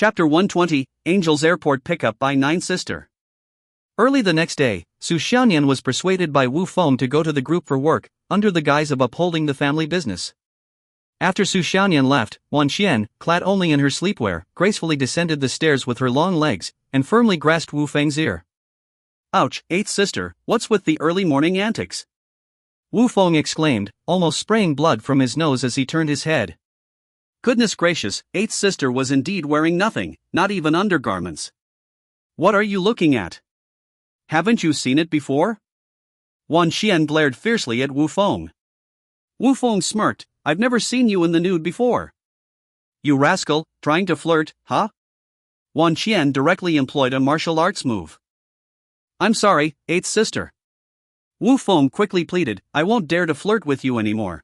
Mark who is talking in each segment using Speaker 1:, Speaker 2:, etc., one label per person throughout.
Speaker 1: Chapter 120, Angel's Airport Pickup by Nine Sister. Early the next day, Su Xianyan was persuaded by Wu Feng to go to the group for work, under the guise of upholding the family business. After Su Xianyan left, Wan Xian, clad only in her sleepwear, gracefully descended the stairs with her long legs, and firmly grasped Wu Feng's ear. "Ouch, eighth sister, what's with the early morning antics?" Wu Feng exclaimed, almost spraying blood from his nose as he turned his head. Goodness gracious, eighth sister was indeed wearing nothing, not even undergarments. "What are you looking at? Haven't you seen it before?" Wan Xian glared fiercely at Wu Feng. Wu Feng smirked, "I've never seen you in the nude before." "You rascal, trying to flirt, huh?" Wan Xian directly employed a martial arts move. "I'm sorry, eighth sister." Wu Feng quickly pleaded, "I won't dare to flirt with you anymore."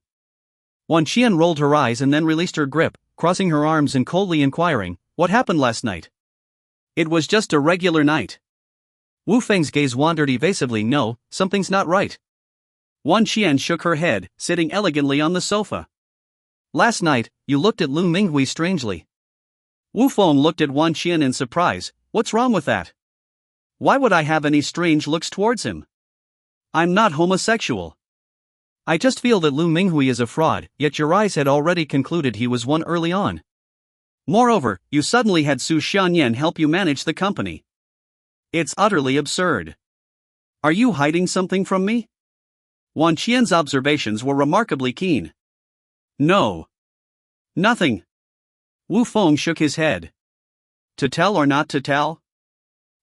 Speaker 1: Wan Xian rolled her eyes and then released her grip, crossing her arms and coldly inquiring, "What happened last night?" "It was just a regular night." Wu Feng's gaze wandered evasively. "No, something's not right." Wan Xian shook her head, sitting elegantly on the sofa. "Last night, you looked at Lu Minghui strangely." Wu Feng looked at Wan Xian in surprise. "What's wrong with that? Why would I have any strange looks towards him? I'm not homosexual. I just feel that Lu Minghui is a fraud, yet your eyes had already concluded he was one early on. Moreover, you suddenly had Su Xianyan help you manage the company. It's utterly absurd. Are you hiding something from me?" Wan Qian's observations were remarkably keen. "No. Nothing." Wu Feng shook his head. "To tell or not to tell?"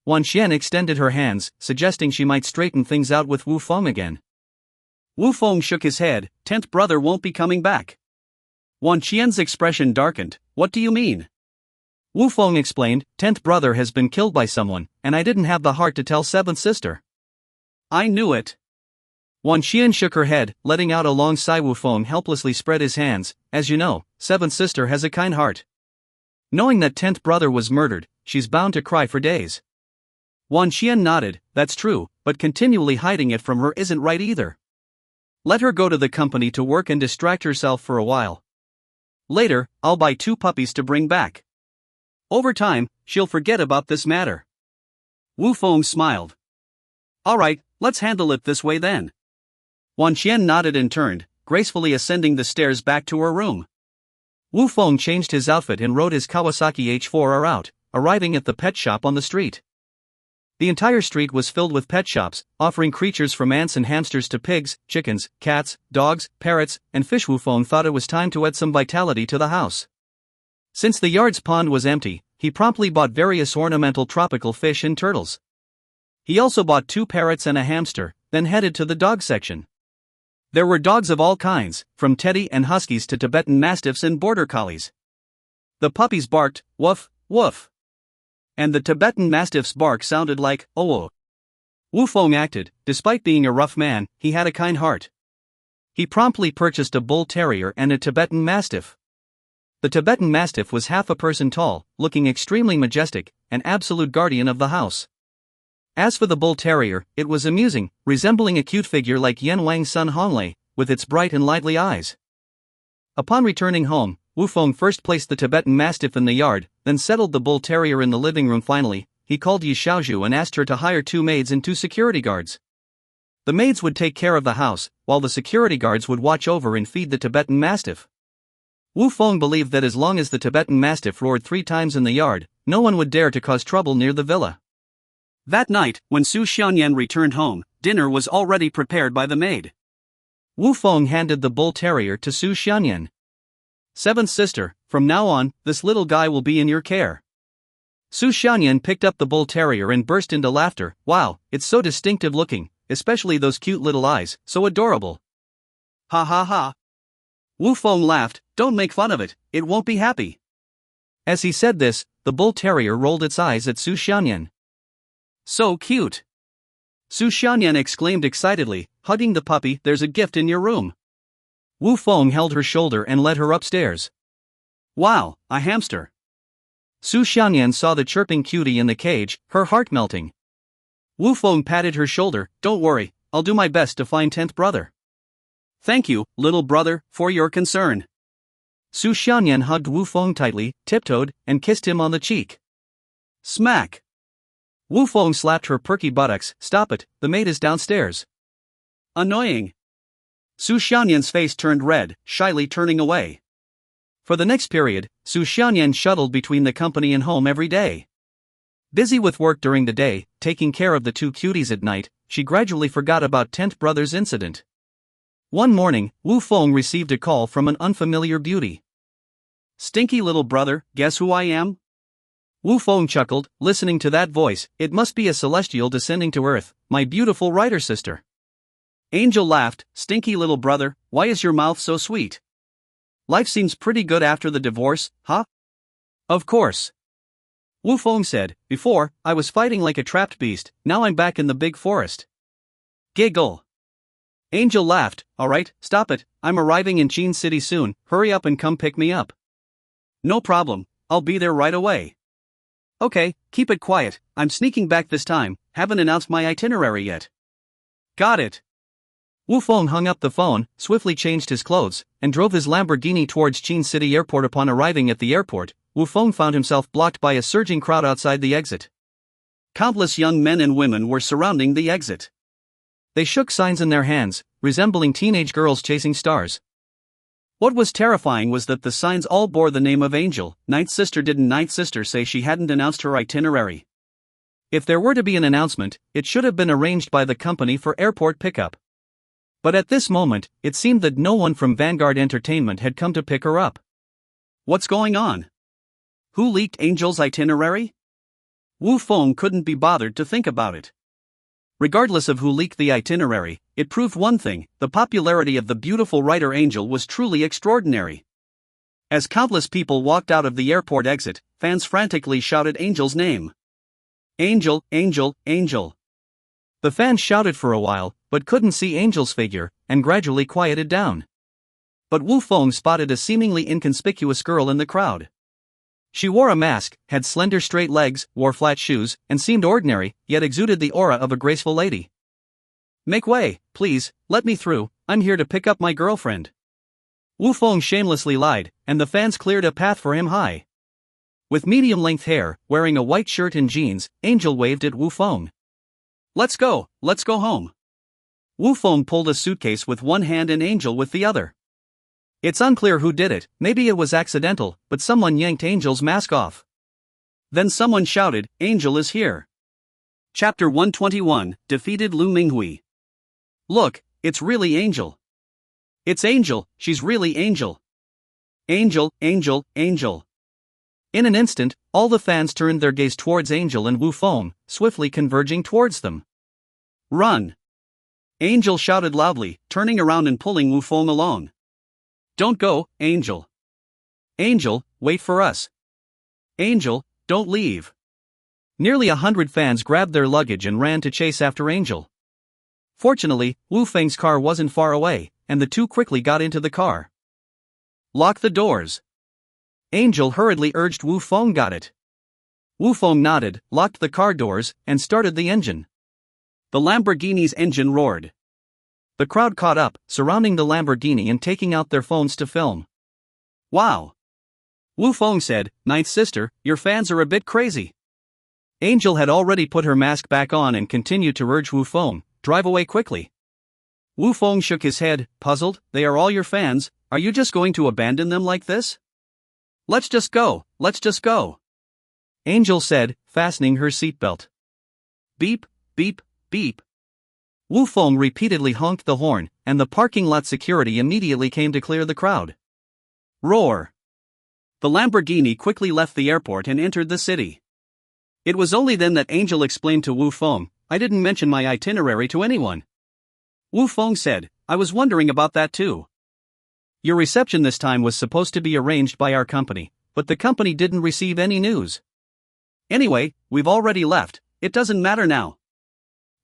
Speaker 1: Wan Qian extended her hands, suggesting she might straighten things out with Wu Feng again. Wu Feng shook his head. "Tenth brother won't be coming back." Wan Qian's expression darkened. "What do you mean?" Wu Feng explained, "Tenth brother has been killed by someone, and I didn't have the heart to tell seventh sister." "I knew it." Wan Qian shook her head, letting out a long sigh. Wu Feng helplessly spread his hands. "As you know, seventh sister has a kind heart. Knowing that tenth brother was murdered, she's bound to cry for days." Wan Qian nodded. "That's true, but continually hiding it from her isn't right either. Let her go to the company to work and distract herself for a while. Later, I'll buy 2 puppies to bring back. Over time, she'll forget about this matter." Wu Feng smiled. "All right, let's handle it this way then." Wan Qian nodded and turned, gracefully ascending the stairs back to her room. Wu Feng changed his outfit and rode his Kawasaki H4R out, arriving at the pet shop on the street. The entire street was filled with pet shops, offering creatures from ants and hamsters to pigs, chickens, cats, dogs, parrots, and fish. Wu Feng thought it was time to add some vitality to the house. Since the yard's pond was empty, he promptly bought various ornamental tropical fish and turtles. He also bought 2 parrots and a hamster, then headed to the dog section. There were dogs of all kinds, from teddy and huskies to Tibetan mastiffs and border collies. The puppies barked, "Woof, woof." And the Tibetan mastiff's bark sounded like, "Oh." Wu Feng acted. Despite being a rough man, he had a kind heart. He promptly purchased a bull terrier and a Tibetan mastiff. The Tibetan mastiff was half a person tall, looking extremely majestic, an absolute guardian of the house. As for the bull terrier, it was amusing, resembling a cute figure like Yan Wang's son Honglei, with its bright and lively eyes. Upon returning home, Wu Feng first placed the Tibetan mastiff in the yard, then settled the bull terrier in the living room. Finally, he called Yi Xiaozhu and asked her to hire 2 maids and 2 security guards. The maids would take care of the house, while the security guards would watch over and feed the Tibetan mastiff. Wu Feng believed that as long as the Tibetan mastiff roared 3 times in the yard, no one would dare to cause trouble near the villa. That night, when Su Xianyan returned home, dinner was already prepared by the maid. Wu Feng handed the bull terrier to Su Xianyan. "Seventh sister, from now on, this little guy will be in your care." Su Xianyan picked up the bull terrier and burst into laughter. "Wow, it's so distinctive looking, especially those cute little eyes, so adorable." "Ha ha ha." Wu Feng laughed. "Don't make fun of it, it won't be happy." As he said this, the bull terrier rolled its eyes at Su Xianyan. "So cute." Su Xianyan exclaimed excitedly, hugging the puppy. "There's a gift in your room." Wu Feng held her shoulder and led her upstairs. "Wow, a hamster." Su Xianyan saw the chirping cutie in the cage, her heart melting. Wu Feng patted her shoulder. "Don't worry, I'll do my best to find 10th brother." "Thank you, little brother, for your concern." Su Xianyan hugged Wu Feng tightly, tiptoed, and kissed him on the cheek. Smack! Wu Feng slapped her perky buttocks. Stop it, the maid is downstairs. Annoying. Su Xianyan's face turned red, shyly turning away. For the next period, Su Xianyan shuttled between the company and home every day. Busy with work during the day, taking care of the two cuties at night, she gradually forgot about Tent Brothers' incident. One morning, Wu Feng received a call from an unfamiliar beauty. Stinky little brother, guess who I am? Wu Feng chuckled, listening to that voice. It must be a celestial descending to earth, my beautiful writer sister. Angel laughed. Stinky little brother, why is your mouth so sweet? Life seems pretty good after the divorce, huh? Of course. Wu Feng said, before, I was fighting like a trapped beast, now I'm back in the big forest. Giggle. Angel laughed. Alright, stop it, I'm arriving in Qin City soon, hurry up and come pick me up. No problem, I'll be there right away. Okay, keep it quiet, I'm sneaking back this time, haven't announced my itinerary yet. Got it. Wu Feng hung up the phone, swiftly changed his clothes, and drove his Lamborghini towards Qin City Airport. Upon arriving at the airport, Wu Feng found himself blocked by a surging crowd outside the exit. Countless young men and women were surrounding the exit. They shook signs in their hands, resembling teenage girls chasing stars. What was terrifying was that the signs all bore the name of Angel. Ninth Sister. Didn't Ninth Sister say she hadn't announced her itinerary? If there were to be an announcement, it should have been arranged by the company for airport pickup. But at this moment, it seemed that no one from Vanguard Entertainment had come to pick her up. What's going on? Who leaked Angel's itinerary? Wu Feng couldn't be bothered to think about it. Regardless of who leaked the itinerary, it proved one thing: the popularity of the beautiful writer Angel was truly extraordinary. As countless people walked out of the airport exit, fans frantically shouted Angel's name. Angel, Angel, Angel. The fans shouted for a while, but couldn't see Angel's figure, and gradually quieted down. But Wu Feng spotted a seemingly inconspicuous girl in the crowd. She wore a mask, had slender straight legs, wore flat shoes, and seemed ordinary, yet exuded the aura of a graceful lady. Make way, please, let me through, I'm here to pick up my girlfriend. Wu Feng shamelessly lied, and the fans cleared a path for him. High. With medium-length hair, wearing a white shirt and jeans, Angel waved at Wu Feng. Let's go home. Wu Feng pulled a suitcase with one hand and Angel with the other. It's unclear who did it, maybe it was accidental, but someone yanked Angel's mask off. Then someone shouted, Angel is here. Chapter 121, Defeated Lu Minghui. Look, it's really Angel. It's Angel, she's really Angel. Angel, Angel, Angel. In an instant, all the fans turned their gaze towards Angel and Wu Feng, swiftly converging towards them. Run! Angel shouted loudly, turning around and pulling Wu Feng along. Don't go, Angel. Angel, wait for us. Angel, don't leave. Nearly 100 fans grabbed their luggage and ran to chase after Angel. Fortunately, Wu Feng's car wasn't far away, and the two quickly got into the car. Lock the doors. Angel hurriedly urged Wu Feng. Got it. Wu Feng nodded, locked the car doors, and started the engine. The Lamborghini's engine roared. The crowd caught up, surrounding the Lamborghini and taking out their phones to film. Wow! Wu Feng said, Ninth Sister, your fans are a bit crazy. Angel had already put her mask back on and continued to urge Wu Feng, drive away quickly. Wu Feng shook his head, puzzled. They are all your fans, are you just going to abandon them like this? Let's just go. Angel said, fastening her seatbelt. Beep, beep, beep. Wu Feng repeatedly honked the horn, and the parking lot security immediately came to clear the crowd. Roar! The Lamborghini quickly left the airport and entered the city. It was only then that Angel explained to Wu Feng, I didn't mention my itinerary to anyone. Wu Feng said, I was wondering about that too. Your reception this time was supposed to be arranged by our company, but the company didn't receive any news. Anyway, we've already left, it doesn't matter now.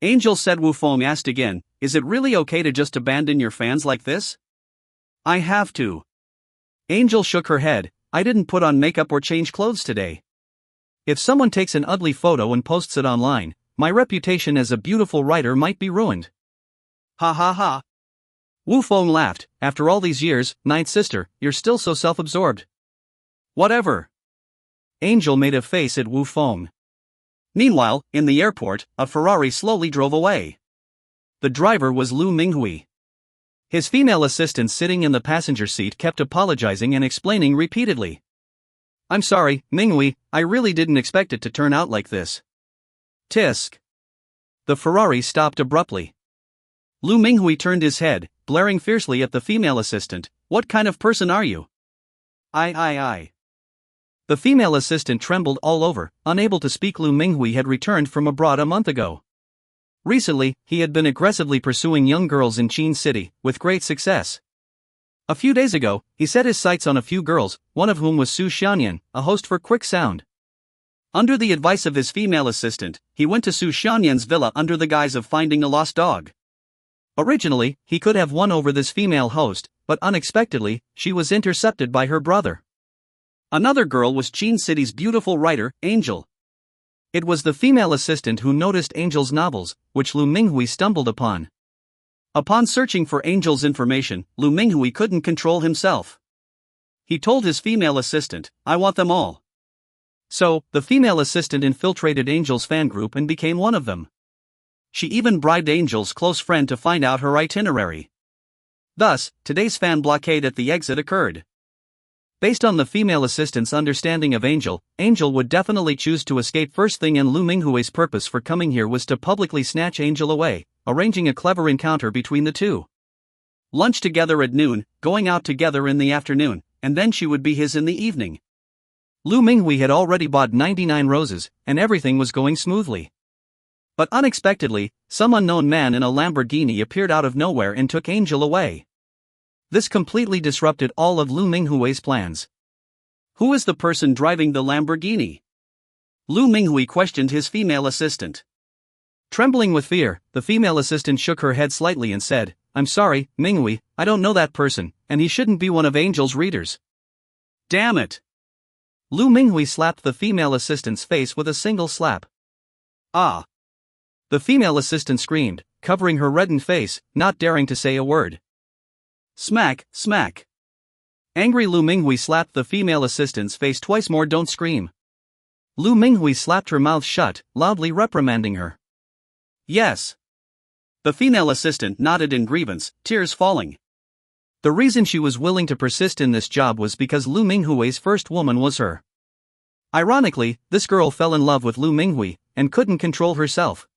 Speaker 1: Angel said. Wu Feng asked again, is it really okay to just abandon your fans like this? I have to. Angel shook her head, I didn't put on makeup or change clothes today. If someone takes an ugly photo and posts it online, my reputation as a beautiful writer might be ruined. Ha ha ha. Wu Feng laughed. After all these years, ninth sister, you're still so self-absorbed. Whatever. Angel made a face at Wu Feng. Meanwhile, in the airport, a Ferrari slowly drove away. The driver was Lu Minghui. His female assistant sitting in the passenger seat kept apologizing and explaining repeatedly. I'm sorry, Minghui, I really didn't expect it to turn out like this. Tisk. The Ferrari stopped abruptly. Lu Minghui turned his head, glaring fiercely at the female assistant. What kind of person are you? I. The female assistant trembled all over, unable to speak. Lu Minghui had returned from abroad a month ago. Recently, he had been aggressively pursuing young girls in Qin City, with great success. A few days ago, he set his sights on a few girls, one of whom was Su Xianyan, a host for Quick Sound. Under the advice of his female assistant, he went to Su Xianyan's villa under the guise of finding a lost dog. Originally, he could have won over this female host, but unexpectedly, she was intercepted by her brother. Another girl was Qin City's beautiful writer, Angel. It was the female assistant who noticed Angel's novels, which Lu Minghui stumbled upon. Upon searching for Angel's information, Lu Minghui couldn't control himself. He told his female assistant, I want them all. So, the female assistant infiltrated Angel's fan group and became one of them. She even bribed Angel's close friend to find out her itinerary. Thus, today's fan blockade at the exit occurred. Based on the female assistant's understanding of Angel, Angel would definitely choose to escape first thing, and Lu Minghui's purpose for coming here was to publicly snatch Angel away, arranging a clever encounter between the two. Lunch together at noon, going out together in the afternoon, and then she would be his in the evening. Lu Minghui had already bought 99 roses, and everything was going smoothly. But unexpectedly, some unknown man in a Lamborghini appeared out of nowhere and took Angel away. This completely disrupted all of Lu Minghui's plans. Who is the person driving the Lamborghini? Lu Minghui questioned his female assistant. Trembling with fear, the female assistant shook her head slightly and said, I'm sorry, Minghui, I don't know that person, and he shouldn't be one of Angel's readers. Damn it! Lu Minghui slapped the female assistant's face with a single slap. Ah! The female assistant screamed, covering her reddened face, not daring to say a word. Smack, smack. Angry Lu Minghui slapped the female assistant's face twice more. Don't scream. Lu Minghui slapped her mouth shut, loudly reprimanding her. Yes. The female assistant nodded in grievance, tears falling. The reason she was willing to persist in this job was because Lu Minghui's first woman was her. Ironically, this girl fell in love with Lu Minghui, and couldn't control herself.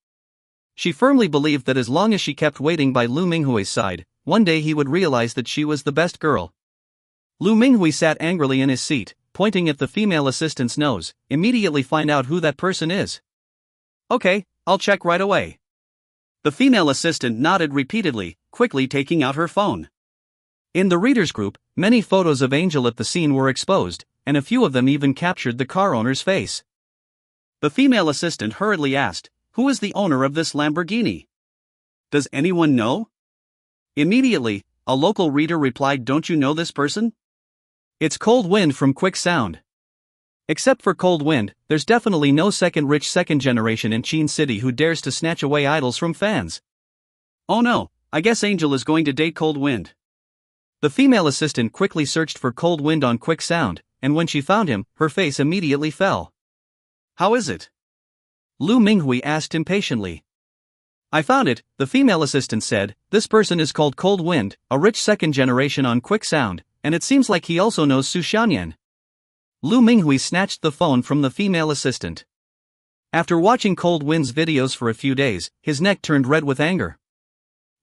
Speaker 1: She firmly believed that as long as she kept waiting by Lu Minghui's side, one day he would realize that she was the best girl. Lu Minghui sat angrily in his seat, pointing at the female assistant's nose. Immediately find out who that person is. Okay, I'll check right away. The female assistant nodded repeatedly, quickly taking out her phone. In the readers group, many photos of Angel at the scene were exposed, and a few of them even captured the car owner's face. The female assistant hurriedly asked, who is the owner of this Lamborghini? Does anyone know? Immediately, a local reader replied, don't you know this person? It's Cold Wind from Quick Sound. Except for Cold Wind, there's definitely no rich second generation in Qin City who dares to snatch away idols from fans. Oh no, I guess Angel is going to date Cold Wind. The female assistant quickly searched for Cold Wind on Quick Sound, and when she found him, her face immediately fell. How is it? Lu Minghui asked impatiently. I found it, the female assistant said. This person is called Cold Wind, a rich second generation on Quick Sound, and it seems like he also knows Su Xianyan. Lu Minghui snatched the phone from the female assistant. After watching Cold Wind's videos for a few days, his neck turned red with anger.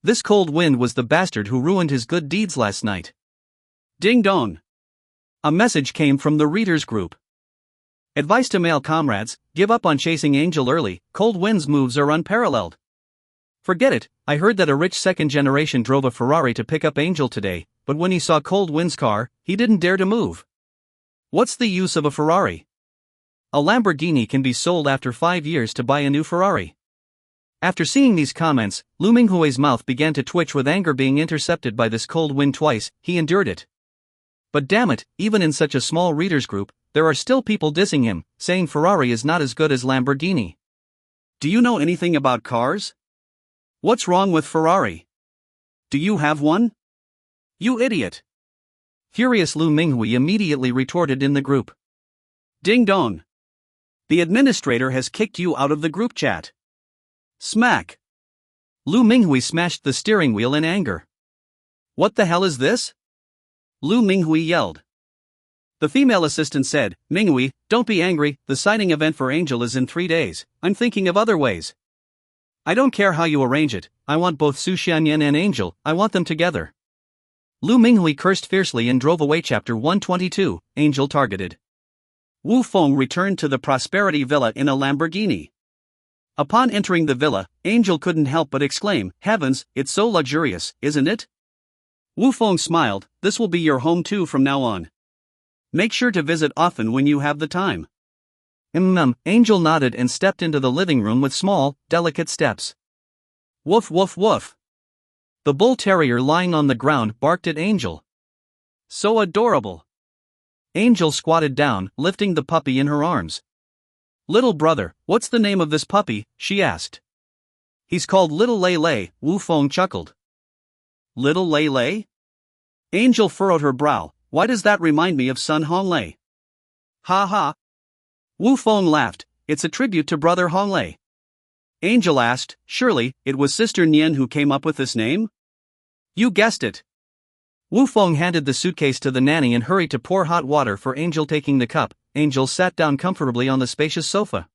Speaker 1: This Cold Wind was the bastard who ruined his good deeds last night. Ding dong. A message came from the readers group. Advice to male comrades, give up on chasing Angel early, Cold Wind's moves are unparalleled. Forget it, I heard that a rich second generation drove a Ferrari to pick up Angel today, but when he saw Cold Wind's car, he didn't dare to move. What's the use of a Ferrari? A Lamborghini can be sold after 5 years to buy a new Ferrari. After seeing these comments, Lu Minghui's mouth began to twitch with anger. Being intercepted by this Cold Wind twice, he endured it. But damn it, even in such a small readers group, there are still people dissing him, saying Ferrari is not as good as Lamborghini. Do you know anything about cars? What's wrong with Ferrari? Do you have one? You idiot! Furious Lu Minghui immediately retorted in the group. Ding dong! The administrator has kicked you out of the group chat. Smack! Lu Minghui smashed the steering wheel in anger. What the hell is this? Lu Minghui yelled. The female assistant said, Minghui, don't be angry, the signing event for Angel is in 3 days, I'm thinking of other ways. I don't care how you arrange it, I want both Su Xianyan and Angel, I want them together. Lu Minghui cursed fiercely and drove away. Chapter 122, Angel Targeted. Wu Feng returned to the Prosperity Villa in a Lamborghini. Upon entering the villa, Angel couldn't help but exclaim, Heavens, it's so luxurious, isn't it? Wu Feng smiled, this will be your home too from now on. Make sure to visit often when you have the time. Angel nodded and stepped into the living room with small, delicate steps. Woof woof woof. The bull terrier lying on the ground barked at Angel. So adorable. Angel squatted down, lifting the puppy in her arms. Little brother, what's the name of this puppy? She asked. He's called Little Lei Lei, Wu Feng chuckled. Little Lei Lei? Angel furrowed her brow, why does that remind me of Sun Honglei? Ha ha. Wu Feng laughed, it's a tribute to brother Honglei. Angel asked, surely, it was Sister Nian who came up with this name? You guessed it. Wu Feng handed the suitcase to the nanny and hurried to pour hot water for Angel. Taking the cup, Angel sat down comfortably on the spacious sofa.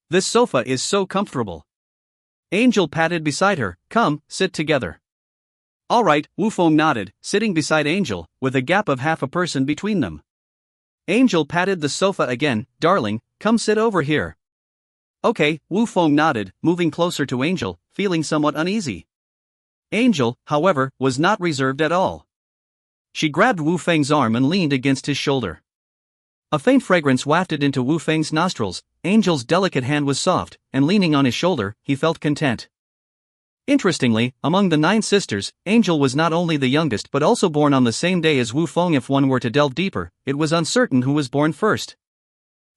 Speaker 1: This sofa is so comfortable. Angel patted beside her, come, sit together. Alright, Wu Feng nodded, sitting beside Angel, with a gap of half a person between them. Angel patted the sofa again, darling, come sit over here. Okay, Wu Feng nodded, moving closer to Angel, feeling somewhat uneasy. Angel, however, was not reserved at all. She grabbed Wu Feng's arm and leaned against his shoulder. A faint fragrance wafted into Wu Feng's nostrils. Angel's delicate hand was soft, and leaning on his shoulder, he felt content. Interestingly, among the 9 sisters, Angel was not only the youngest but also born on the same day as Wu Feng. If one were to delve deeper, it was uncertain who was born first.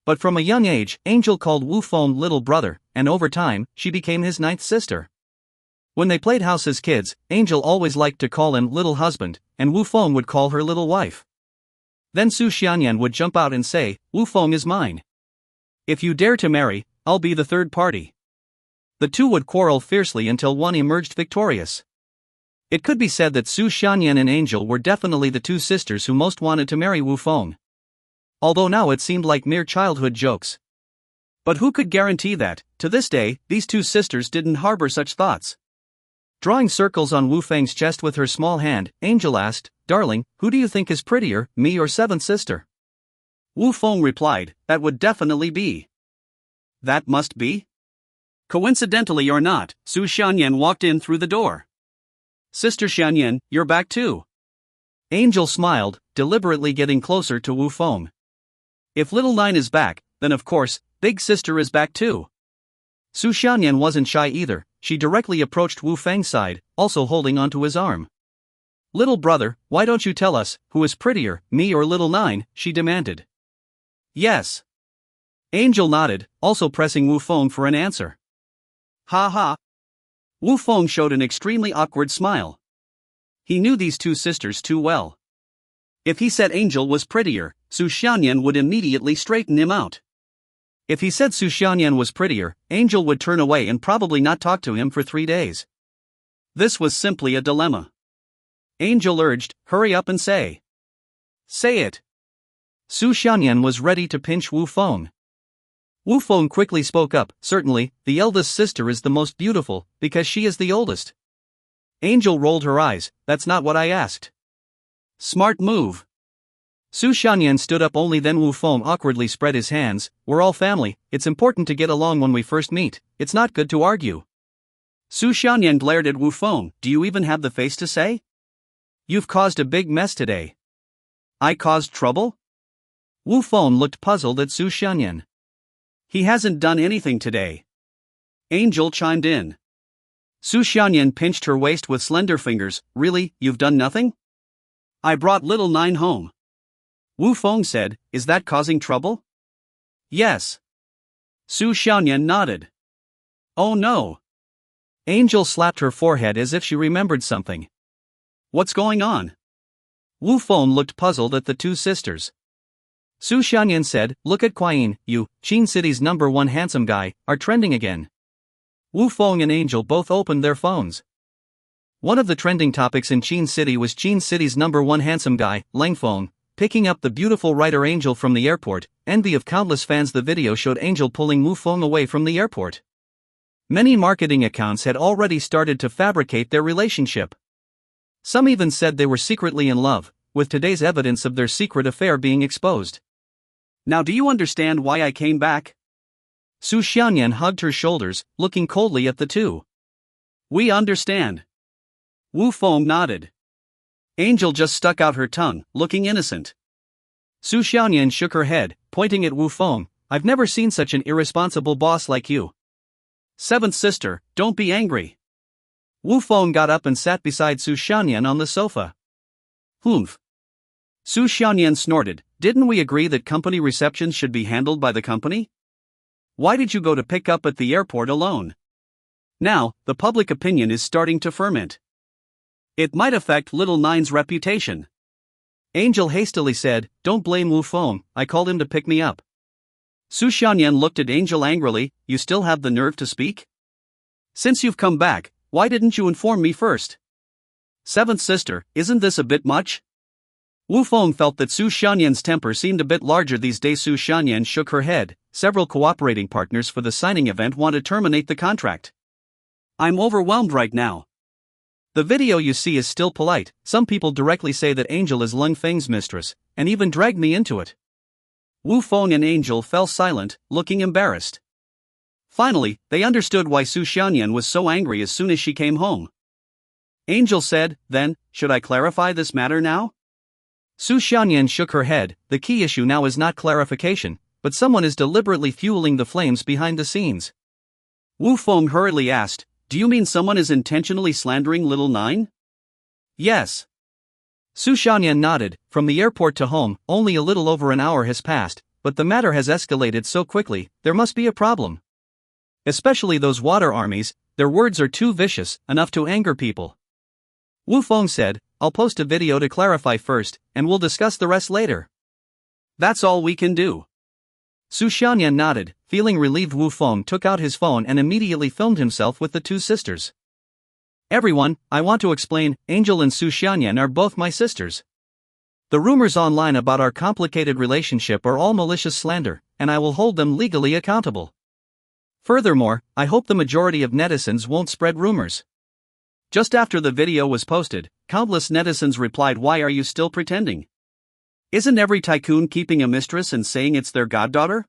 Speaker 1: But from a young age, Angel called Wu Feng little brother, and over time, she became his 9th sister. When they played house as kids, Angel always liked to call him little husband, and Wu Feng would call her little wife. Then Su Xianyan would jump out and say, Wu Feng is mine. If you dare to marry, I'll be the third party. The two would quarrel fiercely until one emerged victorious. It could be said that Su Xianyan and Angel were definitely the 2 sisters who most wanted to marry Wu Feng. Although now it seemed like mere childhood jokes. But who could guarantee that, to this day, these 2 sisters didn't harbor such thoughts? Drawing circles on Wu Feng's chest with her small hand, Angel asked, darling, who do you think is prettier, me or 7th sister? Wu Feng replied, that would definitely be. That must be? Coincidentally or not, Su Xianyan walked in through the door. Sister Xianyan, you're back too. Angel smiled, deliberately getting closer to Wu Feng. If little 9 is back, then of course, big sister is back too. Su Xianyan wasn't shy either, she directly approached Wu Feng's side, also holding onto his arm. Little brother, why don't you tell us, who is prettier, me or little 9, she demanded. Yes. Angel nodded, also pressing Wu Feng for an answer. Ha ha. Wu Feng showed an extremely awkward smile. He knew these 2 sisters too well. If he said Angel was prettier, Su Xianyan would immediately straighten him out. If he said Su Xianyan was prettier, Angel would turn away and probably not talk to him for 3 days. This was simply a dilemma. Angel urged, hurry up and say. Say it. Su Xianyan was ready to pinch Wu Feng. Wu Feng quickly spoke up, certainly, the eldest sister is the most beautiful, because she is the oldest. Angel rolled her eyes, that's not what I asked. Smart move. Su Xianyan stood up only then Wu Feng awkwardly spread his hands, we're all family, it's important to get along when we first meet, it's not good to argue. Su Xianyan glared at Wu Feng, do you even have the face to say? You've caused a big mess today. I caused trouble? Wu Feng looked puzzled at Su Xianyan. He hasn't done anything today. Angel chimed in. Su Xianyan pinched her waist with slender fingers, really, you've done nothing? I brought little 9 home. Wu Feng said, is that causing trouble? Yes. Su Xianyan nodded. Oh no. Angel slapped her forehead as if she remembered something. What's going on? Wu Feng looked puzzled at the two sisters. Su Xianyan said, "Look at Kuai-yin, you, Qin City's #1 handsome guy, are trending again." Wu Feng and Angel both opened their phones. One of the trending topics in Qin City was Qin City's #1 handsome guy, Lang Feng, picking up the beautiful writer Angel from the airport. Envy of countless fans, the video showed Angel pulling Wu Feng away from the airport. Many marketing accounts had already started to fabricate their relationship. Some even said they were secretly in love, with today's evidence of their secret affair being exposed. "Now do you understand why I came back?" Su Xianyan hugged her shoulders, looking coldly at the two. "We understand." Wu Feng nodded. Angel just stuck out her tongue, looking innocent. Su Xianyan shook her head, pointing at Wu Feng. "I've never seen such an irresponsible boss like you." "Seventh sister, don't be angry." Wu Feng got up and sat beside Su Xianyan on the sofa. "Humph." Su Xianyan snorted. "Didn't we agree that company receptions should be handled by the company? Why did you go to pick up at the airport alone? Now, the public opinion is starting to ferment. It might affect little Nine's reputation." Angel hastily said, "Don't blame Wu Feng, I called him to pick me up." Su Xianyan looked at Angel angrily. "You still have the nerve to speak? Since you've come back, why didn't you inform me first?" "Seventh sister, isn't this a bit much?" Wu Feng felt that Su Xianyan's temper seemed a bit larger these days. Su Xianyan shook her head. "Several cooperating partners for the signing event want to terminate the contract. I'm overwhelmed right now. The video you see is still polite. Some people directly say that Angel is Lung Feng's mistress, and even dragged me into it." Wu Feng and Angel fell silent, looking embarrassed. Finally, they understood why Su Xianyan was so angry as soon as she came home. Angel said, "Then, should I clarify this matter now?" Su Xianyan shook her head. "The key issue now is not clarification, but someone is deliberately fueling the flames behind the scenes." Wu Feng hurriedly asked, "Do you mean someone is intentionally slandering little Nine?" "Yes." Su Xianyan nodded. "From the airport to home, only a little over an hour has passed, but the matter has escalated so quickly, there must be a problem. Especially those water armies, their words are too vicious, enough to anger people." Wu Feng said, "I'll post a video to clarify first, and we'll discuss the rest later." "That's all we can do." Su Xianyan nodded. Feeling relieved, Wu Feng took out his phone and immediately filmed himself with the two sisters. "Everyone, I want to explain, Angel and Su Xianyan are both my sisters. The rumors online about our complicated relationship are all malicious slander, and I will hold them legally accountable. Furthermore, I hope the majority of netizens won't spread rumors." Just after the video was posted, countless netizens replied, "Why are you still pretending? Isn't every tycoon keeping a mistress and saying it's their goddaughter?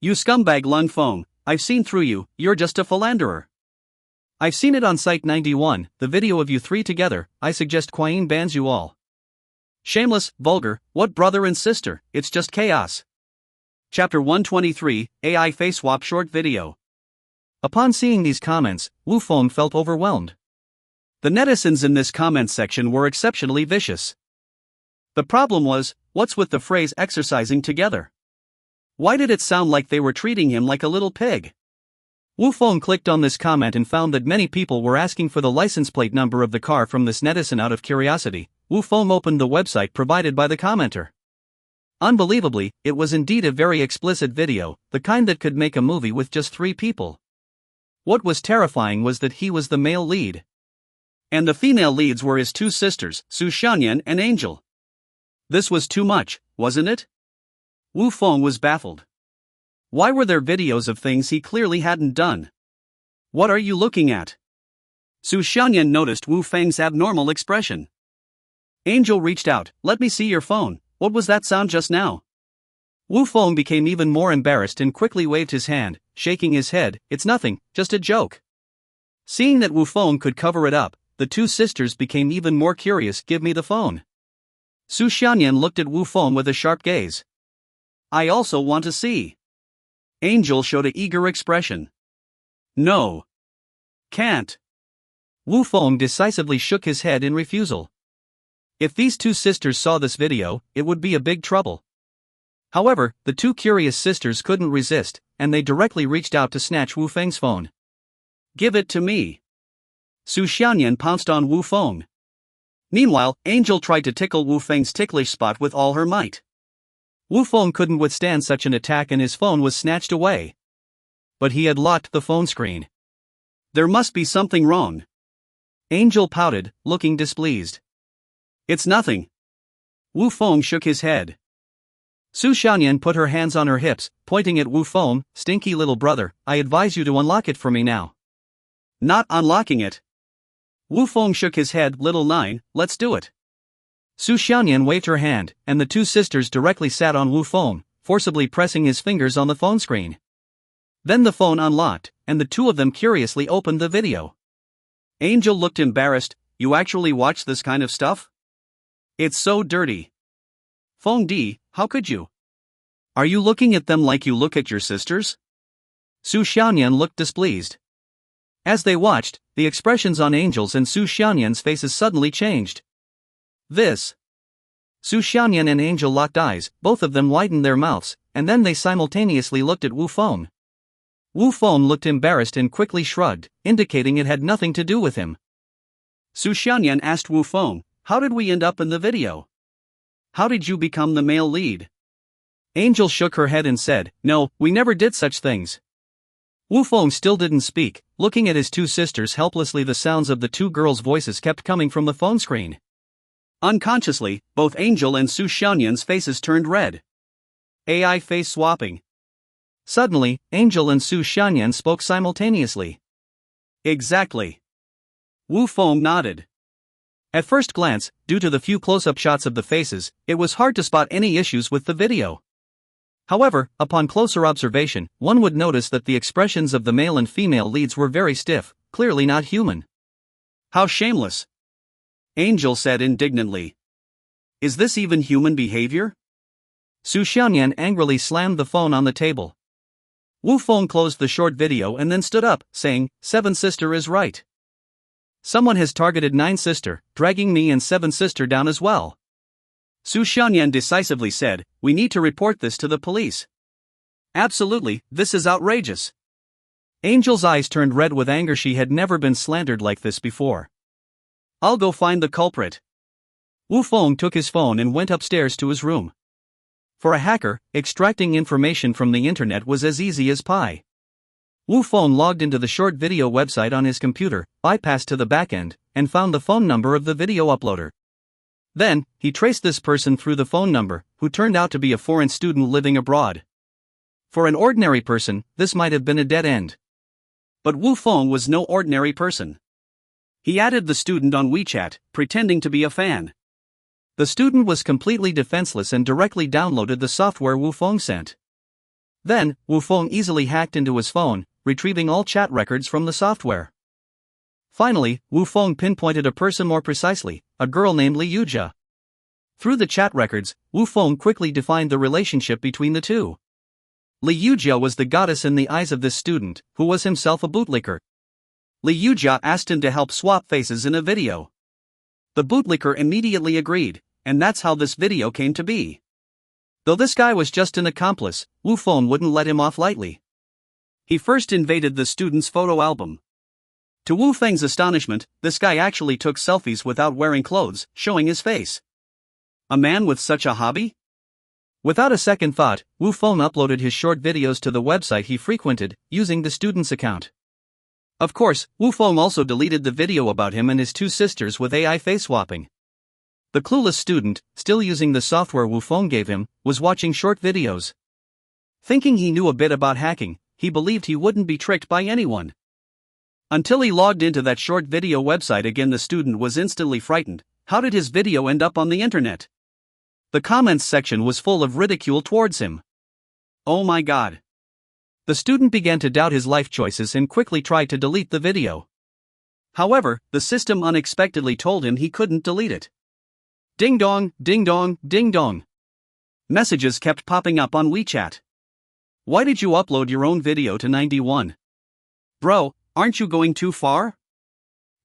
Speaker 1: You scumbag Lung Feng, I've seen through you, you're just a philanderer. I've seen it on Site 91, the video of you three together. I suggest Kuai-yin bans you all. Shameless, vulgar, what brother and sister, it's just chaos." Chapter 123, AI Face Swap Short Video. Upon seeing these comments, Wu Feng felt overwhelmed. The netizens in this comment section were exceptionally vicious. The problem was, what's with the phrase exercising together? Why did it sound like they were treating him like a little pig? Wu Feng clicked on this comment and found that many people were asking for the license plate number of the car from this netizen. Out of curiosity, Wu Feng opened the website provided by the commenter. Unbelievably, it was indeed a very explicit video, the kind that could make a movie with just 3 people. What was terrifying was that he was the male lead. And the female leads were his two sisters, Su Xianyan and Angel. This was too much, wasn't it? Wu Feng was baffled. Why were there videos of things he clearly hadn't done? "What are you looking at?" Su Xianyan noticed Wu Feng's abnormal expression. Angel reached out. "Let me see your phone, what was that sound just now?" Wu Feng became even more embarrassed and quickly waved his hand, shaking his head. "It's nothing, just a joke." Seeing that Wu Feng could cover it up, the two sisters became even more curious. "Give me the phone." Su Xianyan looked at Wu Feng with a sharp gaze. "I also want to see." Angel showed an eager expression. "No. Can't." Wu Feng decisively shook his head in refusal. If these two sisters saw this video, it would be a big trouble. However, the two curious sisters couldn't resist, and they directly reached out to snatch Wu Feng's phone. "Give it to me." Su Xianyan pounced on Wu Feng. Meanwhile, Angel tried to tickle Wu Feng's ticklish spot with all her might. Wu Feng couldn't withstand such an attack and his phone was snatched away. But he had locked the phone screen. There must be something wrong. Angel pouted, looking displeased. It's nothing. Wu Feng shook his head. Su Xiaonian put her hands on her hips, pointing at Wu Feng. Stinky little brother, I advise you to unlock it for me now. Not unlocking it. Wu Feng shook his head. Little nine, let's do it. Su Xiaonian waved her hand, and the two sisters directly sat on Wu Feng, forcibly pressing his fingers on the phone screen. Then the phone unlocked, and the two of them curiously opened the video. Angel looked embarrassed. You actually watch this kind of stuff? It's so dirty. Feng Di, how could you? Are you looking at them like you look at your sisters? Su Xiaonian looked displeased. As they watched, the expressions on Angel's and Su Xiaonian's faces suddenly changed. This. Su Xiaonian and Angel locked eyes, both of them widened their mouths, and then they simultaneously looked at Wu Feng. Wu Feng looked embarrassed and quickly shrugged, indicating it had nothing to do with him. Su Xiaonian asked Wu Feng, how did we end up in the video? How did you become the male lead? Angel shook her head and said, no, we never did such things. Wu Feng still didn't speak, looking at his two sisters helplessly. The sounds of the two girls' voices kept coming from the phone screen. Unconsciously, both Angel and Su Xiaonian's faces turned red. AI face swapping. Suddenly, Angel and Su Xiaonian spoke simultaneously. Exactly. Wu Feng nodded. At first glance, due to the few close-up shots of the faces, it was hard to spot any issues with the video. However, upon closer observation, one would notice that the expressions of the male and female leads were very stiff, clearly not human. How shameless! Angel said indignantly. Is this even human behavior? Su Xiaonian angrily slammed the phone on the table. Wu Feng closed the short video and then stood up, saying, 7 sister is right. Someone has targeted 9 sister, dragging me and 7 sister down as well. Su Xiaonian decisively said, we need to report this to the police. Absolutely, this is outrageous. Angel's eyes turned red with anger. She had never been slandered like this before. I'll go find the culprit. Wu Feng took his phone and went upstairs to his room. For a hacker, extracting information from the internet was as easy as pie. Wu Feng logged into the short video website on his computer, bypassed to the backend, and found the phone number of the video uploader. Then, he traced this person through the phone number, who turned out to be a foreign student living abroad. For an ordinary person, this might have been a dead end. But Wu Feng was no ordinary person. He added the student on WeChat, pretending to be a fan. The student was completely defenseless and directly downloaded the software Wu Feng sent. Then, Wu Feng easily hacked into his phone, retrieving all chat records from the software. Finally, Wu Feng pinpointed a person more precisely, a girl named Li Yujia. Through the chat records, Wu Feng quickly defined the relationship between the two. Li Yujia was the goddess in the eyes of this student, who was himself a bootlicker. Li Yujia asked him to help swap faces in a video. The bootlicker immediately agreed, and that's how this video came to be. Though this guy was just an accomplice, Wu Feng wouldn't let him off lightly. He first invaded the student's photo album. To Wu Feng's astonishment, this guy actually took selfies without wearing clothes, showing his face. A man with such a hobby? Without a second thought, Wu Feng uploaded his short videos to the website he frequented, using the student's account. Of course, Wu Feng also deleted the video about him and his two sisters with AI face swapping. The clueless student, still using the software Wu Feng gave him, was watching short videos. Thinking he knew a bit about hacking, he believed he wouldn't be tricked by anyone. Until he logged into that short video website again. The student was instantly frightened. How did his video end up on the internet? The comments section was full of ridicule towards him. Oh my god. The student began to doubt his life choices and quickly tried to delete the video. However, the system unexpectedly told him he couldn't delete it. Ding dong, ding dong, ding dong. Messages kept popping up on WeChat. Why did you upload your own video to 91? Bro, aren't you going too far?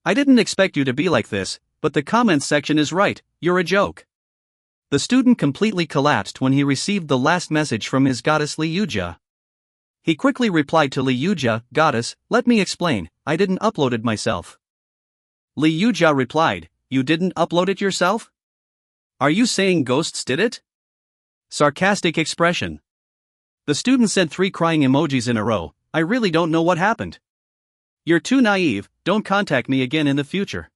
Speaker 1: I didn't expect you to be like this, but the comments section is right, you're a joke. The student completely collapsed when he received the last message from his goddess Li Yujia. He quickly replied to Li Yujia, Goddess, let me explain, I didn't upload it myself. Li Yujia replied, You didn't upload it yourself? Are you saying ghosts did it? Sarcastic expression. The student sent 3 crying emojis in a row. I really don't know what happened. You're too naive, don't contact me again in the future.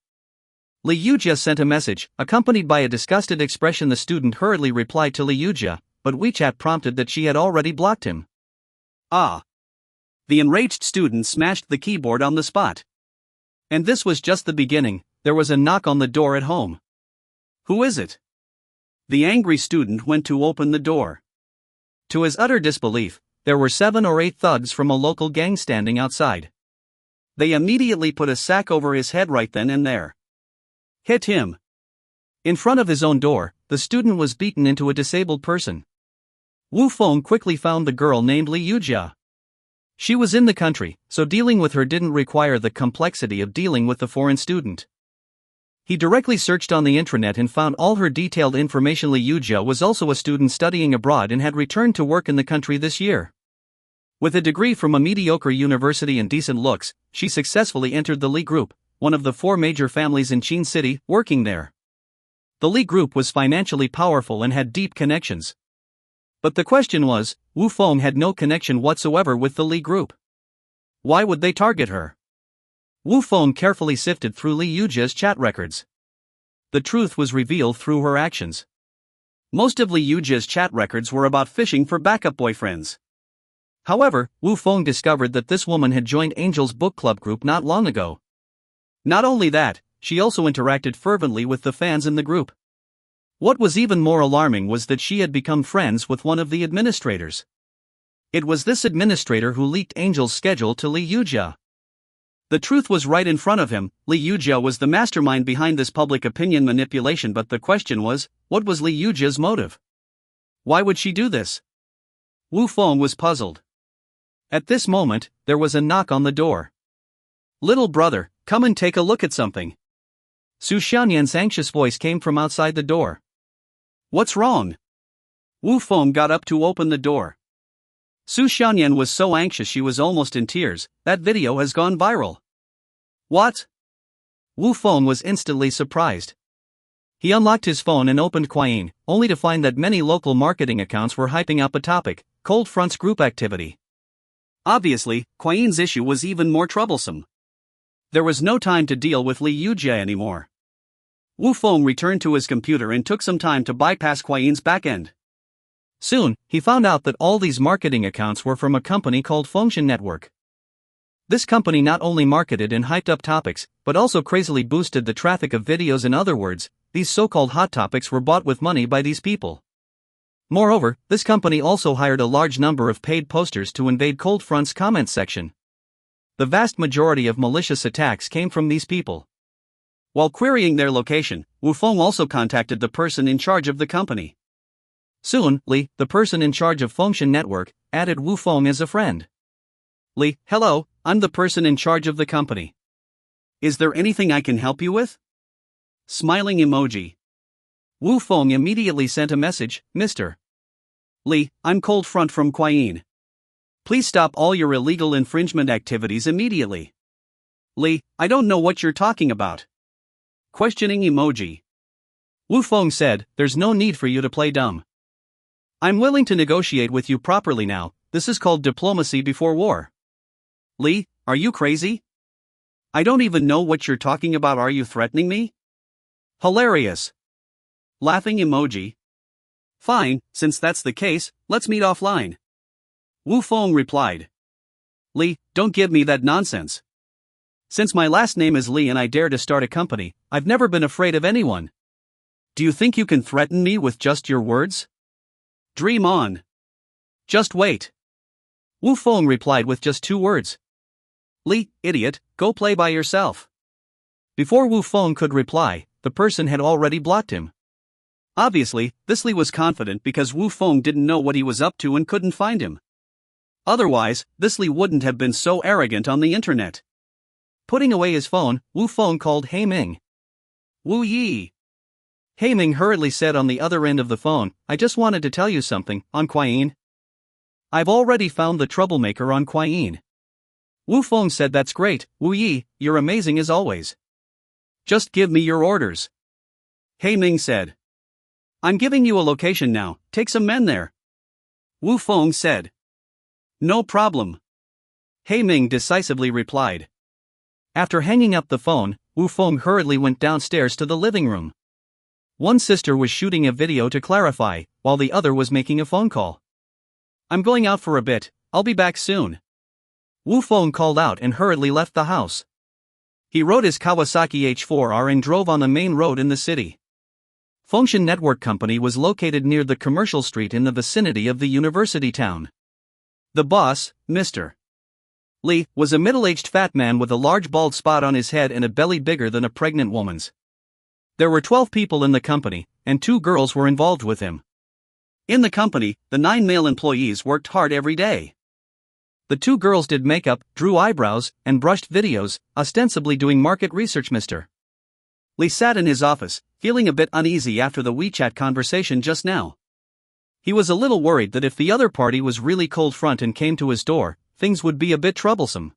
Speaker 1: Liujia sent a message, accompanied by a disgusted expression. The student hurriedly replied to Liujia, but WeChat prompted that she had already blocked him. Ah. The enraged student smashed the keyboard on the spot. And this was just the beginning. There was a knock on the door at home. Who is it? The angry student went to open the door. To his utter disbelief, there were 7 or 8 thugs from a local gang standing outside. They immediately put a sack over his head right then and there. Hit him. In front of his own door, the student was beaten into a disabled person. Wu Feng quickly found the girl named Liujia. She was in the country, so dealing with her didn't require the complexity of dealing with the foreign student. He directly searched on the intranet and found all her detailed information. Liujia was also a student studying abroad and had returned to work in the country this year. With a degree from a mediocre university and decent looks, she successfully entered the Li Group, one of the 4 major families in Qin City, working there. The Li Group was financially powerful and had deep connections. But the question was, Wu Feng had no connection whatsoever with the Li Group. Why would they target her? Wu Feng carefully sifted through Liujia's chat records. The truth was revealed through her actions. Most of Liujia's chat records were about fishing for backup boyfriends. However, Wu Feng discovered that this woman had joined Angel's book club group not long ago. Not only that, she also interacted fervently with the fans in the group. What was even more alarming was that she had become friends with one of the administrators. It was this administrator who leaked Angel's schedule to Liujia. The truth was right in front of him. Liujia was the mastermind behind this public opinion manipulation, but the question was, what was Liujia's motive? Why would she do this? Wu Feng was puzzled. At this moment, there was a knock on the door. Little brother, come and take a look at something. Su Xianyan's anxious voice came from outside the door. What's wrong? Wu Feng got up to open the door. Su Xianyan was so anxious she was almost in tears. That video has gone viral. What? Wu Feng was instantly surprised. He unlocked his phone and opened Quyin, only to find that many local marketing accounts were hyping up a topic, Cold Front's group activity. Obviously, Quayin's issue was even more troublesome. There was no time to deal with Liujia anymore. Wu Feng returned to his computer and took some time to bypass Quayin's backend. Soon, he found out that all these marketing accounts were from a company called Fengshan Network. This company not only marketed and hyped up topics, but also crazily boosted the traffic of videos. In other words, these so-called hot topics were bought with money by these people. Moreover, this company also hired a large number of paid posters to invade Cold Front's comments section. The vast majority of malicious attacks came from these people. While querying their location, Wu Feng also contacted the person in charge of the company. Soon, Li, the person in charge of Fengshan Network, added Wu Feng as a friend. Li, hello, I'm the person in charge of the company. Is there anything I can help you with? Smiling emoji. Wu Feng immediately sent a message, Mr. Li, I'm Cold Front from Quyin. Please stop all your illegal infringement activities immediately. Li, I don't know what you're talking about. Questioning emoji. Wu Feng said, there's no need for you to play dumb. I'm willing to negotiate with you properly now. This is called diplomacy before war. Li, are you crazy? I don't even know what you're talking about. Are you threatening me? Hilarious. Laughing emoji. Fine, since that's the case, let's meet offline. Wu Feng replied. Li, don't give me that nonsense. Since my last name is Li and I dare to start a company, I've never been afraid of anyone. Do you think you can threaten me with just your words? Dream on. Just wait. Wu Feng replied with just 2 words. Li, idiot, go play by yourself. Before Wu Feng could reply, the person had already blocked him. Obviously, this Li was confident because Wu Feng didn't know what he was up to and couldn't find him. Otherwise, this Li wouldn't have been so arrogant on the internet. Putting away his phone, Wu Feng called He Ming. Wu Yi. He Ming hurriedly said on the other end of the phone, I just wanted to tell you something, on Quyin. I've already found the troublemaker on Quyin. Wu Feng said that's great, Wu Yi, you're amazing as always. Just give me your orders. He Ming said. I'm giving you a location now, take some men there. Wu Feng said. No problem. He Ming decisively replied. After hanging up the phone, Wu Feng hurriedly went downstairs to the living room. One sister was shooting a video to clarify, while the other was making a phone call. I'm going out for a bit, I'll be back soon. Wu Feng called out and hurriedly left the house. He rode his Kawasaki H4R and drove on the main road in the city. Fengshan Network Company was located near the commercial street in the vicinity of the university town. The boss, Mr. Li, was a middle-aged fat man with a large bald spot on his head and a belly bigger than a pregnant woman's. There were 12 people in the company, and 2 girls were involved with him. In the company, the 9 male employees worked hard every day. The 2 girls did makeup, drew eyebrows, and brushed videos, ostensibly doing market research. Mr. Li sat in his office, feeling a bit uneasy after the WeChat conversation just now. He was a little worried that if the other party was really cold front and came to his door, things would be a bit troublesome.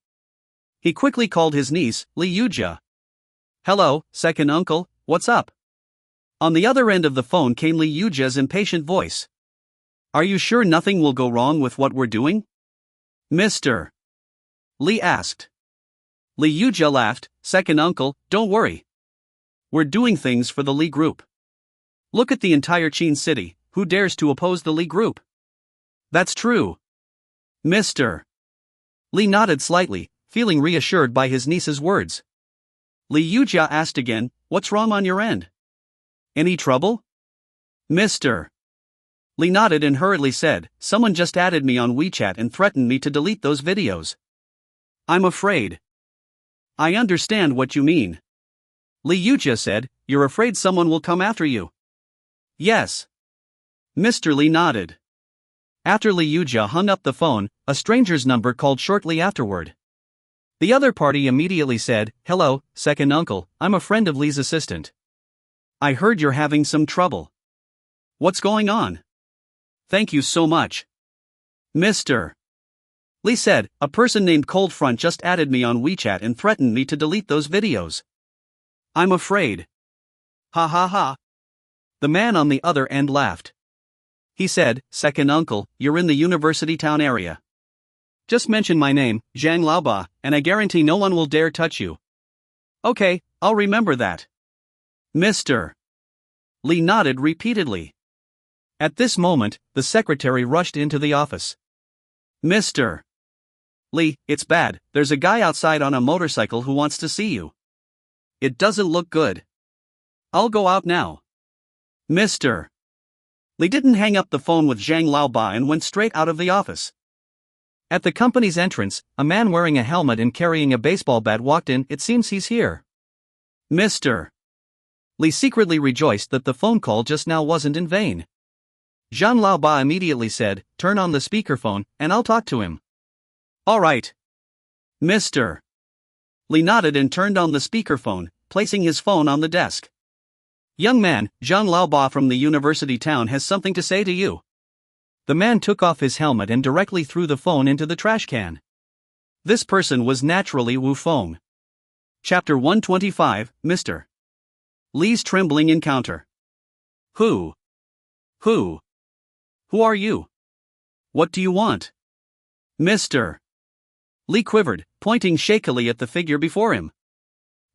Speaker 1: He quickly called his niece, Li Yujia. Hello, second uncle, what's up? On the other end of the phone came Li Yujia's impatient voice. Are you sure nothing will go wrong with what we're doing? Mr. Li asked. Li Yujia laughed. Second uncle, don't worry. We're doing things for the Li Group. Look at the entire Qin city, who dares to oppose the Li Group? That's true. Mr. Li nodded slightly, feeling reassured by his niece's words. Li Yujia asked again, what's wrong on your end? Any trouble? Mr. Li nodded and hurriedly said, someone just added me on WeChat and threatened me to delete those videos. I'm afraid. I understand what you mean. Li Yujia said, you're afraid someone will come after you? Yes. Mr. Li nodded. After Li Yujia hung up the phone, a stranger's number called shortly afterward. The other party immediately said, hello, second uncle, I'm a friend of Li's assistant. I heard you're having some trouble. What's going on? Thank you so much. Mr. Li said, a person named Cold Front just added me on WeChat and threatened me to delete those videos. I'm afraid. Ha ha ha. The man on the other end laughed. He said, second uncle, you're in the university town area. Just mention my name, Zhang Laoba, and I guarantee no one will dare touch you. Okay, I'll remember that. Mr. Li nodded repeatedly. At this moment, the secretary rushed into the office. Mr. Li, it's bad, there's a guy outside on a motorcycle who wants to see you. It doesn't look good. I'll go out now. Mr. Li didn't hang up the phone with Zhang Laoba and went straight out of the office. At the company's entrance, a man wearing a helmet and carrying a baseball bat walked in. It seems he's here. Mr. Li secretly rejoiced that the phone call just now wasn't in vain. Zhang Laoba immediately said, turn on the speakerphone, and I'll talk to him. All right. Mr. Li nodded and turned on the speakerphone, placing his phone on the desk. Young man, Zhang Laoba from the university town has something to say to you. The man took off his helmet and directly threw the phone into the trash can. This person was naturally Wu Feng. Chapter 125, Mr. Li's trembling encounter. Who are you? What do you want? Mr. Li quivered, pointing shakily at the figure before him.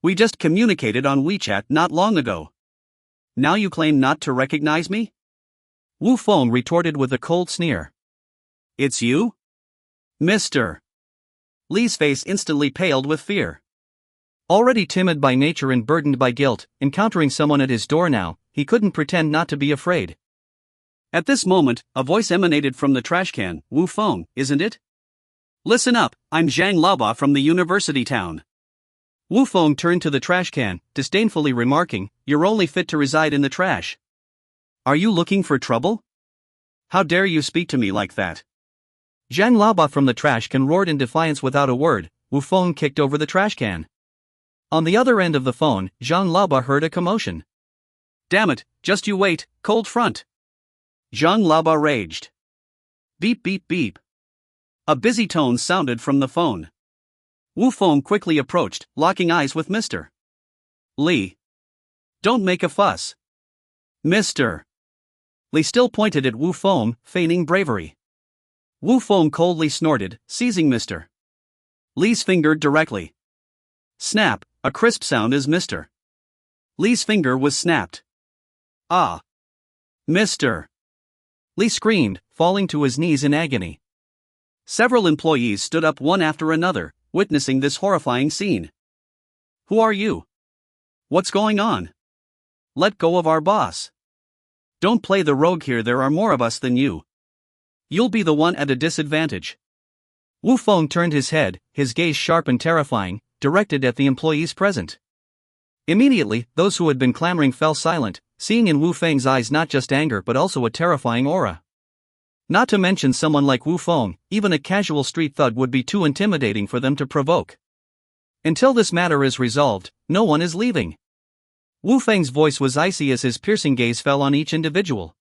Speaker 1: We just communicated on WeChat not long ago. Now you claim not to recognize me? Wu Feng retorted with a cold sneer. It's you? Mr. Li's face instantly paled with fear. Already timid by nature and burdened by guilt, encountering someone at his door now, he couldn't pretend not to be afraid. At this moment, a voice emanated from the trash can. Wu Feng, isn't it? Listen up, I'm Zhang Laoba from the university town. Wu Feng turned to the trash can, disdainfully remarking, you're only fit to reside in the trash. Are you looking for trouble? How dare you speak to me like that? Zhang Laoba from the trash can roared in defiance without a word. Wu Feng kicked over the trash can. On the other end of the phone, Zhang Laoba heard a commotion. Damn it, just you wait, Cold Front. Zhang Laoba raged. Beep beep beep. A busy tone sounded from the phone. Wu Feng quickly approached, locking eyes with Mr. Li. Don't make a fuss. Mr. Li still pointed at Wu Feng, feigning bravery. Wu Feng coldly snorted, seizing Mr. Li's finger directly. Snap, a crisp sound as Mr. Li's finger was snapped. Ah! Mr. Li screamed, falling to his knees in agony. Several employees stood up one after another, witnessing this horrifying scene. Who are you? What's going on? Let go of our boss. Don't play the rogue here, there are more of us than you. You'll be the one at a disadvantage. Wu Feng turned his head, his gaze sharp and terrifying, directed at the employees present. Immediately, those who had been clamoring fell silent, seeing in Wu Feng's eyes not just anger but also a terrifying aura. Not to mention someone like Wu Feng, even a casual street thug would be too intimidating for them to provoke. Until this matter is resolved, no one is leaving. Wu Feng's voice was icy as his piercing gaze fell on each individual.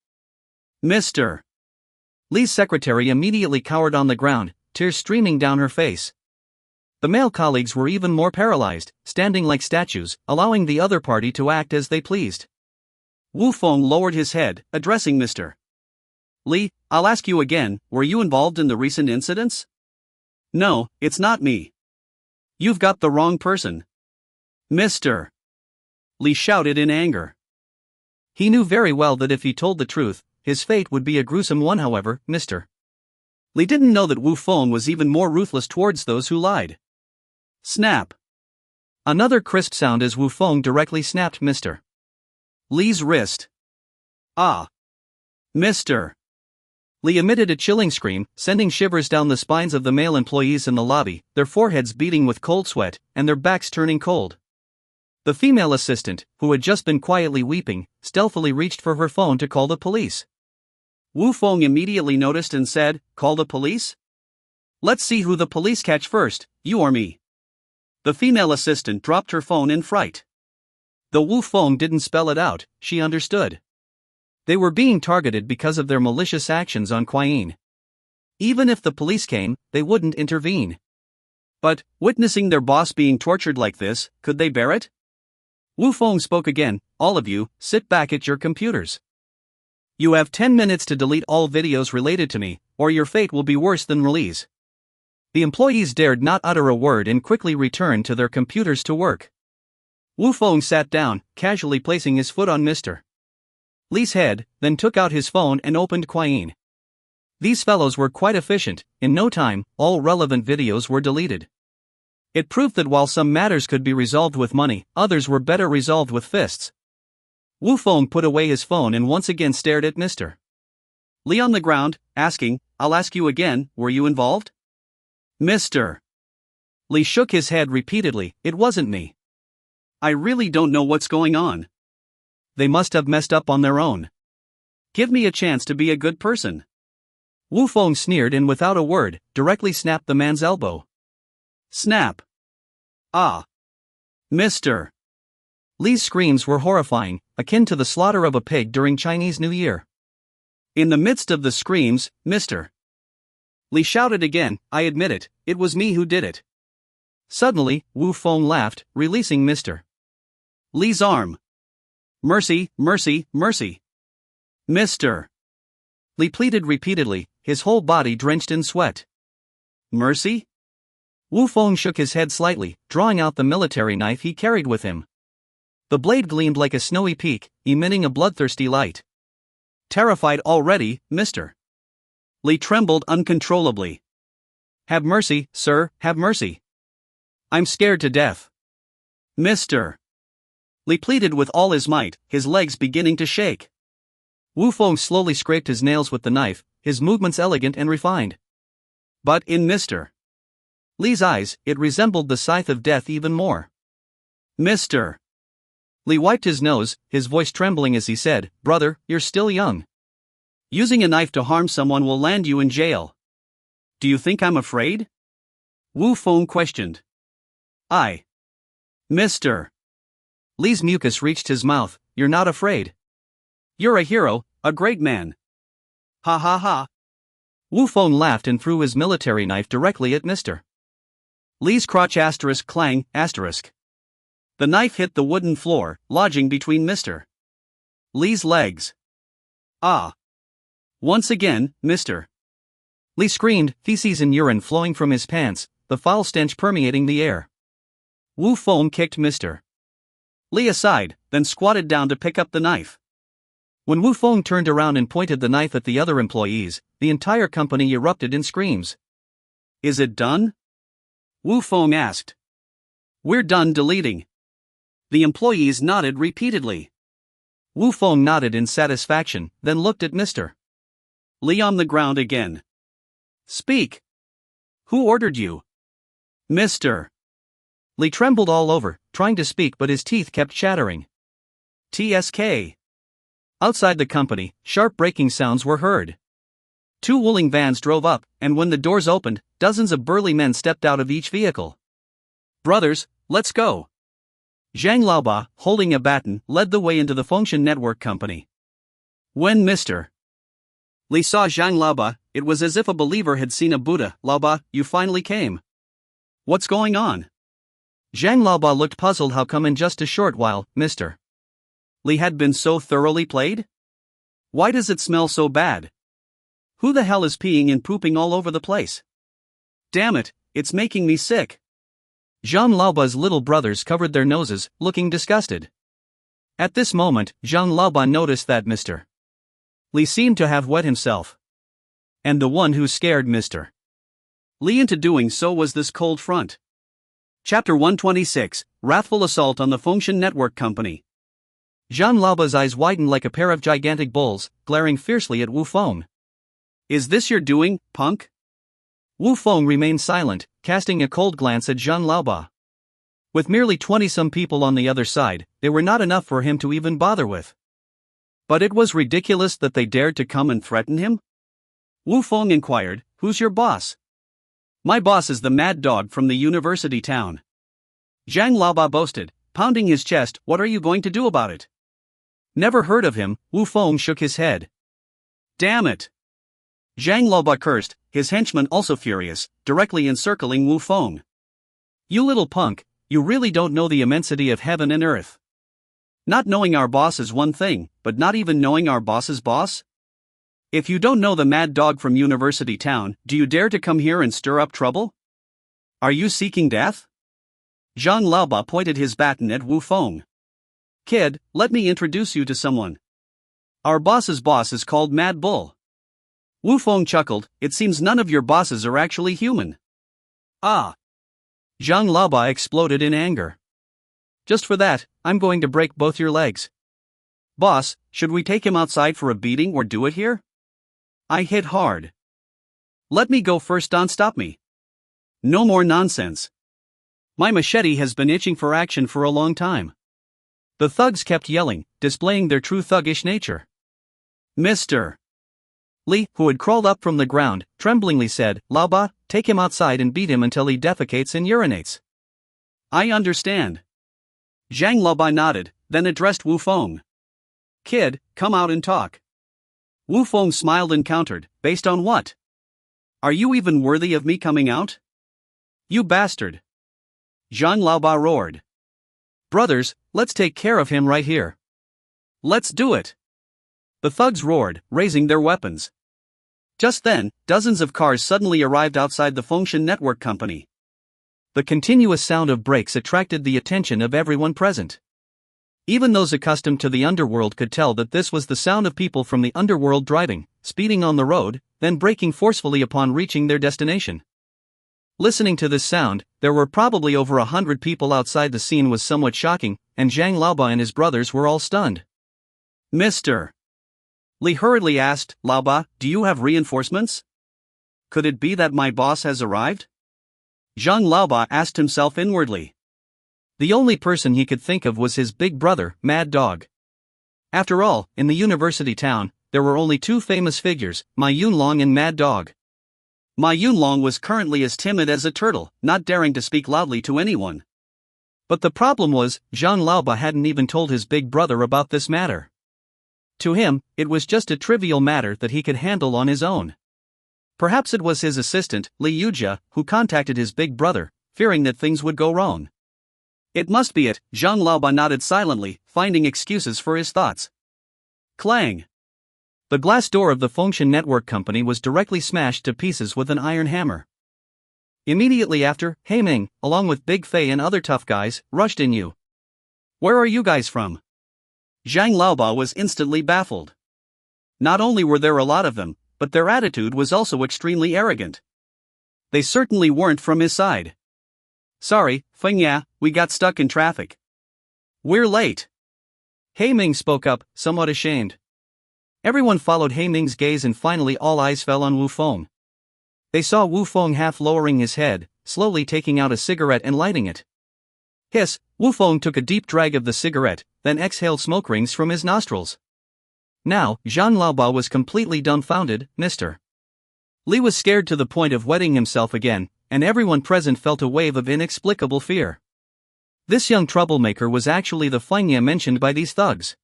Speaker 1: Mr. Li's secretary immediately cowered on the ground, tears streaming down her face. The male colleagues were even more paralyzed, standing like statues, allowing the other party to act as they pleased. Wu Feng lowered his head, addressing Mr. Li, I'll ask you again, were you involved in the recent incidents? No, it's not me. You've got the wrong person. Mr. Li shouted in anger. He knew very well that if he told the truth, his fate would be a gruesome one. However, Mr. Li didn't know that Wu Feng was even more ruthless towards those who lied. Snap. Another crisp sound as Wu Feng directly snapped Mr. Li's wrist. Ah. Mr. Li emitted a chilling scream, sending shivers down the spines of the male employees in the lobby, their foreheads beating with cold sweat, and their backs turning cold. The female assistant, who had just been quietly weeping, stealthily reached for her phone to call the police. Wu Feng immediately noticed and said, "Call the police? Let's see who the police catch first, you or me." The female assistant dropped her phone in fright. Though Wu Feng didn't spell it out, she understood. They were being targeted because of their malicious actions on Qian. Even if the police came, they wouldn't intervene. But, witnessing their boss being tortured like this, could they bear it? Wu Feng spoke again, "All of you, sit back at your computers. You have 10 minutes to delete all videos related to me, or your fate will be worse than Li's." The employees dared not utter a word and quickly returned to their computers to work. Wu Feng sat down, casually placing his foot on Mr. Li's head, then took out his phone and opened Qian. These fellows were quite efficient. In no time, all relevant videos were deleted. It proved that while some matters could be resolved with money, others were better resolved with fists. Wu Feng put away his phone and once again stared at Mr. Li on the ground, asking, "I'll ask you again, were you involved?" Mr. Li shook his head repeatedly, "It wasn't me. I really don't know what's going on. They must have messed up on their own. Give me a chance to be a good person." Wu Feng sneered and without a word, directly snapped the man's elbow. Snap. Ah. Mr. Li's screams were horrifying, akin to the slaughter of a pig during Chinese New Year. In the midst of the screams, Mr. Li shouted again, "I admit it, it was me who did it." Suddenly, Wu Feng laughed, releasing Mr. Li's arm. "Mercy, mercy, mercy." Mr. Li pleaded repeatedly, his whole body drenched in sweat. Mercy? Wu Feng shook his head slightly, drawing out the military knife he carried with him. The blade gleamed like a snowy peak, emitting a bloodthirsty light. Terrified already, Mr. Li trembled uncontrollably. "Have mercy, sir, have mercy. I'm scared to death." Mr. Li pleaded with all his might, his legs beginning to shake. Wu Feng slowly scraped his nails with the knife, his movements elegant and refined. But in Mr. Li's eyes, it resembled the scythe of death even more. Mr. Li wiped his nose, his voice trembling as he said, "Brother, you're still young. Using a knife to harm someone will land you in jail. Do you think I'm afraid?" Wu Feng questioned. "I." Mr. Li's mucus reached his mouth, "You're not afraid. You're a hero, a great man. Ha ha ha." Wu Feng laughed and threw his military knife directly at Mr. Li's crotch *clang*. The knife hit the wooden floor, lodging between Mr. Li's legs. Ah! Once again, Mr. Li screamed, feces and urine flowing from his pants, the foul stench permeating the air. Wu Feng kicked Mr. Li aside, then squatted down to pick up the knife. When Wu Feng turned around and pointed the knife at the other employees, the entire company erupted in screams. Is it done? Wu Feng asked. We're done deleting. The employees nodded repeatedly. Wu Feng nodded in satisfaction, then looked at Mr. Li on the ground again. Speak. Who ordered you? Mr. Li trembled all over, trying to speak but his teeth kept chattering. TSK. Outside the company, sharp braking sounds were heard. 2 Wuling vans drove up, and when the doors opened, dozens of burly men stepped out of each vehicle. Brothers, let's go. Zhang Laoba, holding a baton, led the way into the Fengshan Network Company. When Mr. Li saw Zhang Laoba, it was as if a believer had seen a Buddha. Laoba, you finally came. What's going on? Zhang Laoba looked puzzled. How come in just a short while, Mr. Li had been so thoroughly played? Why does it smell so bad? Who the hell is peeing and pooping all over the place? Damn it, it's making me sick. Zhang Laoba's little brothers covered their noses, looking disgusted. At this moment, Zhang Laoba noticed that Mr. Li seemed to have wet himself. And the one who scared Mr. Li into doing so was this cold front. Chapter 126, Wrathful Assault on the Fengshan Network Company. Zhang Laoba's eyes widened like a pair of gigantic bulls, glaring fiercely at Wu Feng. Is this your doing, punk? Wu Feng remained silent, casting a cold glance at Zhang Laoba. With merely 20-some people on the other side, they were not enough for him to even bother with. But it was ridiculous that they dared to come and threaten him? Wu Feng inquired, who's your boss? My boss is the mad dog from the university town. Zhang Laoba boasted, pounding his chest. What are you going to do about it? Never heard of him. Wu Feng shook his head. Damn it! Zhang Laoba cursed, his henchman also furious, directly encircling Wu Feng. You little punk, you really don't know the immensity of heaven and earth. Not knowing our boss is one thing, but not even knowing our boss's boss? If you don't know the mad dog from University Town, do you dare to come here and stir up trouble? Are you seeking death? Zhang Laoba pointed his baton at Wu Feng. Kid, let me introduce you to someone. Our boss's boss is called Mad Bull. Wu Feng chuckled, it seems none of your bosses are actually human. Ah! Zhang Laoba exploded in anger. Just for that, I'm going to break both your legs. Boss, should we take him outside for a beating or do it here? I hit hard. Let me go first, don't stop me. No more nonsense. My machete has been itching for action for a long time. The thugs kept yelling, displaying their true thuggish nature. Mr. Li, who had crawled up from the ground, tremblingly said, Laoba, take him outside and beat him until he defecates and urinates. I understand. Zhang Laoba nodded, then addressed Wu Feng. Kid, come out and talk. Wu Feng smiled and countered, based on what? Are you even worthy of me coming out? You bastard. Zhang Laoba roared. Brothers, let's take care of him right here. Let's do it. The thugs roared, raising their weapons. Just then, dozens of cars suddenly arrived outside the Fengshan Network Company. The continuous sound of brakes attracted the attention of everyone present. Even those accustomed to the underworld could tell that this was the sound of people from the underworld driving, speeding on the road, then braking forcefully upon reaching their destination. Listening to this sound, there were probably over 100 people outside. The scene was somewhat shocking, and Zhang Laoba and his brothers were all stunned. Mr. Li hurriedly asked, Laoba, do you have reinforcements? Could it be that my boss has arrived? Zhang Laoba asked himself inwardly. The only person he could think of was his big brother, Mad Dog. After all, in the university town, there were only 2 famous figures, Ma Yunlong and Mad Dog. Ma Yunlong was currently as timid as a turtle, not daring to speak loudly to anyone. But the problem was, Zhang Laoba hadn't even told his big brother about this matter. To him, it was just a trivial matter that he could handle on his own. Perhaps it was his assistant, Li Yujia, who contacted his big brother, fearing that things would go wrong. It must be it, Zhang Laoba nodded silently, finding excuses for his thoughts. Clang! The glass door of the Fengshan Network Company was directly smashed to pieces with an iron hammer. Immediately after, He Ming, along with Big Fei and other tough guys, rushed in. You. Where are you guys from? Zhang Laoba was instantly baffled. Not only were there a lot of them, but their attitude was also extremely arrogant. They certainly weren't from his side. Sorry, Fengya, we got stuck in traffic. We're late. He Ming spoke up, somewhat ashamed. Everyone followed He Ming's gaze and finally all eyes fell on Wu Feng. They saw Wu Feng half lowering his head, slowly taking out a cigarette and lighting it. Hiss, Wu Feng took a deep drag of the cigarette, then exhaled smoke rings from his nostrils. Now, Zhang Laoba was completely dumbfounded. Mr. Li was scared to the point of wetting himself again, and everyone present felt a wave of inexplicable fear. This young troublemaker was actually the Fengya mentioned by these thugs.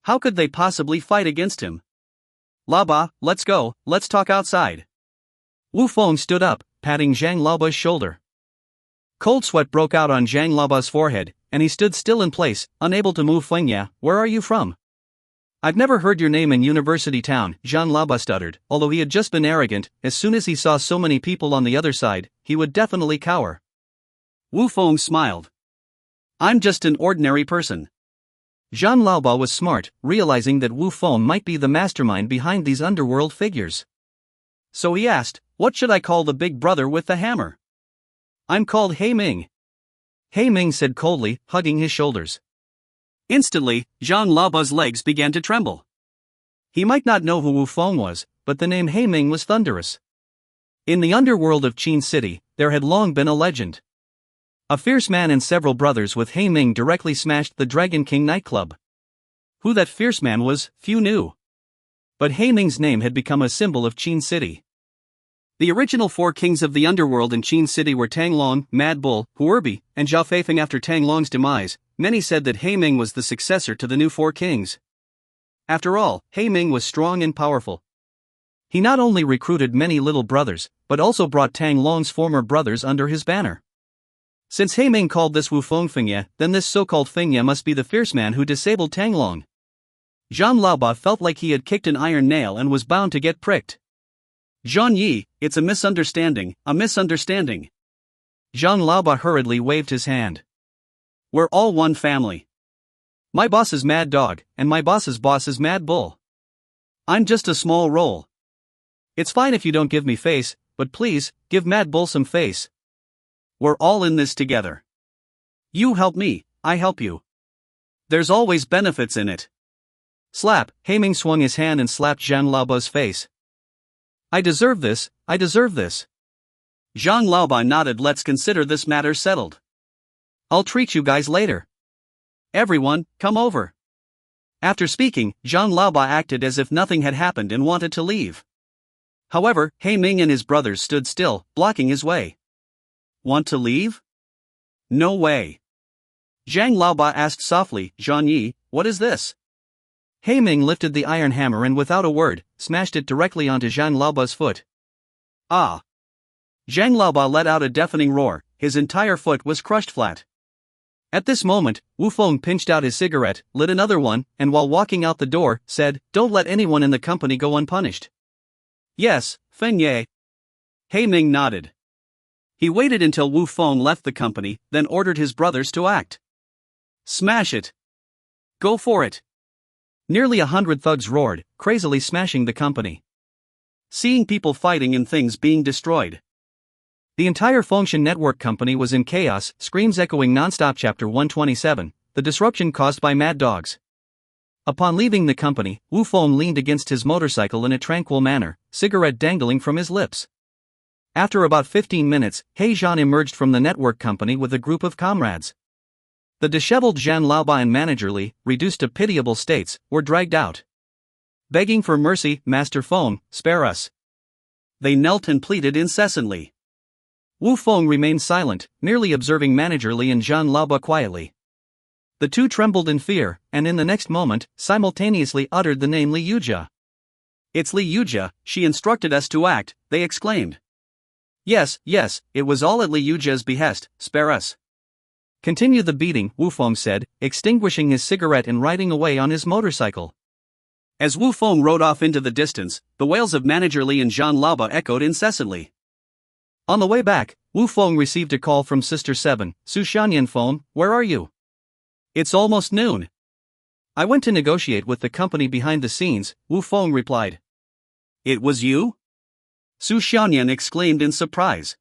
Speaker 1: How could they possibly fight against him? Laoba, let's go, let's talk outside. Wu Feng stood up, patting Zhang Laoba's shoulder. Cold sweat broke out on Zhang Laoba's forehead, and he stood still in place, unable to move. Fengya, where are you from? I've never heard your name in University Town, Zhang Laoba stuttered. Although he had just been arrogant, as soon as he saw so many people on the other side, he would definitely cower. Wu Feng smiled. I'm just an ordinary person. Zhang Laoba was smart, realizing that Wu Feng might be the mastermind behind these underworld figures. So he asked, what should I call the big brother with the hammer? I'm called He Ming. He Ming said coldly, hugging his shoulders. Instantly, Zhang Laoba's legs began to tremble. He might not know who Wu Feng was, but the name He Ming was thunderous. In the underworld of Qin City, there had long been a legend. A fierce man and several brothers with He Ming directly smashed the Dragon King nightclub. Who that fierce man was, few knew. But He Ming's name had become a symbol of Qin City. The original four kings of the underworld in Qin City were Tang Long, Mad Bull, Huerbi, and Zhao Feifeng. After Tang Long's demise, many said that He Ming was the successor to the new four kings. After all, He Ming was strong and powerful. He not only recruited many little brothers, but also brought Tang Long's former brothers under his banner. Since He Ming called this Wu Feng Fengya, then this so-called Fengya must be the fierce man who disabled Tang Long. Zhang Laoba felt like he had kicked an iron nail and was bound to get pricked. Zhang Yi, it's a misunderstanding, a misunderstanding. Zhang Laoba hurriedly waved his hand. We're all one family. My boss is Mad Dog, and my boss's boss is Mad Bull. I'm just a small role. It's fine if you don't give me face, but please, give Mad Bull some face. We're all in this together. You help me, I help you. There's always benefits in it. Slap, He Ming swung his hand and slapped Zhang Laoba's face. I deserve this, I deserve this. Zhang Laoba nodded. Let's consider this matter settled. I'll treat you guys later. Everyone, come over. After speaking, Zhang Laoba acted as if nothing had happened and wanted to leave. However, He Ming and his brothers stood still, blocking his way. Want to leave? No way. Zhang Laoba asked softly, Zhang Yi, what is this? He Ming lifted the iron hammer and without a word, smashed it directly onto Zhang Laoba's foot. Ah! Zhang Laoba let out a deafening roar, his entire foot was crushed flat. At this moment, Wu Feng pinched out his cigarette, lit another one, and while walking out the door, said, don't let anyone in the company go unpunished. Yes, Feng Ye. He Ming nodded. He waited until Wu Feng left the company, then ordered his brothers to act. Smash it! Go for it! Nearly 100 thugs roared, crazily smashing the company. Seeing people fighting and things being destroyed. The entire Fengshan Network Company was in chaos, screams echoing non-stop. Chapter 127, The Disruption Caused by Mad Dogs. Upon leaving the company, Wu Feng leaned against his motorcycle in a tranquil manner, cigarette dangling from his lips. After about 15 minutes, He Zhan emerged from the network company with a group of comrades. The disheveled Zhang Laoba and Manager Li, reduced to pitiable states, were dragged out. Begging for mercy, Master Feng, spare us. They knelt and pleaded incessantly. Wu Feng remained silent, merely observing Manager Li and Zhang Laoba quietly. The two trembled in fear, and in the next moment, simultaneously uttered the name Li Yujia. It's Li Yujia, she instructed us to act, they exclaimed. Yes, it was all at Li Yujia's behest, spare us. Continue the beating, Wu Feng said, extinguishing his cigarette and riding away on his motorcycle. As Wu Feng rode off into the distance, the wails of Manager Li and Jean Laba echoed incessantly. On the way back, Wu Feng received a call from Sister 7, Su Xianyan phone, where are you? It's almost noon. I went to negotiate with the company behind the scenes, Wu Feng replied. It was you? Su Xianyan exclaimed in surprise.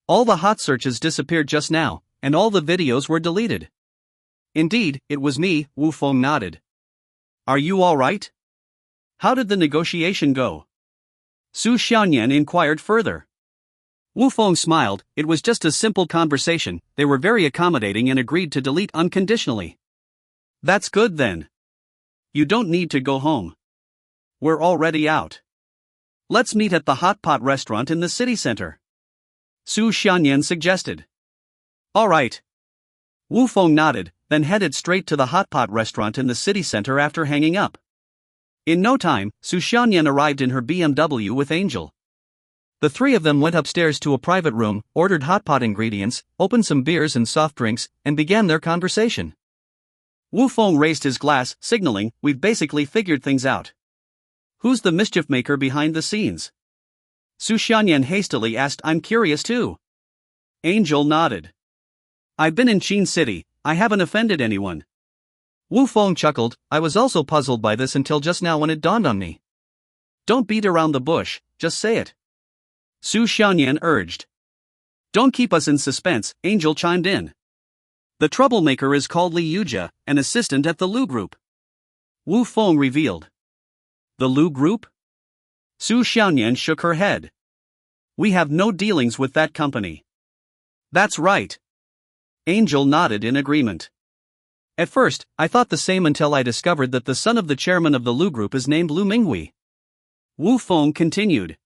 Speaker 1: All the hot searches disappeared just now, and all the videos were deleted. Indeed, it was me, Wu Feng nodded. Are you all right? How did the negotiation go? Su Xianyan inquired further. Wu Feng smiled, it was just a simple conversation, they were very accommodating and agreed to delete unconditionally. That's good then. You don't need to go home. We're already out. Let's meet at the Hot Pot restaurant in the city center. Su Xianyan suggested. All right. Wu Feng nodded, then headed straight to the Hot Pot restaurant in the city center after hanging up. In no time, Su Xianyan arrived in her BMW with Angel. The three of them went upstairs to a private room, ordered hot pot ingredients, opened some beers and soft drinks, and began their conversation. Wu Feng raised his glass, signaling, we've basically figured things out. Who's the mischief maker behind the scenes? Su Xianyan hastily asked, I'm curious too. Angel nodded. I've been in Qin City, I haven't offended anyone. Wu Feng chuckled, I was also puzzled by this until just now when it dawned on me. Don't beat around the bush, just say it. Su Xianyan urged. Don't keep us in suspense, Angel chimed in. The troublemaker is called Li Yujia, an assistant at the Lu Group. Wu Feng revealed. The Lu Group? Su Xianyan shook her head. We have no dealings with that company. That's right. Angel nodded in agreement. At first, I thought the same until I discovered that the son of the chairman of the Lu Group is named Lu Minghui. Wu Feng continued.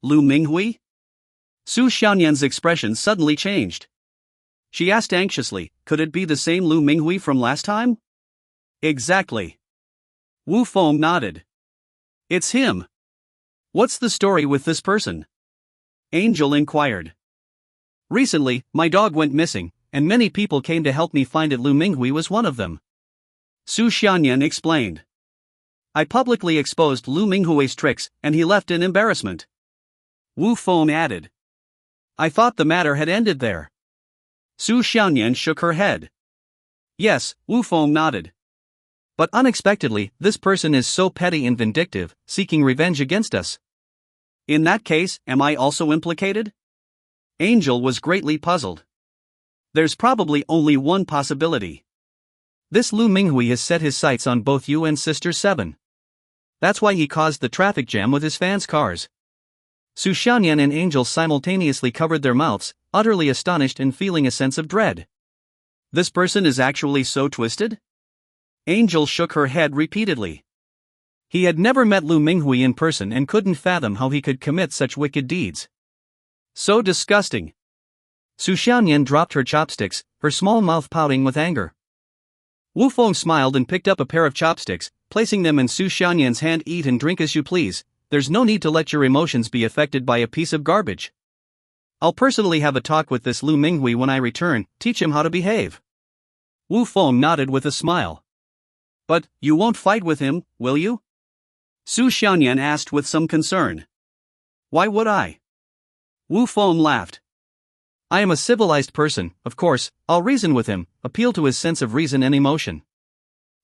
Speaker 1: Lu Minghui? Su Xianyan's expression suddenly changed. She asked anxiously, could it be the same Lu Minghui from last time? Exactly. Wu Feng nodded. It's him. What's the story with this person? Angel inquired. Recently, my dog went missing, and many people came to help me find it. Lu Minghui was one of them. Su Xianyan explained. I publicly exposed Lu Minghui's tricks, and he left in embarrassment. Wu Feng added. I thought the matter had ended there. Su Xianyan shook her head. Yes, Wu Feng nodded. But unexpectedly, this person is so petty and vindictive, seeking revenge against us. In that case, am I also implicated? Angel was greatly puzzled. There's probably only one possibility. This Lu Minghui has set his sights on both you and Sister 7. That's why he caused the traffic jam with his fans' cars. Su Xianyan and Angel simultaneously covered their mouths, utterly astonished and feeling a sense of dread. This person is actually so twisted? Angel shook her head repeatedly. He had never met Lu Minghui in person and couldn't fathom how he could commit such wicked deeds. So disgusting. Su Xianyan dropped her chopsticks, her small mouth pouting with anger. Wu Feng smiled and picked up a pair of chopsticks, placing them in Su Xianyan's hand. Eat and drink as you please, there's no need to let your emotions be affected by a piece of garbage. I'll personally have a talk with this Lu Minghui when I return, teach him how to behave. Wu Feng nodded with a smile. But, you won't fight with him, will you? Su Xianyan asked with some concern. Why would I? Wu Feng laughed. I am a civilized person, of course, I'll reason with him, appeal to his sense of reason and emotion.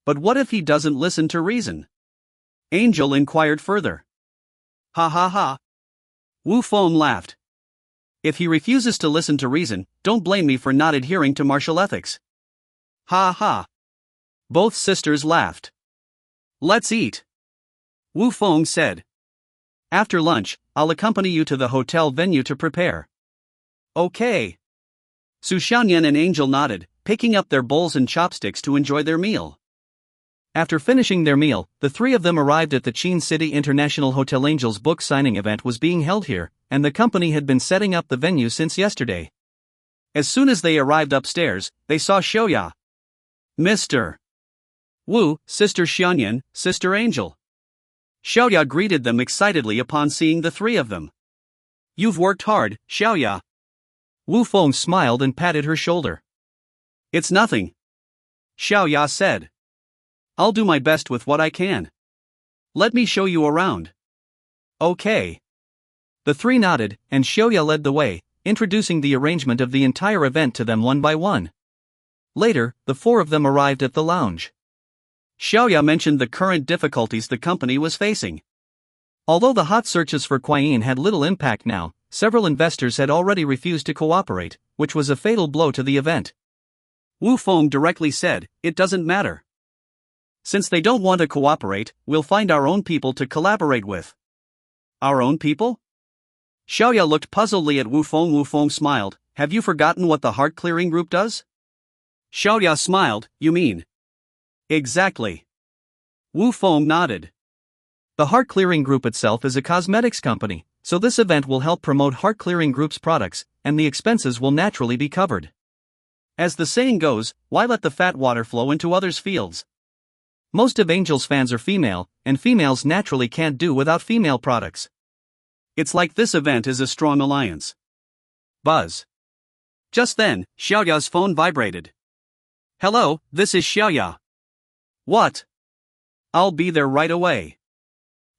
Speaker 1: But what if he doesn't listen to reason? Angel inquired further. Ha ha ha. Wu Feng laughed. If he refuses to listen to reason, don't blame me for not adhering to martial ethics. Ha ha. Both sisters laughed. Let's eat. Wu Feng said. After lunch, I'll accompany you to the hotel venue to prepare. Okay. Su Xianyan and Angel nodded, picking up their bowls and chopsticks to enjoy their meal. After finishing their meal, the three of them arrived at the Qin City International Hotel. Angel's book signing event was being held here, and the company had been setting up the venue since yesterday. As soon as they arrived upstairs, they saw Xiaoya. Mr. Wu, Sister Xianyan, Sister Angel. Xiaoya greeted them excitedly upon seeing the three of them. You've worked hard, Xiaoya. Wu Feng smiled and patted her shoulder. It's nothing, Xiaoya said. I'll do my best with what I can. Let me show you around. Okay. The three nodded, and Xiaoya led the way, introducing the arrangement of the entire event to them one by one. Later, the four of them arrived at the lounge. Xiaoya mentioned the current difficulties the company was facing. Although the hot searches for Qian had little impact now, several investors had already refused to cooperate, which was a fatal blow to the event. Wu Feng directly said, "It doesn't matter. Since they don't want to cooperate, we'll find our own people to collaborate with." Our own people? Xiaoya looked puzzledly at Wu Feng. Wu Feng smiled. "Have you forgotten what the heart clearing group does?" Xiaoya smiled. "You mean?" "Exactly." Wu Feng nodded. The Heart Clearing Group itself is a cosmetics company, so this event will help promote Heart Clearing Group's products, and the expenses will naturally be covered. As the saying goes, why let the fat water flow into others' fields? Most of Angel's fans are female, and females naturally can't do without female products. It's like this event is a strong alliance. Buzz. Just then, Xiaoya's phone vibrated. "Hello, this is Xiaoya." "What?" "I'll be there right away."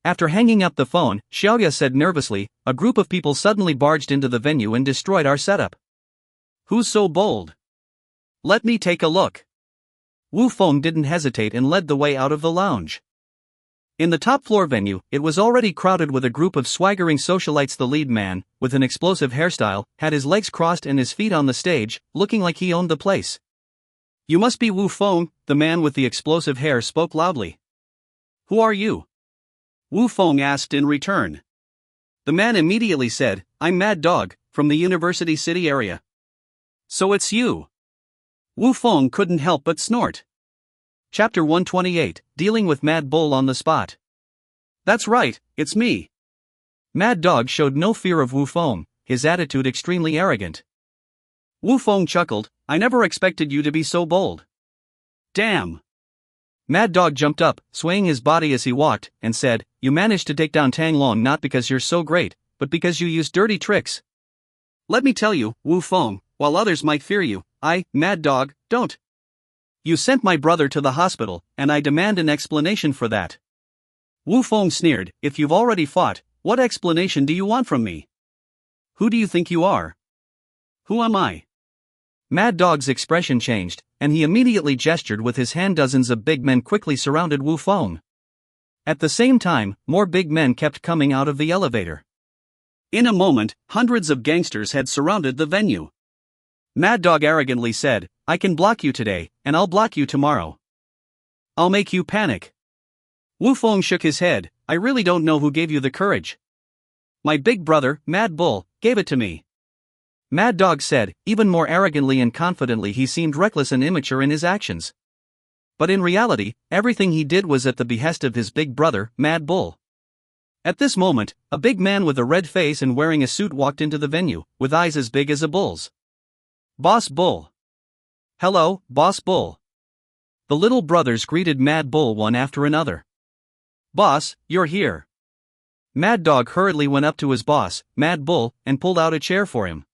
Speaker 1: After hanging up the phone, Xiaoya said nervously, "A group of people suddenly barged into the venue and destroyed our setup." "Who's so bold?" "Let me take a look." Wu Feng didn't hesitate and led the way out of the lounge. In the top floor venue, it was already crowded with a group of swaggering socialites. The lead man, with an explosive hairstyle, had his legs crossed and his feet on the stage, looking like he owned the place. "You must be Wu Feng," the man with the explosive hair spoke loudly. "Who are you?" Wu Feng asked in return. The man immediately said, "I'm Mad Dog, from the University City area." "So it's you." Wu Feng couldn't help but snort. Chapter 128, Dealing with Mad Bull on the Spot. "That's right, it's me." Mad Dog showed no fear of Wu Feng, his attitude extremely arrogant. Wu Feng chuckled, "I never expected you to be so bold." "Damn." Mad Dog jumped up, swaying his body as he walked, and said, "You managed to take down Tang Long not because you're so great, but because you used dirty tricks. Let me tell you, Wu Feng, while others might fear you, I, Mad Dog, don't. You sent my brother to the hospital, and I demand an explanation for that." Wu Feng sneered, "If you've already fought, what explanation do you want from me? Who do you think you are?" "Who am I?" Mad Dog's expression changed, and he immediately gestured with his hand. Dozens of big men quickly surrounded Wu Feng. At the same time, more big men kept coming out of the elevator. In a moment, hundreds of gangsters had surrounded the venue. Mad Dog arrogantly said, "I can block you today, and I'll block you tomorrow. I'll make you panic." Wu Feng shook his head, "I really don't know who gave you the courage." "My big brother, Mad Bull, gave it to me." Mad Dog said, even more arrogantly and confidently. He seemed reckless and immature in his actions. But in reality, everything he did was at the behest of his big brother, Mad Bull. At this moment, a big man with a red face and wearing a suit walked into the venue, with eyes as big as a bull's. "Boss Bull." "Hello, Boss Bull." The little brothers greeted Mad Bull one after another. "Boss, you're here." Mad Dog hurriedly went up to his boss, Mad Bull, and pulled out a chair for him.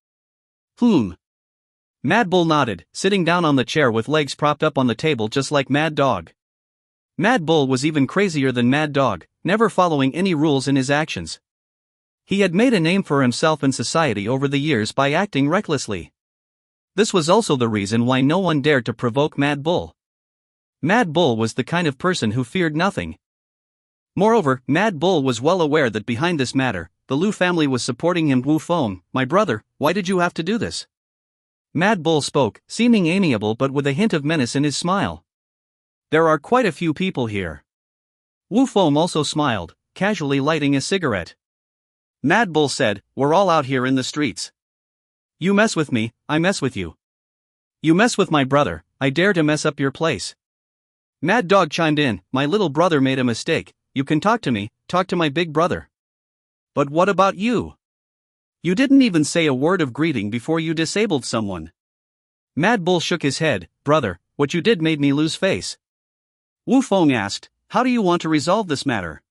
Speaker 1: Mad Bull nodded, sitting down on the chair with legs propped up on the table just like Mad Dog. Mad Bull was even crazier than Mad Dog, never following any rules in his actions. He had made a name for himself in society over the years by acting recklessly. This was also the reason why no one dared to provoke Mad Bull. Mad Bull was the kind of person who feared nothing. Moreover, Mad Bull was well aware that behind this matter, the Lu family was supporting him. "Wu Feng, my brother, why did you have to do this?" Mad Bull spoke, seeming amiable but with a hint of menace in his smile. "There are quite a few people here." Wu Feng also smiled, casually lighting a cigarette. Mad Bull said, "We're all out here in the streets. You mess with me, I mess with you. You mess with my brother, I dare to mess up your place." Mad Dog chimed in, "My little brother made a mistake. You can talk to me, talk to my big brother." "But what about you? You didn't even say a word of greeting before you disabled someone." Mad Bull shook his head, "Brother, what you did made me lose face." Wu Feng asked, "How do you want to resolve this matter?"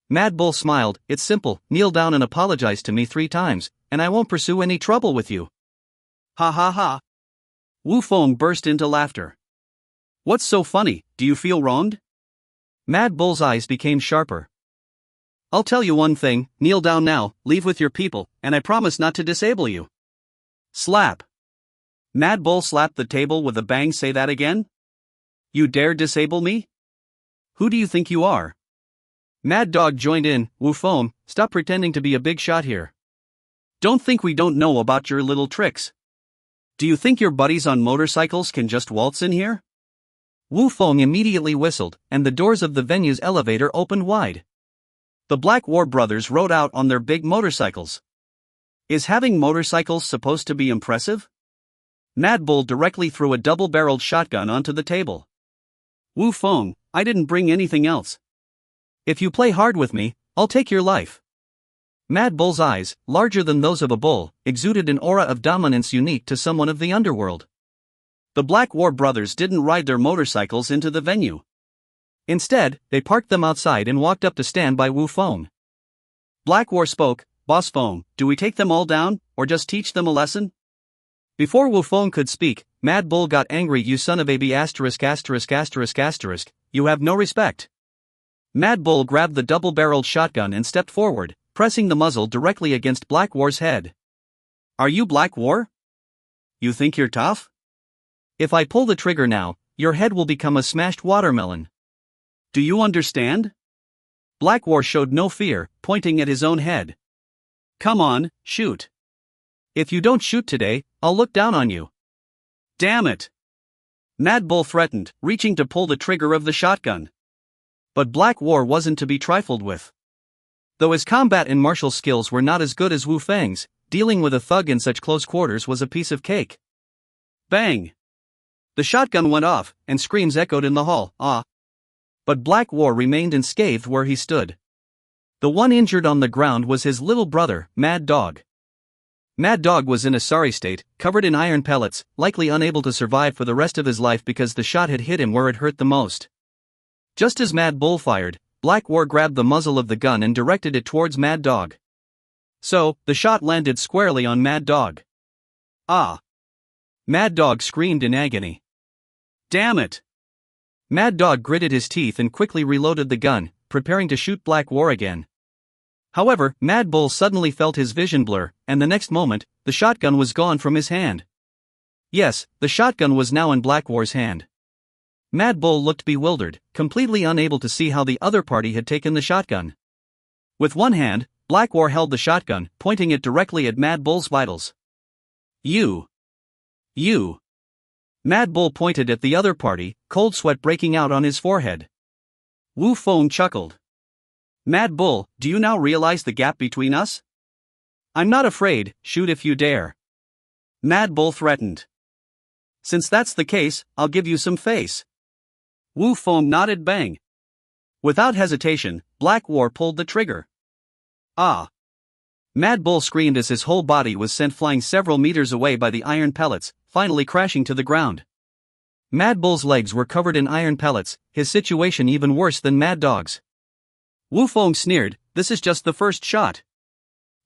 Speaker 1: Mad Bull smiled, "It's simple, kneel down and apologize to me 3 times, and I won't pursue any trouble with you." "Ha ha ha." Wu Feng burst into laughter. What's so funny, do you feel wronged? Mad Bull's eyes became sharper. I'll tell you one thing, kneel down now, leave with your people, and I promise not to disable you. Slap. Mad Bull slapped the table with a bang. Say that again? You dare disable me? Who do you think you are? Mad Dog joined in. Wu Feng, stop pretending to be a big shot here. Don't think we don't know about your little tricks. Do you think your buddies on motorcycles can just waltz in here? Wu Feng immediately whistled, and the doors of the venue's elevator opened wide. The Black War brothers rode out on their big motorcycles. Is having motorcycles supposed to be impressive? Mad Bull directly threw a double-barreled shotgun onto the table. Wu Feng, I didn't bring anything else. If you play hard with me, I'll take your life. Mad Bull's eyes, larger than those of a bull, exuded an aura of dominance unique to someone of the underworld. The Black War brothers didn't ride their motorcycles into the venue. Instead, they parked them outside and walked up to stand by Wu Feng. Black War spoke, Boss Feng, do we take them all down, or just teach them a lesson? Before Wu Feng could speak, Mad Bull got angry. You son of a b*********, you have no respect. Mad Bull grabbed the double-barreled shotgun and stepped forward, pressing the muzzle directly against Black War's head. Are you Black War? You think you're tough? If I pull the trigger now, your head will become a smashed watermelon. Do you understand? Black War showed no fear, pointing at his own head. Come on, shoot. If you don't shoot today, I'll look down on you. Damn it! Mad Bull threatened, reaching to pull the trigger of the shotgun. But Black War wasn't to be trifled with. Though his combat and martial skills were not as good as Wu Feng's, dealing with a thug in such close quarters was a piece of cake. Bang! The shotgun went off, and screams echoed in the hall. Ah! But Black War remained unscathed where he stood. The one injured on the ground was his little brother, Mad Dog. Mad Dog was in a sorry state, covered in iron pellets, likely unable to survive for the rest of his life because the shot had hit him where it hurt the most. Just as Mad Bull fired, Black War grabbed the muzzle of the gun and directed it towards Mad Dog. So, the shot landed squarely on Mad Dog. Ah! Mad Dog screamed in agony. Damn it! Mad Dog gritted his teeth and quickly reloaded the gun, preparing to shoot Black War again. However, Mad Bull suddenly felt his vision blur, and the next moment, the shotgun was gone from his hand. Yes, the shotgun was now in Black War's hand. Mad Bull looked bewildered, completely unable to see how the other party had taken the shotgun. With one hand, Black War held the shotgun, pointing it directly at Mad Bull's vitals. You! Mad Bull pointed at the other party, cold sweat breaking out on his forehead. Wu Feng chuckled. Mad Bull, do you now realize the gap between us? I'm not afraid, shoot if you dare. Mad Bull threatened. Since that's the case, I'll give you some face. Wu Feng nodded. Bang. Without hesitation, Black War pulled the trigger. Ah! Mad Bull screamed as his whole body was sent flying several meters away by the iron pellets, finally crashing to the ground. Mad Bull's legs were covered in iron pellets, his situation even worse than Mad Dog's. Wu Feng sneered, this is just the first shot.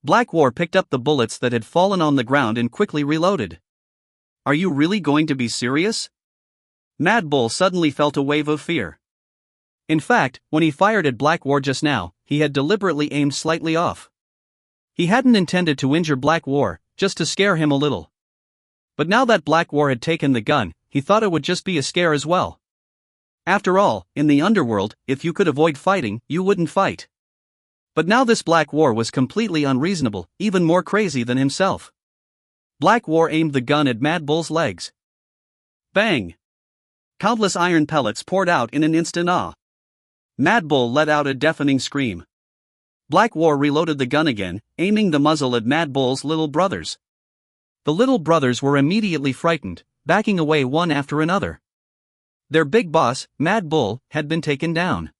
Speaker 1: Black War picked up the bullets that had fallen on the ground and quickly reloaded. Are you really going to be serious? Mad Bull suddenly felt a wave of fear. In fact, when he fired at Black War just now, he had deliberately aimed slightly off. He hadn't intended to injure Black War, just to scare him a little. But now that Black War had taken the gun, he thought it would just be a scare as well. After all, in the underworld, if you could avoid fighting, you wouldn't fight. But now this Black War was completely unreasonable, even more crazy than himself. Black War aimed the gun at Mad Bull's legs. Bang! Countless iron pellets poured out in an instant. Ah! Mad Bull let out a deafening scream. Black War reloaded the gun again, aiming the muzzle at Mad Bull's little brothers. The little brothers were immediately frightened, backing away one after another. Their big boss, Mad Bull, had been taken down.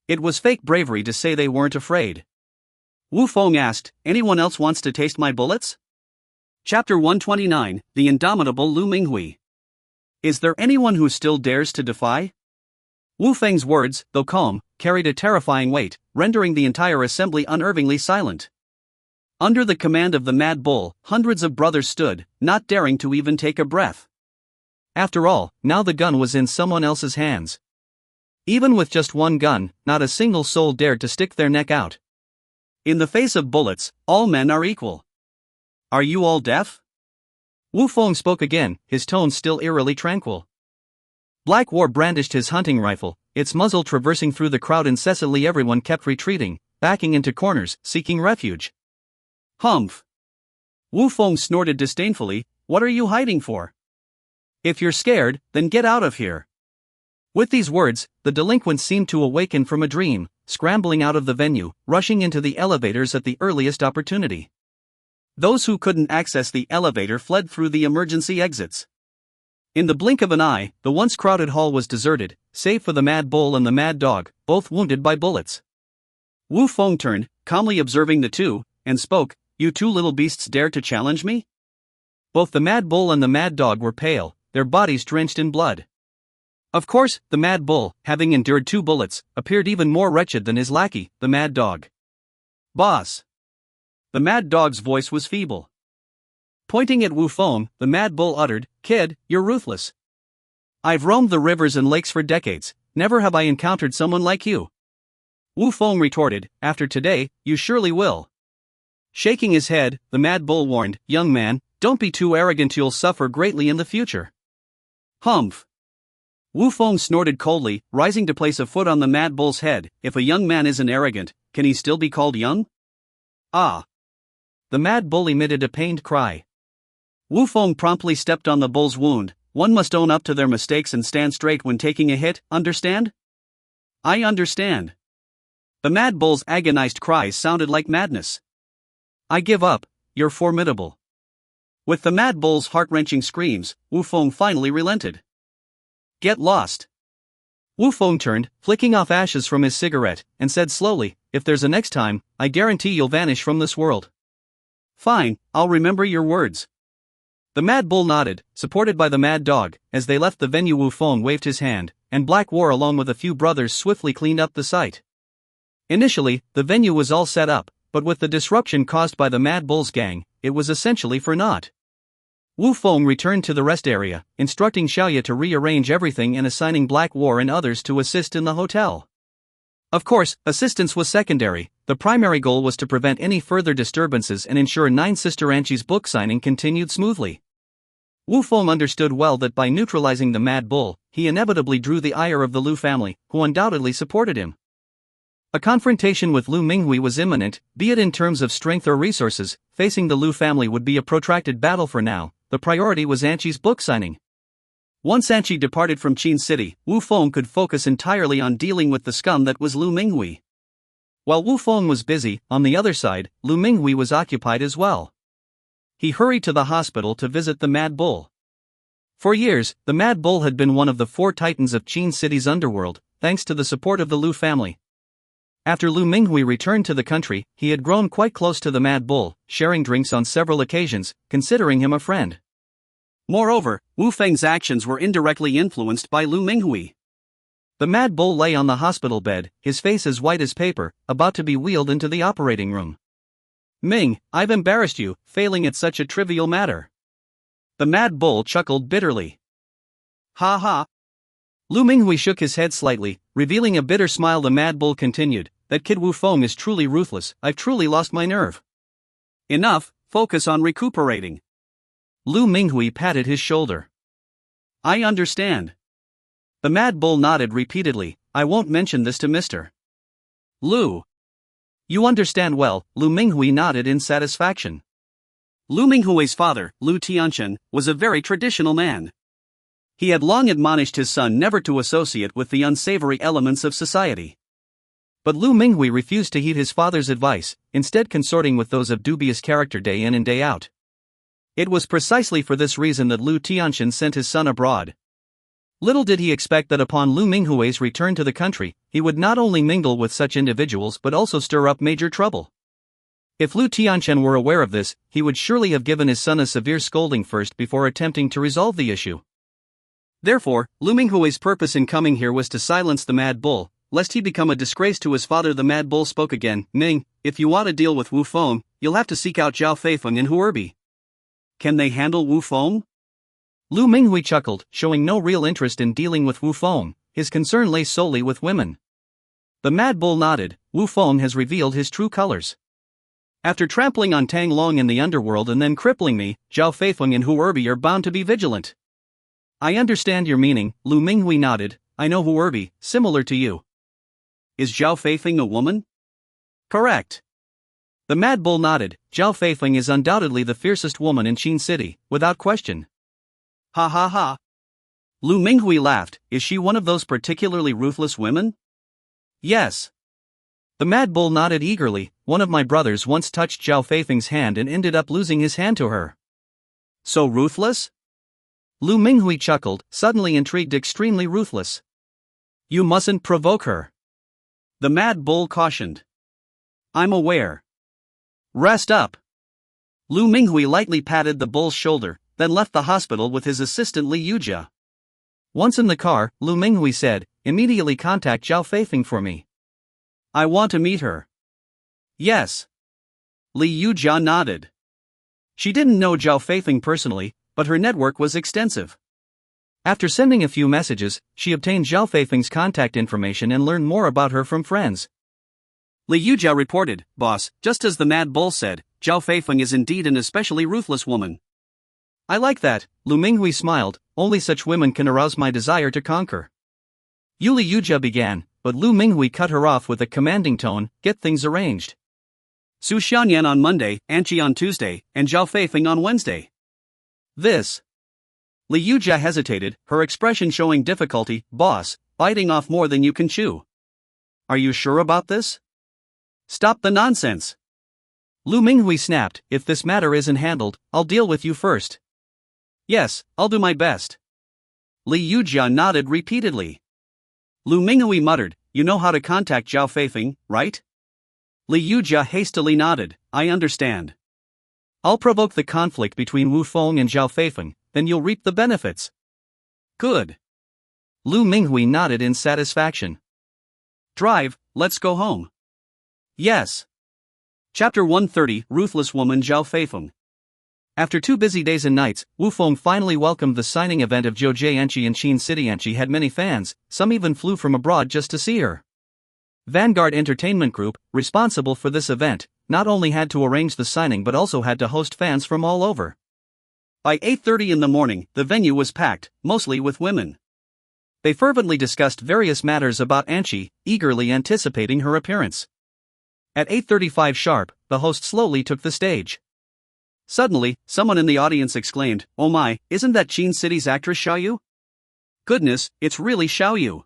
Speaker 1: It was fake bravery to say they weren't afraid. Wu Feng asked, anyone else wants to taste my bullets? Chapter 129, The Indomitable Lu Minghui. Is there anyone who still dares to defy? Wu Feng's words, though calm, carried a terrifying weight, rendering the entire assembly unnervingly silent. Under the command of the Mad Bull, hundreds of brothers stood, not daring to even take a breath. After all, now the gun was in someone else's hands. Even with just one gun, not a single soul dared to stick their neck out. In the face of bullets, all men are equal. Are you all deaf? Wu Feng spoke again, his tone still eerily tranquil. Black War brandished his hunting rifle, its muzzle traversing through the crowd incessantly. Everyone kept retreating, backing into corners, seeking refuge. Humph! Wu Feng snorted disdainfully, what are you hiding for? If you're scared, then get out of here. With these words, the delinquents seemed to awaken from a dream, scrambling out of the venue, rushing into the elevators at the earliest opportunity. Those who couldn't access the elevator fled through the emergency exits. In the blink of an eye, the once crowded hall was deserted, save for the Mad Bull and the Mad Dog, both wounded by bullets. Wu Feng turned, calmly observing the two, and spoke, you two little beasts dare to challenge me? Both the Mad Bull and the Mad Dog were pale, their bodies drenched in blood. Of course, the Mad Bull, having endured 2 bullets, appeared even more wretched than his lackey, the Mad Dog. Boss! The Mad Dog's voice was feeble. Pointing at Wu Feng, the Mad Bull uttered, kid, you're ruthless. I've roamed the rivers and lakes for decades, never have I encountered someone like you. Wu Feng retorted, after today, you surely will. Shaking his head, the Mad Bull warned, young man, don't be too arrogant, you'll suffer greatly in the future. Humph! Wu Feng snorted coldly, rising to place a foot on the Mad Bull's head. If a young man isn't arrogant, can he still be called young? Ah! The Mad Bull emitted a pained cry. Wu Feng promptly stepped on the bull's wound. One must own up to their mistakes and stand straight when taking a hit, understand? I understand. The Mad Bull's agonized cries sounded like madness. I give up, you're formidable. With the Mad Bull's heart-wrenching screams, Wu Feng finally relented. Get lost. Wu Feng turned, flicking off ashes from his cigarette, and said slowly, if there's a next time, I guarantee you'll vanish from this world. Fine, I'll remember your words. The Mad Bull nodded, supported by the Mad Dog. As they left the venue, Wu Feng waved his hand, and Black War along with a few brothers swiftly cleaned up the site. Initially, the venue was all set up, but with the disruption caused by the Mad Bull's gang, it was essentially for naught. Wu Feng returned to the rest area, instructing Xiaoya to rearrange everything and assigning Black War and others to assist in the hotel. Of course, assistance was secondary. The primary goal was to prevent any further disturbances and ensure Nine Sister Anchi's book signing continued smoothly. Wu Feng understood well that by neutralizing the Mad Bull, he inevitably drew the ire of the Lu family, who undoubtedly supported him. A confrontation with Lu Minghui was imminent, be it in terms of strength or resources. Facing the Lu family would be a protracted battle. For now, the priority was Anchi's book signing. Once Anchi departed from Qin City, Wu Feng could focus entirely on dealing with the scum that was Lu Minghui. While Wu Feng was busy, on the other side, Lu Minghui was occupied as well. He hurried to the hospital to visit the Mad Bull. For years, the Mad Bull had been one of the 4 titans of Qin City's underworld, thanks to the support of the Lu family. After Lu Minghui returned to the country, he had grown quite close to the Mad Bull, sharing drinks on several occasions, considering him a friend. Moreover, Wu Feng's actions were indirectly influenced by Lu Minghui. The Mad Bull lay on the hospital bed, his face as white as paper, about to be wheeled into the operating room. Ming, I've embarrassed you, failing at such a trivial matter. The Mad Bull chuckled bitterly. Ha ha. Lu Minghui shook his head slightly, revealing a bitter smile. The Mad Bull continued, that kid Wu Feng is truly ruthless. I've truly lost my nerve. Enough, focus on recuperating. Lu Minghui patted his shoulder. I understand. The Mad Bull nodded repeatedly. I won't mention this to Mr. Lu. You understand well. Lu Minghui nodded in satisfaction. Lu Minghui's father, Lu Tianchen, was a very traditional man. He had long admonished his son never to associate with the unsavory elements of society. But Lu Minghui refused to heed his father's advice, instead consorting with those of dubious character day in and day out. It was precisely for this reason that Lu Tianchen sent his son abroad. Little did he expect that upon Lu Minghui's return to the country, he would not only mingle with such individuals but also stir up major trouble. If Lu Tianchen were aware of this, he would surely have given his son a severe scolding first before attempting to resolve the issue. Therefore, Lu Minghui's purpose in coming here was to silence the Mad Bull, lest he become a disgrace to his father. The Mad Bull spoke again. Ming, if you want to deal with Wu Feng, you'll have to seek out Zhao Feifeng and Huerbi. Can they handle Wu Feng? Lu Minghui chuckled, showing no real interest in dealing with Wu Feng. His concern lay solely with women. The Mad Bull nodded. Wu Feng has revealed his true colors. After trampling on Tang Long in the underworld and then crippling me, Zhao Feifeng and Hu Erbi are bound to be vigilant. I understand your meaning, Lu Minghui nodded. I know Hu Erbi, similar to you. Is Zhao Feifeng a woman? Correct. The Mad Bull nodded. Zhao Feifeng is undoubtedly the fiercest woman in Qin City, without question. Ha ha ha. Lu Minghui laughed. Is she one of those particularly ruthless women? Yes. The Mad Bull nodded eagerly. One of my brothers once touched Zhao Feifeng's hand and ended up losing his hand to her. So ruthless? Lu Minghui chuckled, suddenly intrigued. Extremely ruthless. You mustn't provoke her. The Mad Bull cautioned. I'm aware. Rest up. Lu Minghui lightly patted the bull's shoulder, then left the hospital with his assistant Li Yujia. Once in the car, Lu Minghui said, immediately contact Zhao Feifeng for me. I want to meet her. Yes. Li Yujia nodded. She didn't know Zhao Feifeng personally, but her network was extensive. After sending a few messages, she obtained Zhao Feifeng's contact information and learned more about her from friends. Li Yujia reported, Boss, just as the Mad Bull said, Zhao Feifeng is indeed an especially ruthless woman. I like that, Lu Minghui smiled. Only such women can arouse my desire to conquer. Li Yujia began, but Lu Minghui cut her off with a commanding tone. Get things arranged. Su Xianyan on Monday, Anqi on Tuesday, and Zhao Feifeng on Wednesday. This. Li Yujia hesitated, her expression showing difficulty. Boss, biting off more than you can chew. Are you sure about this? Stop the nonsense. Lu Minghui snapped. If this matter isn't handled, I'll deal with you first. Yes, I'll do my best. Li Yujia nodded repeatedly. Lu Minghui muttered, You know how to contact Zhao Feifeng, right? Li Yujia hastily nodded. I understand. I'll provoke the conflict between Wu Feng and Zhao Feifeng, then you'll reap the benefits. Good. Lu Minghui nodded in satisfaction. Drive, let's go home. Yes. Chapter 130, Ruthless Woman Zhao Feifeng. After 2 busy days and nights, Wu Feng finally welcomed the signing event of Zhou Jie Enchi in Qin City. Enchi had many fans, some even flew from abroad just to see her. Vanguard Entertainment Group, responsible for this event, not only had to arrange the signing but also had to host fans from all over. By 8:30 in the morning, the venue was packed, mostly with women. They fervently discussed various matters about Enchi, eagerly anticipating her appearance. At 8:35 sharp, the host slowly took the stage. Suddenly, someone in the audience exclaimed, Oh my, isn't that Qin City's actress Xiaoyu? Goodness, it's really Xiaoyu.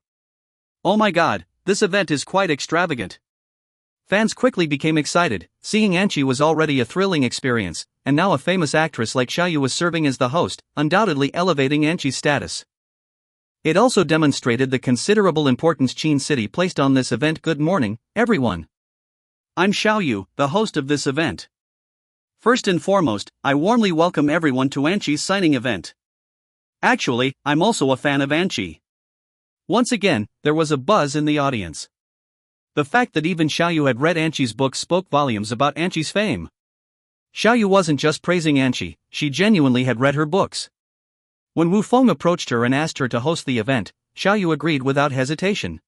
Speaker 1: Oh my god, this event is quite extravagant. Fans quickly became excited. Seeing Enchi was already a thrilling experience, and now a famous actress like Xiaoyu was serving as the host, undoubtedly elevating Enchi's status. It also demonstrated the considerable importance Qin City placed on this event. Good morning, everyone. I'm Xiaoyu, the host of this event. First and foremost, I warmly welcome everyone to Anqi's signing event. Actually, I'm also a fan of Anqi. Once again, there was a buzz in the audience. The fact that even Xiaoyu had read Anqi's books spoke volumes about Anqi's fame. Xiaoyu wasn't just praising Anqi, she genuinely had read her books. When Wu Feng approached her and asked her to host the event, Xiaoyu agreed without hesitation.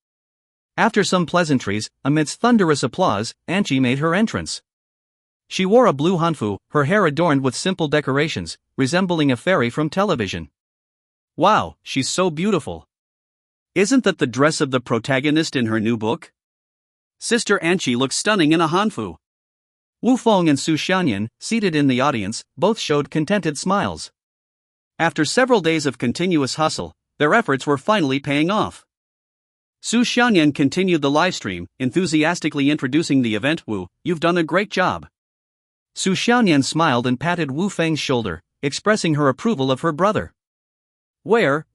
Speaker 1: After some pleasantries, amidst thunderous applause, Anqi made her entrance. She wore a blue hanfu, her hair adorned with simple decorations, resembling a fairy from television. Wow, she's so beautiful. Isn't that the dress of the protagonist in her new book? Sister Anqi looks stunning in a hanfu. Wu Feng and Su Xianyan, seated in the audience, both showed contented smiles. After several days of continuous hustle, their efforts were finally paying off. Su Xianyan continued the livestream, enthusiastically introducing the event. Wu, you've done a great job. Su Xianyan smiled and patted Wu Feng's shoulder, expressing her approval of her brother. Where?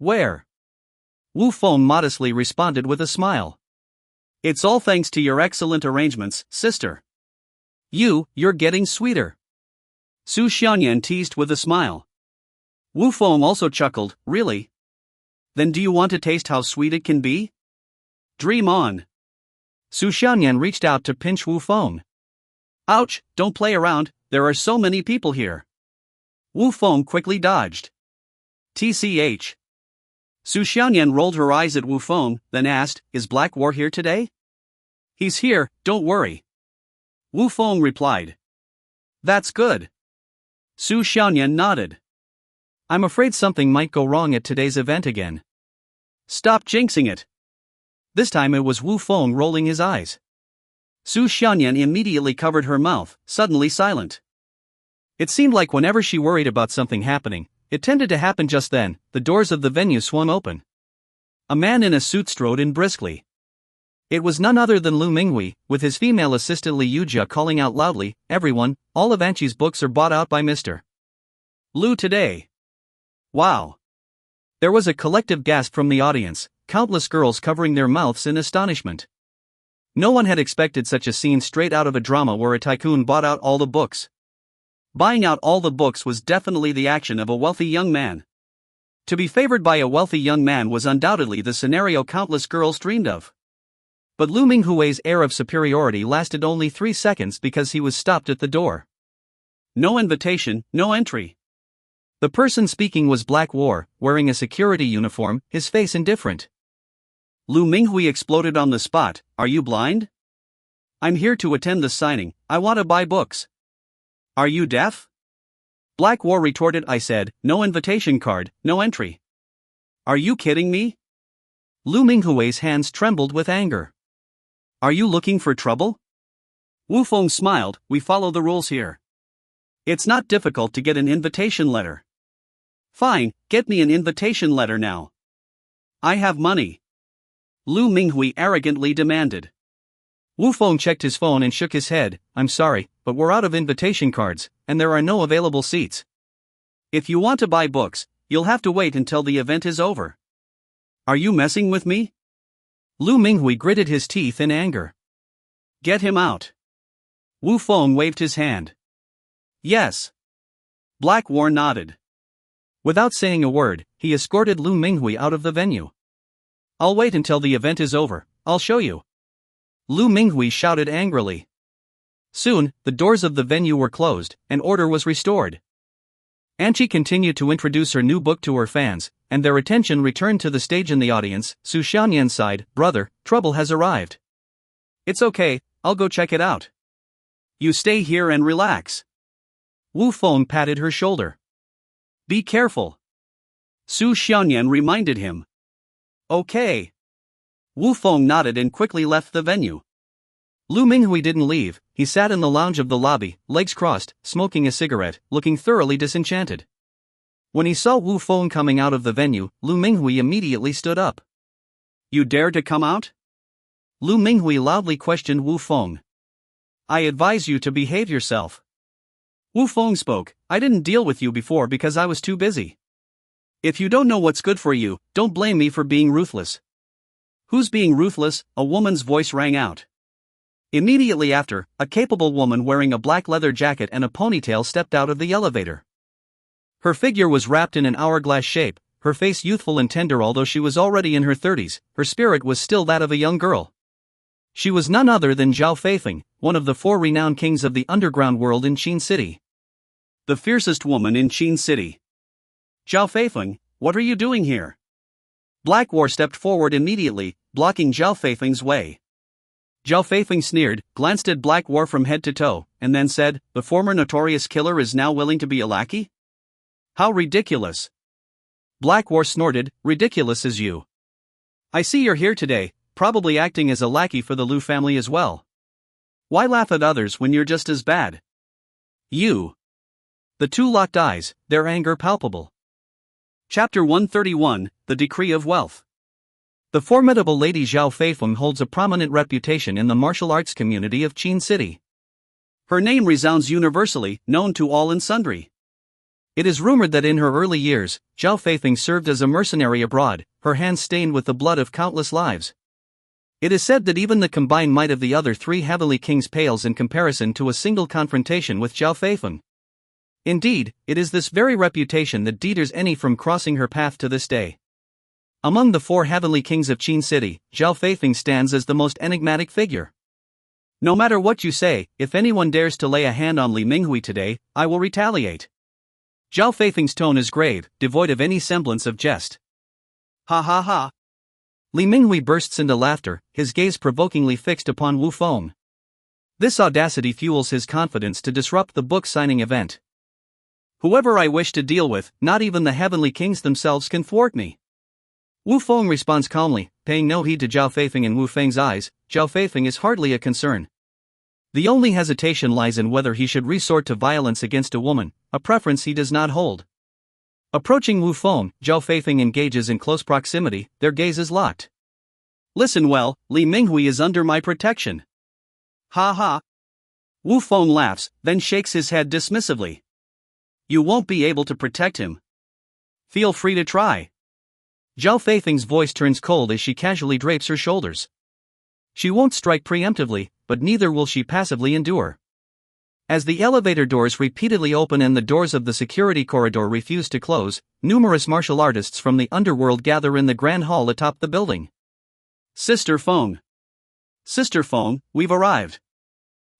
Speaker 1: Wu Feng modestly responded with a smile. It's all thanks to your excellent arrangements, sister. You're getting sweeter. Su Xianyan teased with a smile. Wu Feng also chuckled, really? Then do you want to taste how sweet it can be? Dream on. Su Xianyan reached out to pinch Wu Feng. Ouch, don't play around, there are so many people here. Wu Feng quickly dodged. TCH. Su Xiaonian rolled her eyes at Wu Feng, then asked, "Is Black War here today?" "He's here, don't worry." Wu Feng replied. "That's good." Su Xiaonian nodded. "I'm afraid something might go wrong at today's event again." "Stop jinxing it." This time it was Wu Feng rolling his eyes. Su Xiaonian immediately covered her mouth, suddenly silent. It seemed like whenever she worried about something happening, it tended to happen just then. The doors of the venue swung open. A man in a suit strode in briskly. It was none other than Lu Minghui, with his female assistant Li Yujia calling out loudly, "Everyone, all of Anqi's books are bought out by Mr. Lu today." Wow! There was a collective gasp from the audience, countless girls covering their mouths in astonishment. No one had expected such a scene straight out of a drama where a tycoon bought out all the books. Buying out all the books was definitely the action of a wealthy young man. To be favored by a wealthy young man was undoubtedly the scenario countless girls dreamed of. But Lu Minghui's air of superiority lasted only 3 seconds because he was stopped at the door. No invitation, no entry. The person speaking was Black War, wearing a security uniform, his face indifferent. Lu Minghui exploded on the spot, "Are you blind? I'm here to attend the signing, I want to buy books." "Are you deaf?" Black War retorted, "I said, no invitation card, no entry." "Are you kidding me?" Lu Minghui's hands trembled with anger. "Are you looking for trouble?" Wu Feng smiled, "We follow the rules here. It's not difficult to get an invitation letter." "Fine, get me an invitation letter now." "I have money," Lu Minghui arrogantly demanded. Wu Feng checked his phone and shook his head, "I'm sorry, but we're out of invitation cards, and there are no available seats. If you want to buy books, you'll have to wait until the event is over." "Are you messing with me?" Lu Minghui gritted his teeth in anger. "Get him out." Wu Feng waved his hand. "Yes." Black War nodded. Without saying a word, he escorted Lu Minghui out of the venue. "I'll wait until the event is over, I'll show you," Lu Minghui shouted angrily. Soon, the doors of the venue were closed, and order was restored. Anqi continued to introduce her new book to her fans, and their attention returned to the stage in the audience. Su Xiaonian sighed, "Brother, trouble has arrived." "It's okay, I'll go check it out." "You stay here and relax." Wu Feng patted her shoulder. "Be careful," Su Xiaonian reminded him. "Okay." Wu Feng nodded and quickly left the venue. Lu Minghui didn't leave, he sat in the lounge of the lobby, legs crossed, smoking a cigarette, looking thoroughly disenchanted. When he saw Wu Feng coming out of the venue, Lu Minghui immediately stood up. "You dare to come out?" Lu Minghui loudly questioned Wu Feng. "I advise you to behave yourself." Wu Feng spoke, "I didn't deal with you before because I was too busy. If you don't know what's good for you, don't blame me for being ruthless." "Who's being ruthless?" a woman's voice rang out. Immediately after, a capable woman wearing a black leather jacket and a ponytail stepped out of the elevator. Her figure was wrapped in an hourglass shape, her face youthful and tender. Although she was already in her 30s, her spirit was still that of a young girl. She was none other than Zhao Feifeng, one of the 4 renowned kings of the underground world in Qin City. The fiercest woman in Qin City. "Zhao Feifeng, what are you doing here?" Black War stepped forward immediately, blocking Zhao Feifeng's way. Zhao Feifeng sneered, glanced at Black War from head to toe, and then said, "The former notorious killer is now willing to be a lackey? How ridiculous!" Black War snorted, "Ridiculous as you. I see you're here today, probably acting as a lackey for the Lu family as well. Why laugh at others when you're just as bad?" "You." The two locked eyes, their anger palpable. Chapter 131, The Decree of Wealth. The formidable Lady Zhao Feifeng holds a prominent reputation in the martial arts community of Qin City. Her name resounds universally, known to all and sundry. It is rumored that in her early years, Zhao Feifeng served as a mercenary abroad, her hands stained with the blood of countless lives. It is said that even the combined might of the other 3 heavenly kings pales in comparison to a single confrontation with Zhao Feifeng. Indeed, it is this very reputation that deters any from crossing her path to this day. Among the 4 heavenly kings of Qin City, Zhao Feifeng stands as the most enigmatic figure. "No matter what you say, if anyone dares to lay a hand on Li Minghui today, I will retaliate." Zhao Feifeng's tone is grave, devoid of any semblance of jest. Ha ha ha. Li Minghui bursts into laughter, his gaze provokingly fixed upon Wu Feng. This audacity fuels his confidence to disrupt the book signing event. Whoever I wish to deal with, not even the heavenly kings themselves can thwart me. Wu Feng responds calmly, paying no heed to Zhao Feifeng in Wu Feng's eyes. Zhao Feifeng is hardly a concern. The only hesitation lies in whether he should resort to violence against a woman, a preference he does not hold. Approaching Wu Feng, Zhao Feifeng engages in close proximity, their gazes locked. Listen well, Li Minghui is under my protection. Ha ha. Wu Feng laughs, then shakes his head dismissively. You won't be able to protect him. Feel free to try. Zhao Feifeng's voice turns cold as she casually drapes her shoulders. She won't strike preemptively, but neither will she passively endure. As the elevator doors repeatedly open and the doors of the security corridor refuse to close, numerous martial artists from the underworld gather in the grand hall atop the building. Sister Feng. Sister Feng, we've arrived.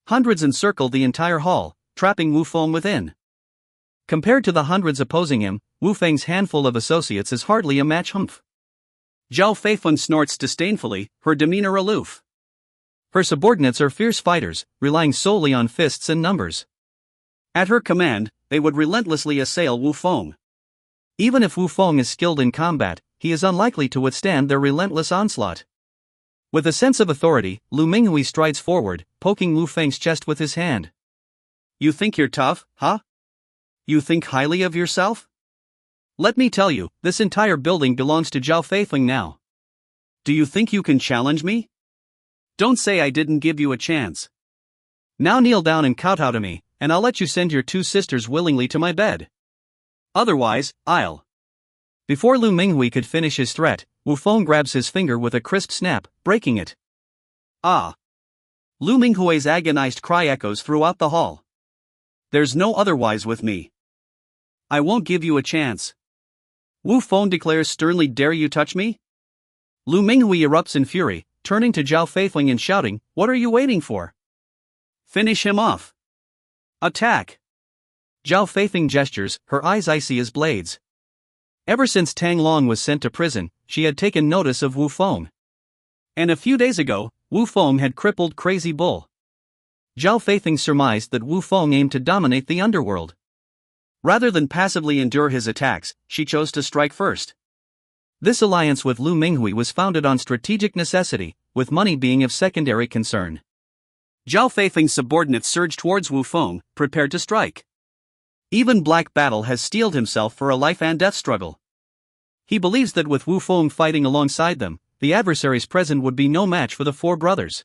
Speaker 1: Hundreds encircle the entire hall, trapping Wu Feng within. Compared to the hundreds opposing him, Wu Feng's handful of associates is hardly a match. Humph. Zhao Feifeng snorts disdainfully, her demeanor aloof. Her subordinates are fierce fighters, relying solely on fists and numbers. At her command, they would relentlessly assail Wu Feng. Even if Wu Feng is skilled in combat, he is unlikely to withstand their relentless onslaught. With a sense of authority, Lu Minghui strides forward, poking Wu Feng's chest with his hand. You think you're tough, huh? You think highly of yourself? Let me tell you, this entire building belongs to Zhao Feifeng now. Do you think you can challenge me? Don't say I didn't give you a chance. Now kneel down and kowtow to me, and I'll let you send your two sisters willingly to my bed. Otherwise, I'll. Before Lu Minghui could finish his threat, Wu Feng grabs his finger with a crisp snap, breaking it. Ah! Lu Minghui's agonized cry echoes throughout the hall. There's no otherwise with me. I won't give you a chance. Wu Feng declares sternly, dare you touch me? Lu Minghui erupts in fury, turning to Zhao Feifeng and shouting, what are you waiting for? Finish him off. Attack. Zhao Feifeng gestures, her eyes icy as blades. Ever since Tang Long was sent to prison, she had taken notice of Wu Feng. And a few days ago, Wu Feng had crippled Crazy Bull. Zhao Feifeng surmised that Wu Feng aimed to dominate the underworld. Rather than passively endure his attacks, she chose to strike first. This alliance with Lu Minghui was founded on strategic necessity, with money being of secondary concern. Zhao Feifeng's subordinates surged towards Wu Feng, prepared to strike. Even Black Battle has steeled himself for a life and death struggle. He believes that with Wu Feng fighting alongside them, the adversaries present would be no match for the four brothers.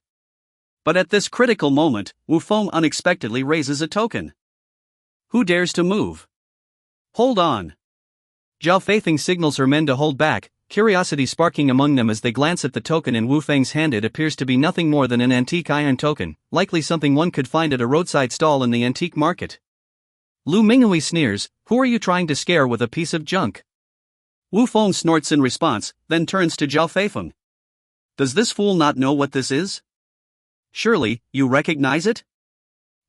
Speaker 1: But at this critical moment, Wu Feng unexpectedly raises a token. Who dares to move? Hold on. Zhao Feifeng signals her men to hold back, curiosity sparking among them as they glance at the token in Wu Feng's hand. It appears to be nothing more than an antique iron token, likely something one could find at a roadside stall in the antique market. Lu Minghui sneers, who are you trying to scare with a piece of junk? Wu Feng snorts in response, then turns to Zhao Feifeng. Does this fool not know what this is? Surely, you recognize it?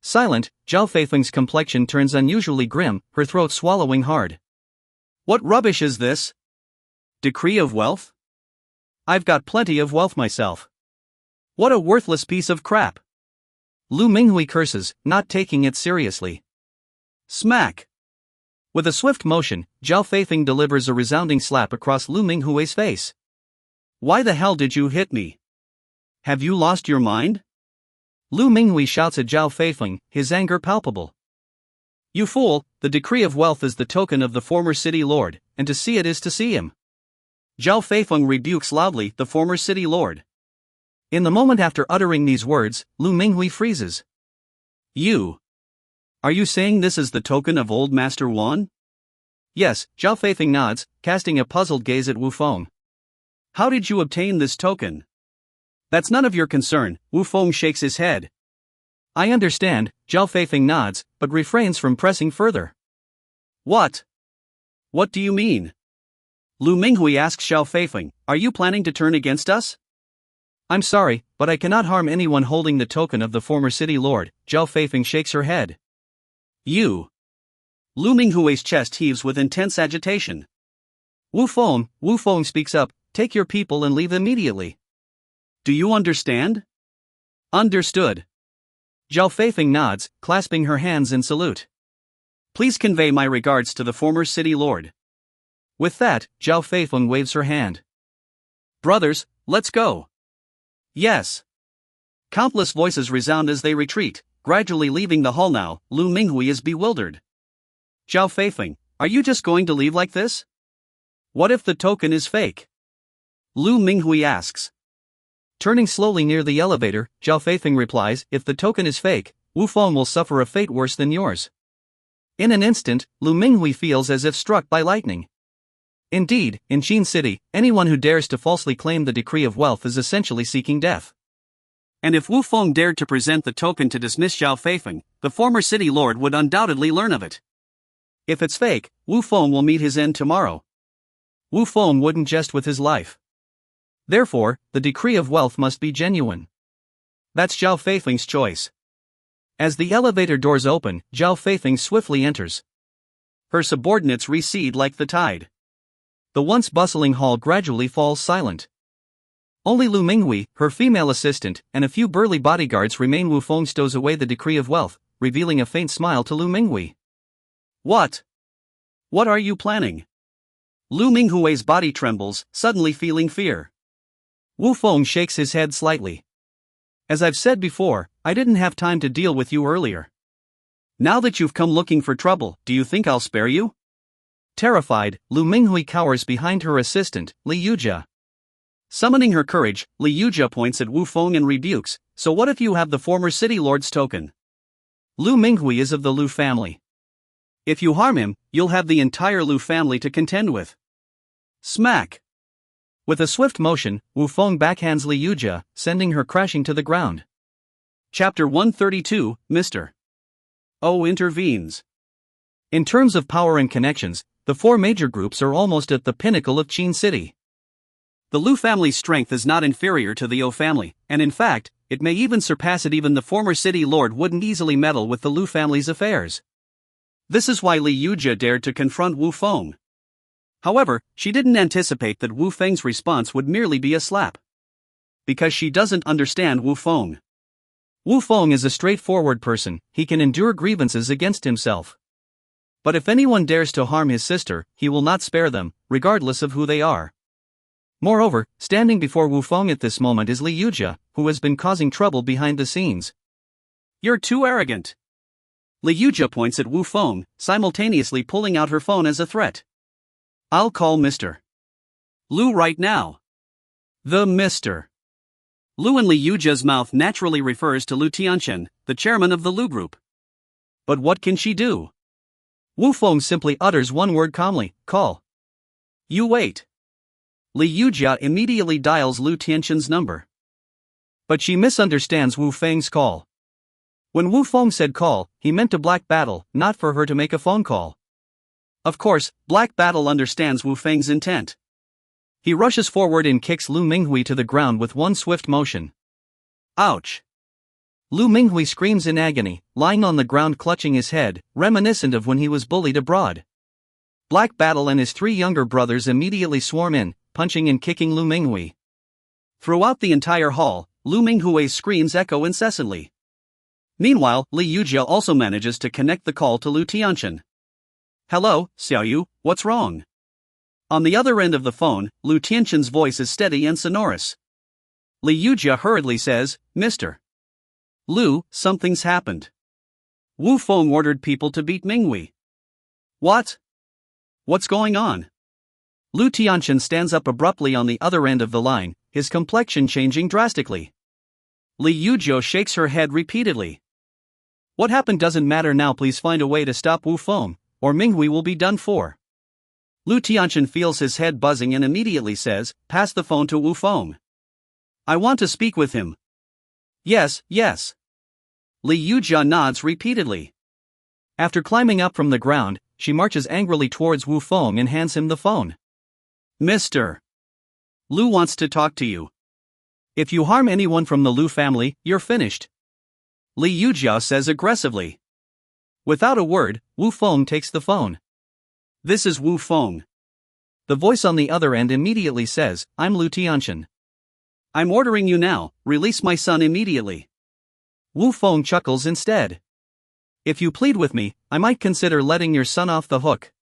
Speaker 1: Silent, Zhao Feifeng's complexion turns unusually grim, her throat swallowing hard. What rubbish is this? Decree of wealth? I've got plenty of wealth myself. What a worthless piece of crap. Lu Minghui curses, not taking it seriously. Smack! With a swift motion, Zhao Feifeng delivers a resounding slap across Lu Minghui's face. Why the hell did you hit me? Have you lost your mind? Lu Minghui shouts at Zhao Feifeng, his anger palpable. You fool, the decree of wealth is the token of the former city lord, and to see it is to see him. Zhao Feifeng rebukes loudly the former city lord. In the moment after uttering these words, Lu Minghui freezes. You. Are you saying this is the token of old Master Wan? Yes, Zhao Feifeng nods, casting a puzzled gaze at Wu Feng. How did you obtain this token? That's none of your concern, Wu Feng shakes his head. I understand, Zhao Feifeng nods, but refrains from pressing further. What? What do you mean? Lu Minghui asks Zhao Feifeng, are you planning to turn against us? I'm sorry, but I cannot harm anyone holding the token of the former city lord, Zhao Feifeng shakes her head. You. Lu Minghui's chest heaves with intense agitation. Wu Feng speaks up, take your people and leave immediately. Do you understand? Understood. Zhao Feifeng nods, clasping her hands in salute. Please convey my regards to the former city lord. With that, Zhao Feifeng waves her hand. Brothers, let's go. Yes. Countless voices resound as they retreat, gradually leaving the hall now. Lu Minghui is bewildered. Zhao Feifeng, are you just going to leave like this? What if the token is fake? Lu Minghui asks. Turning slowly near the elevator, Zhao Feifeng replies, if the token is fake, Wu Feng will suffer a fate worse than yours. In an instant, Lu Minghui feels as if struck by lightning. Indeed, in Qin City, anyone who dares to falsely claim the decree of wealth is essentially seeking death. And if Wu Feng dared to present the token to dismiss Zhao Feifeng, the former city lord would undoubtedly learn of it. If it's fake, Wu Feng will meet his end tomorrow. Wu Feng wouldn't jest with his life. Therefore, the decree of wealth must be genuine. That's Zhao Feifeng's choice. As the elevator doors open, Zhao Feifeng swiftly enters. Her subordinates recede like the tide. The once bustling hall gradually falls silent. Only Lu Minghui, her female assistant, and a few burly bodyguards remain. Wu Feng stows away the decree of wealth, revealing a faint smile to Lu Minghui. What? What are you planning? Lu Minghui's body trembles, suddenly feeling fear. Wu Feng shakes his head slightly. As I've said before, I didn't have time to deal with you earlier. Now that you've come looking for trouble, do you think I'll spare you? Terrified, Lu Minghui cowers behind her assistant, Li Yujia. Summoning her courage, Li Yujia points at Wu Feng and rebukes, so what if you have the former city lord's token? Lu Minghui is of the Lu family. If you harm him, you'll have the entire Lu family to contend with. Smack! With a swift motion, Wu Feng backhands Li Yujia, sending her crashing to the ground. Chapter 132, Mr. O intervenes. In terms of power and connections, the four major groups are almost at the pinnacle of Qin City. The Lu family's strength is not inferior to the O family, and in fact, it may even surpass it. Even the former city lord wouldn't easily meddle with the Lu family's affairs. This is why Li Yujia dared to confront Wu Feng. However, she didn't anticipate that Wu Feng's response would merely be a slap. Because she doesn't understand Wu Feng. Wu Feng is a straightforward person, he can endure grievances against himself. But if anyone dares to harm his sister, he will not spare them, regardless of who they are. Moreover, standing before Wu Feng at this moment is Li Yujia, who has been causing trouble behind the scenes. You're too arrogant. Li Yujia points at Wu Feng, simultaneously pulling out her phone as a threat. I'll call Mr. Lu right now. The Mr. Lu in Li Yujia's mouth naturally refers to Lu Tianchen, the chairman of the Lu group. But what can she do? Wu Feng simply utters one word calmly, call. You wait. Li Yujia immediately dials Lu Tianchen's number. But she misunderstands Wu Feng's call. When Wu Feng said call, he meant to Black Battle, not for her to make a phone call. Of course, Black Battle understands Wu Feng's intent. He rushes forward and kicks Lu Minghui to the ground with one swift motion. Ouch! Lu Minghui screams in agony, lying on the ground clutching his head, reminiscent of when he was bullied abroad. Black Battle and his three younger brothers immediately swarm in, punching and kicking Lu Minghui. Throughout the entire hall, Lu Minghui's screams echo incessantly. Meanwhile, Li Yujia also manages to connect the call to Lu Tianchen. Hello, Xiaoyu, what's wrong? On the other end of the phone, Lu Tianchen's voice is steady and sonorous. Li Yujia hurriedly says, Mr. Lu, something's happened. Wu Feng ordered people to beat Minghui. What? What's going on? Lu Tianchen stands up abruptly on the other end of the line, his complexion changing drastically. Li Yujia shakes her head repeatedly. What happened doesn't matter now, please find a way to stop Wu Feng, or Minghui will be done for. Lu Tianchen feels his head buzzing and immediately says, pass the phone to Wu Feng. I want to speak with him. Yes, yes. Li Yujia nods repeatedly. After climbing up from the ground, she marches angrily towards Wu Feng and hands him the phone. Mr. Lu wants to talk to you. If you harm anyone from the Lu family, you're finished. Li Yujia says aggressively. Without a word, Wu Feng takes the phone. This is Wu Feng. The voice on the other end immediately says, I'm Lu Tianxian. I'm ordering you now, release my son immediately. Wu Feng chuckles instead. If you plead with me, I might consider letting your son off the hook.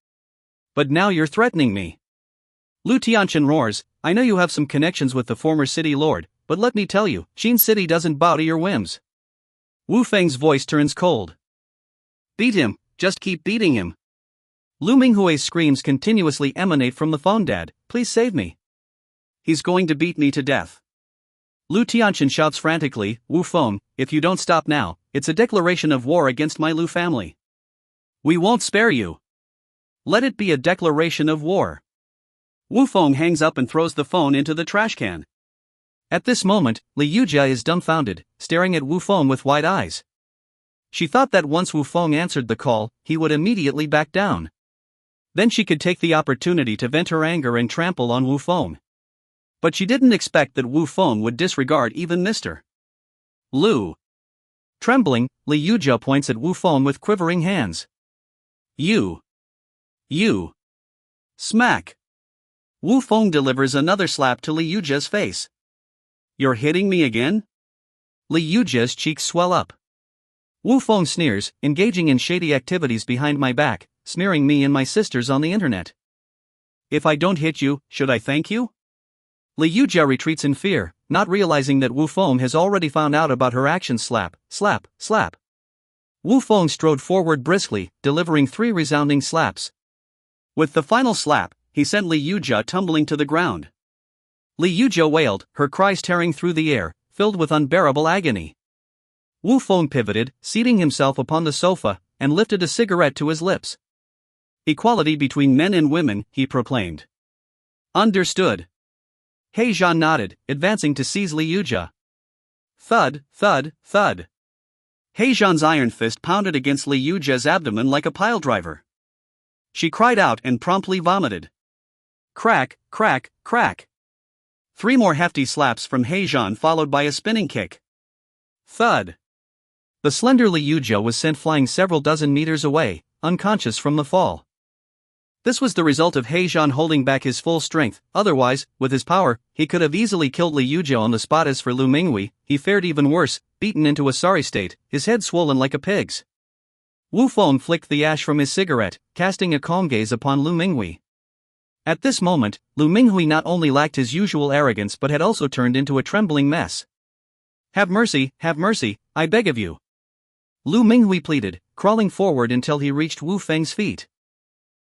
Speaker 1: But now you're threatening me. Lu Tianxian roars, I know you have some connections with the former city lord, but let me tell you, Xin City doesn't bow to your whims. Wu Feng's voice turns cold. Beat him, just keep beating him. Lu Minghui's screams continuously emanate from the phone. Dad, please save me. He's going to beat me to death. Lu Tianxian shouts frantically, Wu Feng, if you don't stop now, it's a declaration of war against my Lu family. We won't spare you. Let it be a declaration of war. Wu Feng hangs up and throws the phone into the trash can. At this moment, Li Yujia is dumbfounded, staring at Wu Feng with wide eyes. She thought that once Wu Feng answered the call, he would immediately back down. Then she could take the opportunity to vent her anger and trample on Wu Feng. But she didn't expect that Wu Feng would disregard even Mr. Lu. Trembling, Li Yujia points at Wu Feng with quivering hands. You. Smack. Wu Feng delivers another slap to Li Yujia's face. You're hitting me again? Li Yujia's cheeks swell up. Wu Feng sneers, engaging in shady activities behind my back, smearing me and my sisters on the internet. If I don't hit you, should I thank you? Li Yujia retreats in fear, not realizing that Wu Feng has already found out about her actions. Slap, slap, slap. Wu Feng strode forward briskly, delivering 3 resounding slaps. With the final slap, he sent Li Yujia tumbling to the ground. Li Yujia wailed, her cries tearing through the air, filled with unbearable agony. Wu Feng pivoted, seating himself upon the sofa, and lifted a cigarette to his lips. Equality between men and women, he proclaimed. Understood. He Zhan nodded, advancing to seize Li Yujia. Thud, thud, thud. He Zhan's iron fist pounded against Li Yujia's abdomen like a piledriver. She cried out and promptly vomited. Crack, crack, crack. 3 more hefty slaps from He Zhan followed by a spinning kick. Thud. The slender Li Yujia was sent flying several dozen meters away, unconscious from the fall. This was the result of He Zhan holding back his full strength, otherwise, with his power, he could have easily killed Li Yujia on the spot. As for Lu Minghui, he fared even worse, beaten into a sorry state, his head swollen like a pig's. Wu Feng flicked the ash from his cigarette, casting a calm gaze upon Lu Minghui. At this moment, Lu Minghui not only lacked his usual arrogance but had also turned into a trembling mess. Have mercy, I beg of you. Lu Minghui pleaded, crawling forward until he reached Wu Feng's feet.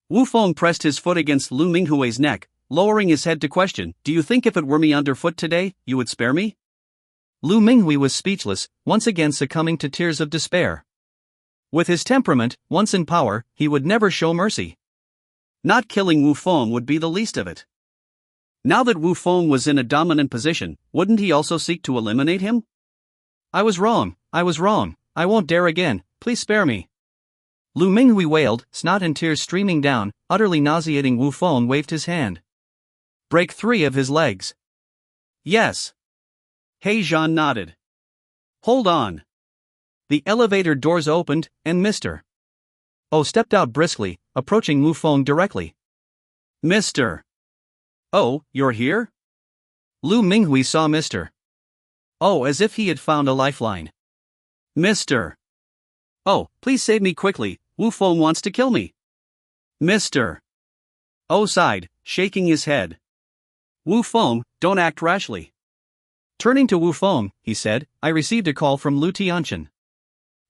Speaker 1: Wu Feng pressed his foot against Lu Minghui's neck, lowering his head to question, do you think if it were me underfoot today, you would spare me? Lu Minghui was speechless, once again succumbing to tears of despair. With his temperament, once in power, he would never show mercy. Not killing Wu Feng would be the least of it. Now that Wu Feng was in a dominant position, wouldn't he also seek to eliminate him? I was wrong, I won't dare again, please spare me. Lu Minghui wailed, snot and tears streaming down, utterly nauseating. Wu Feng waved his hand. Break 3 of his legs. Yes. He Zhan nodded. Hold on. The elevator doors opened, and Mr. O stepped out briskly, approaching Wu Feng directly. Mr. Oh, you're here? Lu Minghui saw Mr. O as if he had found a lifeline. Mr. Oh, please save me quickly, Wu Feng wants to kill me. Mr. O sighed, shaking his head. Wu Feng, don't act rashly. Turning to Wu Feng, he said, I received a call from Lu Tianxian.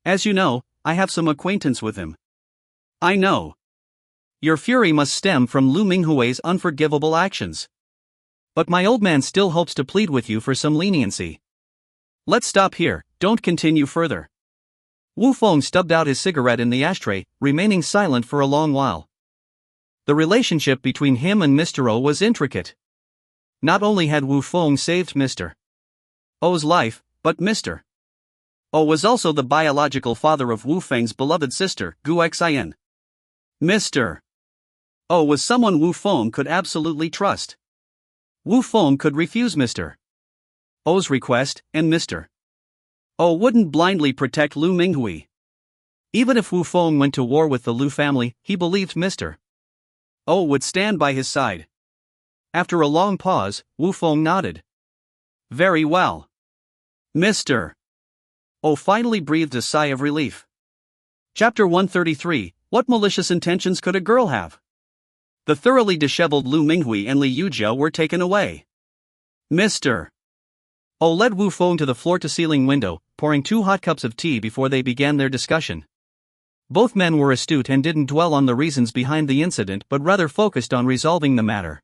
Speaker 1: As you know, I have some acquaintance with him. I know. Your fury must stem from Lu Minghui's unforgivable actions. But my old man still hopes to plead with you for some leniency. Let's stop here, don't continue further. Wu Feng stubbed out his cigarette in the ashtray, remaining silent for a long while. The relationship between him and Mr. O was intricate. Not only had Wu Feng saved Mr. O's life, but Mr. O was also the biological father of Wu Feng's beloved sister, Gu Xin. Mr. O was someone Wu Feng could absolutely trust. Wu Feng could refuse Mr. O's request, and Mr. O wouldn't blindly protect Lu Minghui. Even if Wu Feng went to war with the Lu family, he believed Mr. O would stand by his side. After a long pause, Wu Feng nodded. Very well. Mr. O finally breathed a sigh of relief. Chapter 133, What malicious intentions could a girl have? The thoroughly disheveled Lu Minghui and Li Yujia were taken away. Mr. O led Wu Feng to the floor-to-ceiling window, pouring 2 hot cups of tea before they began their discussion. Both men were astute and didn't dwell on the reasons behind the incident but rather focused on resolving the matter.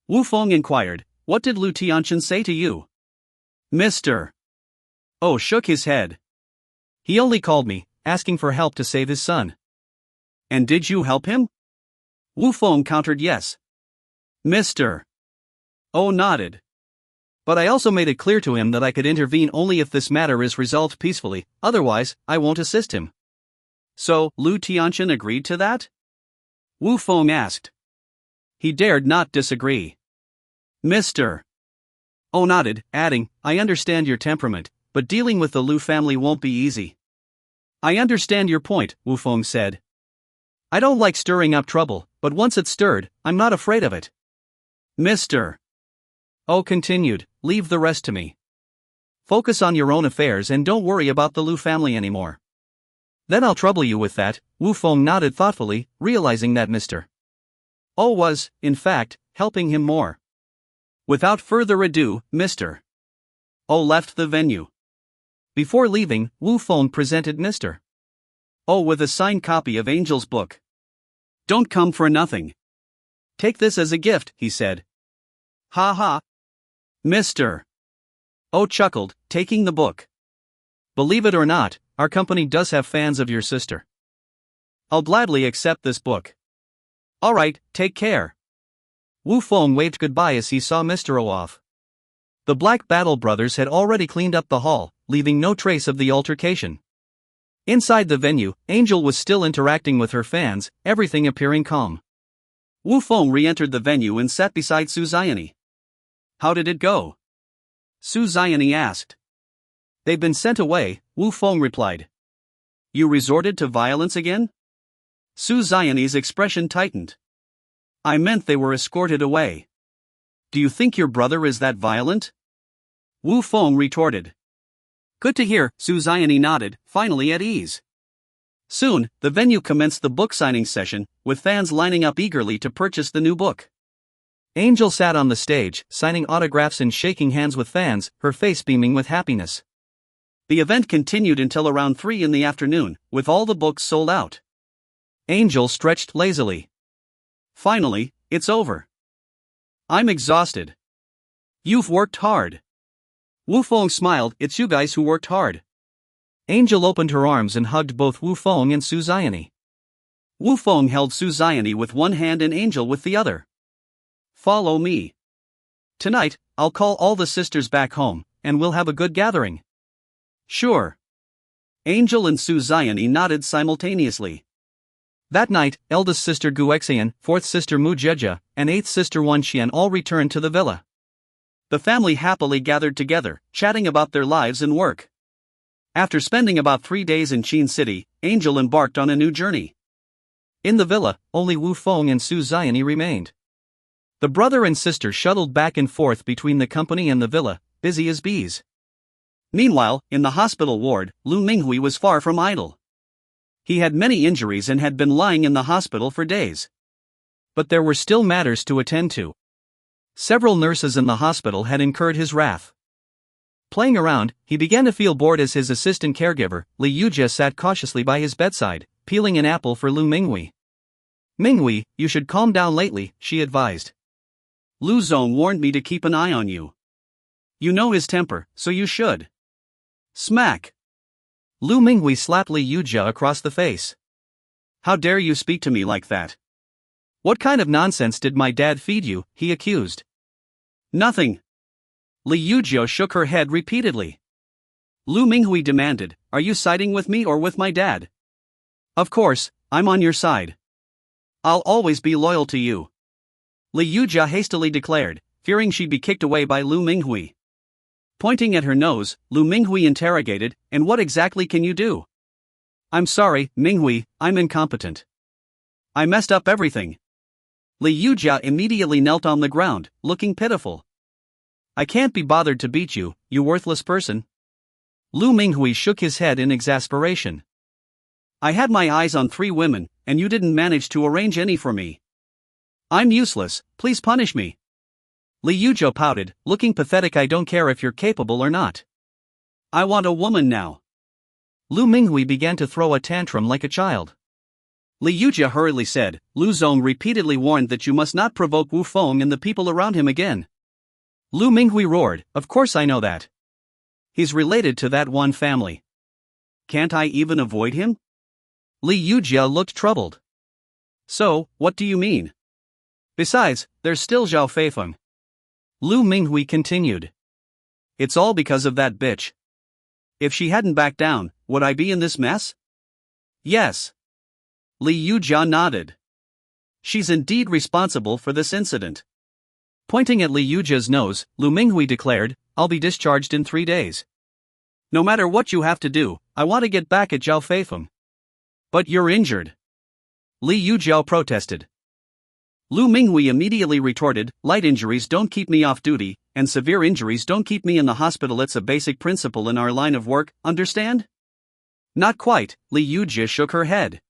Speaker 1: Wu Feng inquired, What did Lu Tianqian say to you? Mr. O shook his head. He only called me, asking for help to save his son. And did you help him? Wu Feng countered yes. Mr. O nodded. But I also made it clear to him that I could intervene only if this matter is resolved peacefully, otherwise, I won't assist him. So, Lu Tianqian agreed to that? Wu Feng asked. He dared not disagree. Mr. O nodded, adding, I understand your temperament, but dealing with the Lu family won't be easy. I understand your point, Wu Feng said. I don't like stirring up trouble, but once it's stirred, I'm not afraid of it. Mr. O continued, leave the rest to me. Focus on your own affairs and don't worry about the Lu family anymore. Then I'll trouble you with that. Wu Feng nodded thoughtfully, realizing that Mr. O was, in fact, helping him more. Without further ado, Mr. O left the venue. Before leaving, Wu Feng presented Mr. O with a signed copy of Angel's book. Don't come for nothing. Take this as a gift, he said. Ha ha. Mr. O chuckled, taking the book. Believe it or not, our company does have fans of your sister. I'll gladly accept this book. Alright, take care. Wu Feng waved goodbye as he saw Mr. O off. The Black Battle brothers had already cleaned up the hall, leaving no trace of the altercation. Inside the venue, Angel was still interacting with her fans, everything appearing calm. Wu Feng re-entered the venue and sat beside Su Xianye. How did it go? Su Xianye asked. They've been sent away, Wu Feng replied. You resorted to violence again? Su Xianye's expression tightened. I meant they were escorted away. Do you think your brother is that violent? Wu Feng retorted. Good to hear, Su Xianye nodded, finally at ease. Soon, the venue commenced the book signing session, with fans lining up eagerly to purchase the new book. Angel sat on the stage, signing autographs and shaking hands with fans, her face beaming with happiness. The event continued until around 3 in the afternoon, with all the books sold out. Angel stretched lazily. Finally, it's over. I'm exhausted. You've worked hard. Wu Feng smiled, it's you guys who worked hard. Angel opened her arms and hugged both Wu Feng and Su Xianye. Wu Feng held Su Xianye with one hand and Angel with the other. Follow me. Tonight, I'll call all the sisters back home, and we'll have a good gathering. Sure. Angel and Su Xianye nodded simultaneously. That night, eldest sister Guexian, fourth sister Mu Jieja, and eighth sister Wan Xian all returned to the villa. The family happily gathered together, chatting about their lives and work. After spending about 3 days in Qin City, Angel embarked on a new journey. In the villa, only Wu Feng and Su Xianye remained. The brother and sister shuttled back and forth between the company and the villa, busy as bees. Meanwhile, in the hospital ward, Lu Minghui was far from idle. He had many injuries and had been lying in the hospital for days. But there were still matters to attend to. Several nurses in the hospital had incurred his wrath. Playing around, he began to feel bored as his assistant caregiver, Li Yujia, sat cautiously by his bedside, peeling an apple for Lu Minghui. Minghui, you should calm down lately, she advised. Lu Zong warned me to keep an eye on you. You know his temper, so you should. Smack. Lu Minghui slapped Li Yujia across the face. How dare you speak to me like that? What kind of nonsense did my dad feed you? He accused. Nothing. Li Yujia shook her head repeatedly. Lu Minghui demanded, are you siding with me or with my dad? Of course, I'm on your side. I'll always be loyal to you. Li Yujia hastily declared, fearing she'd be kicked away by Lu Minghui. Pointing at her nose, Lu Minghui interrogated, and what exactly can you do? I'm sorry, Minghui, I'm incompetent. I messed up everything. Li Yujia immediately knelt on the ground, looking pitiful. I can't be bothered to beat you, you worthless person. Lu Minghui shook his head in exasperation. I had my eyes on 3 women, and you didn't manage to arrange any for me. I'm useless, please punish me. Li Yujia pouted, looking pathetic. I don't care if you're capable or not. I want a woman now. Lu Minghui began to throw a tantrum like a child. Li Yujia hurriedly said, Lu Zong repeatedly warned that you must not provoke Wu Feng and the people around him again. Lu Minghui roared, of course I know that. He's related to that one family. Can't I even avoid him? Li Yujia looked troubled. So, what do you mean? Besides, there's still Zhao Feifeng. Lu Minghui continued. It's all because of that bitch. If she hadn't backed down, would I be in this mess? Yes. Li Yujia nodded. She's indeed responsible for this incident. Pointing at Li Yujia's nose, Lu Minghui declared, I'll be discharged in 3 days. No matter what you have to do, I want to get back at Zhao Feifeng. But you're injured. Li Yujia protested. Lu Minghui immediately retorted, light injuries don't keep me off duty, and severe injuries don't keep me in the hospital. It's a basic principle in our line of work, understand? Not quite, Li Yujia shook her head.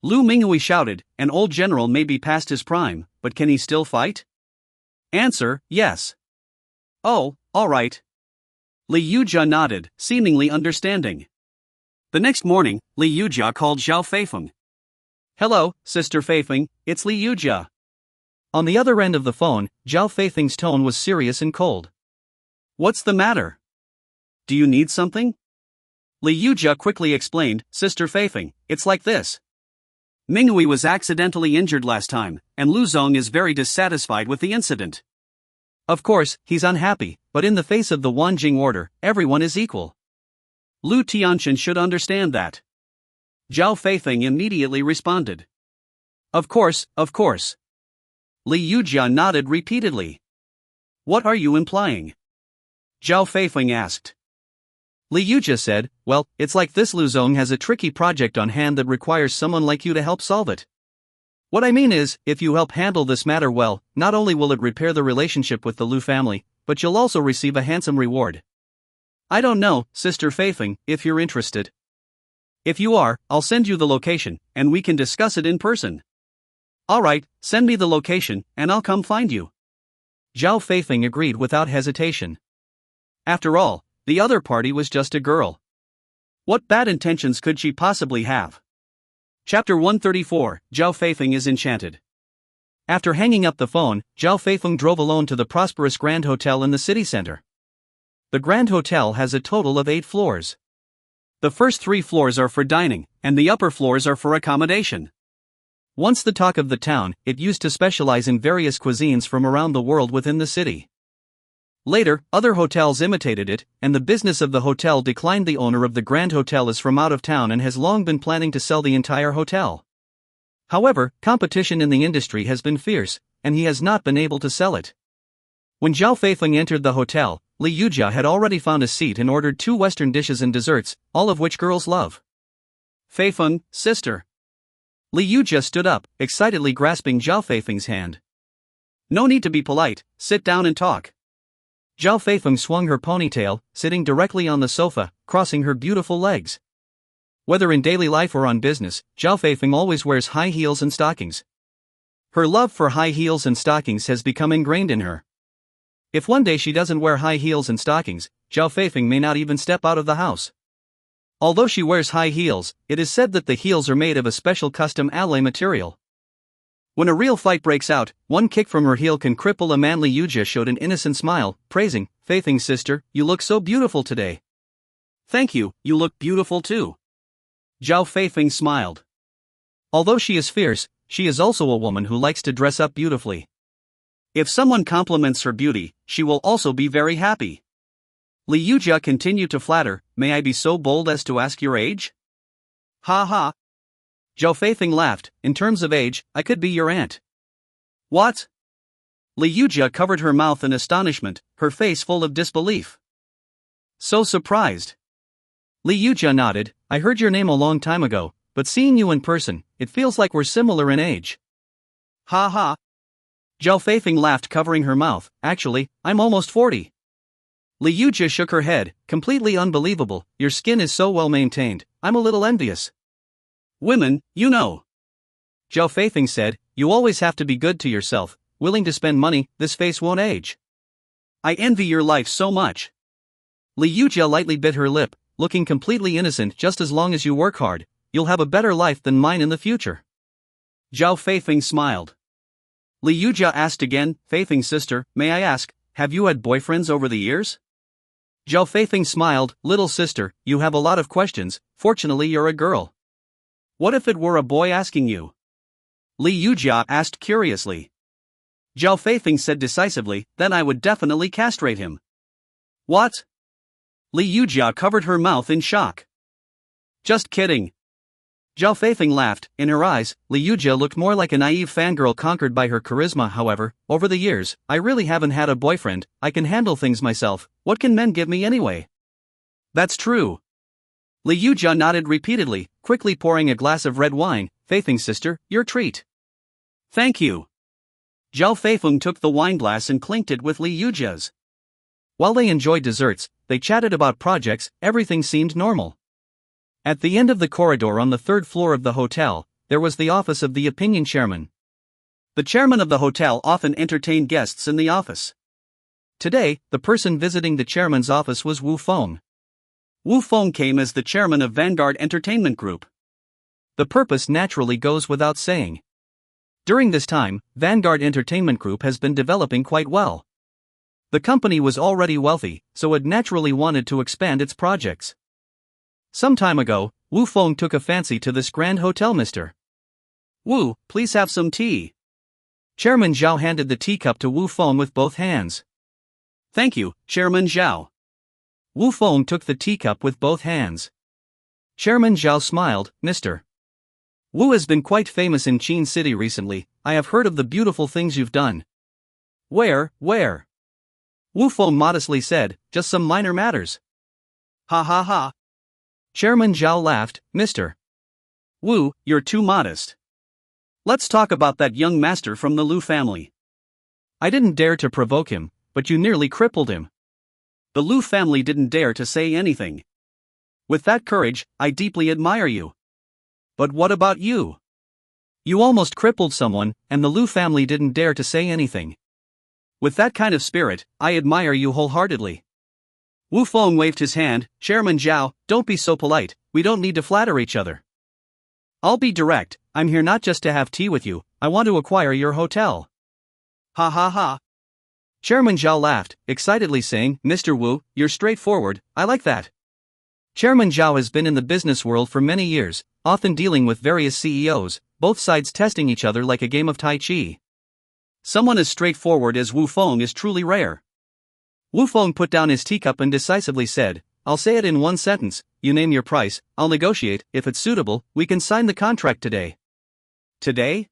Speaker 1: Lu Minghui shouted, an old general may be past his prime, but can he still fight? Answer, yes. Oh, all right. Li Yujia nodded, seemingly understanding. The next morning, Li Yujia called Zhao Feifeng. Hello, Sister Feifeng, it's Li Yujia. On the other end of the phone, Zhao Feifeng's tone was serious and cold. What's the matter? Do you need something? Li Yujia quickly explained, Sister Feifeng, it's like this. Minghui was accidentally injured last time, and Lu Zong is very dissatisfied with the incident. Of course, he's unhappy, but in the face of the Wanjing order, everyone is equal. Lu Tianchen should understand that. Zhao Feifeng immediately responded. Of course, of course. Li Yujia nodded repeatedly. What are you implying? Zhao Feifeng asked. Li Yujia said, well, it's like this. Lu Zong has a tricky project on hand that requires someone like you to help solve it. What I mean is, if you help handle this matter well, not only will it repair the relationship with the Lu family, but you'll also receive a handsome reward. I don't know, Sister Feifeng, if you're interested. If you are, I'll send you the location, and we can discuss it in person. Alright, send me the location, and I'll come find you. Zhao Feifeng agreed without hesitation. After all, the other party was just a girl. What bad intentions could she possibly have? Chapter 134, Zhao Feifeng is enchanted. After hanging up the phone, Zhao Feifeng drove alone to the prosperous Grand Hotel in the city center. The Grand Hotel has a total of 8 floors. The first 3 floors are for dining, and the upper floors are for accommodation. Once the talk of the town, it used to specialize in various cuisines from around the world within the city. Later, other hotels imitated it, and the business of the hotel declined. The owner of the Grand Hotel is from out of town and has long been planning to sell the entire hotel. However, competition in the industry has been fierce, and he has not been able to sell it. When Zhao Feifeng entered the hotel, Li Yujia had already found a seat and ordered 2 Western dishes and desserts, all of which girls love. Feifeng, sister. Li Yujia stood up, excitedly grasping Zhao Feifeng's hand. No need to be polite, sit down and talk. Zhao Feifeng swung her ponytail, sitting directly on the sofa, crossing her beautiful legs. Whether in daily life or on business, Zhao Feifeng always wears high heels and stockings. Her love for high heels and stockings has become ingrained in her. If one day she doesn't wear high heels and stockings, Zhao Feifeng may not even step out of the house. Although she wears high heels, it is said that the heels are made of a special custom alloy material. When a real fight breaks out, one kick from her heel can cripple a man. Li Yujia showed an innocent smile, praising, Feifeng sister, you look so beautiful today. Thank you, you look beautiful too. Zhao Feifeng smiled. Although she is fierce, she is also a woman who likes to dress up beautifully. If someone compliments her beauty, she will also be very happy. Li Yujia continued to flatter, may I be so bold as to ask your age? Ha ha. Zhao Feifeng laughed, in terms of age, I could be your aunt. What? Li Yujia covered her mouth in astonishment, her face full of disbelief. So surprised. Li Yujia nodded. I heard your name a long time ago, but seeing you in person, it feels like we're similar in age. Ha ha. Zhao Feifeng laughed, covering her mouth. Actually, I'm almost 40. Li Yujia shook her head. Completely unbelievable, your skin is so well maintained, I'm a little envious. Women, you know. Zhao Feifeng said, you always have to be good to yourself, willing to spend money, this face won't age. I envy your life so much. Li Yujia lightly bit her lip, looking completely innocent. Just as long as you work hard, you'll have a better life than mine in the future. Zhao Feifeng smiled. Li Yujia asked again, Feifeng sister, may I ask, have you had boyfriends over the years? Zhao Feifeng smiled, little sister, you have a lot of questions, fortunately you're a girl. What if it were a boy asking you? Li Yujia asked curiously. Zhao Feifeng said decisively, then I would definitely castrate him. What? Li Yujia covered her mouth in shock. Just kidding. Zhao Feifeng laughed. In her eyes, Li Yujia looked more like a naive fangirl conquered by her charisma. However, over the years, I really haven't had a boyfriend. I can handle things myself. What can men give me anyway? That's true. Li Yujia nodded repeatedly, quickly pouring a glass of red wine. Feifeng sister, your treat. Thank you. Zhao Feifeng took the wineglass and clinked it with Li Yujia's. While they enjoyed desserts, they chatted about projects. Everything seemed normal. At the end of the corridor on the third floor of the hotel, there was the office of the opinion chairman. The chairman of the hotel often entertained guests in the office. Today, the person visiting the chairman's office was Wu Feng. Wu Feng came as the chairman of Vanguard Entertainment Group. The purpose naturally goes without saying. During this time, Vanguard Entertainment Group has been developing quite well. The company was already wealthy, so it naturally wanted to expand its projects. Some time ago, Wu Feng took a fancy to this grand hotel. Mr. Wu, please have some tea. Chairman Zhao handed the teacup to Wu Feng with both hands. Thank you, Chairman Zhao. Wu Feng took the teacup with both hands. Chairman Zhao smiled. Mr. Wu has been quite famous in Qin City recently. I have heard of the beautiful things you've done. Where? Wu Feng modestly said, just some minor matters. Ha ha ha. Chairman Zhao laughed. Mr. Wu, you're too modest. Let's talk about that young master from the Lu family. I didn't dare to provoke him, but you nearly crippled him. The Lu family didn't dare to say anything. With that courage, I deeply admire you. But what about you? You almost crippled someone, and the Lu family didn't dare to say anything. With that kind of spirit, I admire you wholeheartedly. Wu Feng waved his hand. Chairman Zhao, don't be so polite, we don't need to flatter each other. I'll be direct, I'm here not just to have tea with you, I want to acquire your hotel. Ha ha ha. Chairman Zhao laughed, excitedly saying, Mr. Wu, you're straightforward, I like that. Chairman Zhao has been in the business world for many years, often dealing with various CEOs, both sides testing each other like a game of Tai Chi. Someone as straightforward as Wu Feng is truly rare. Wu Feng put down his teacup and decisively said, I'll say it in one sentence, you name your price, I'll negotiate, if it's suitable, we can sign the contract today. Today?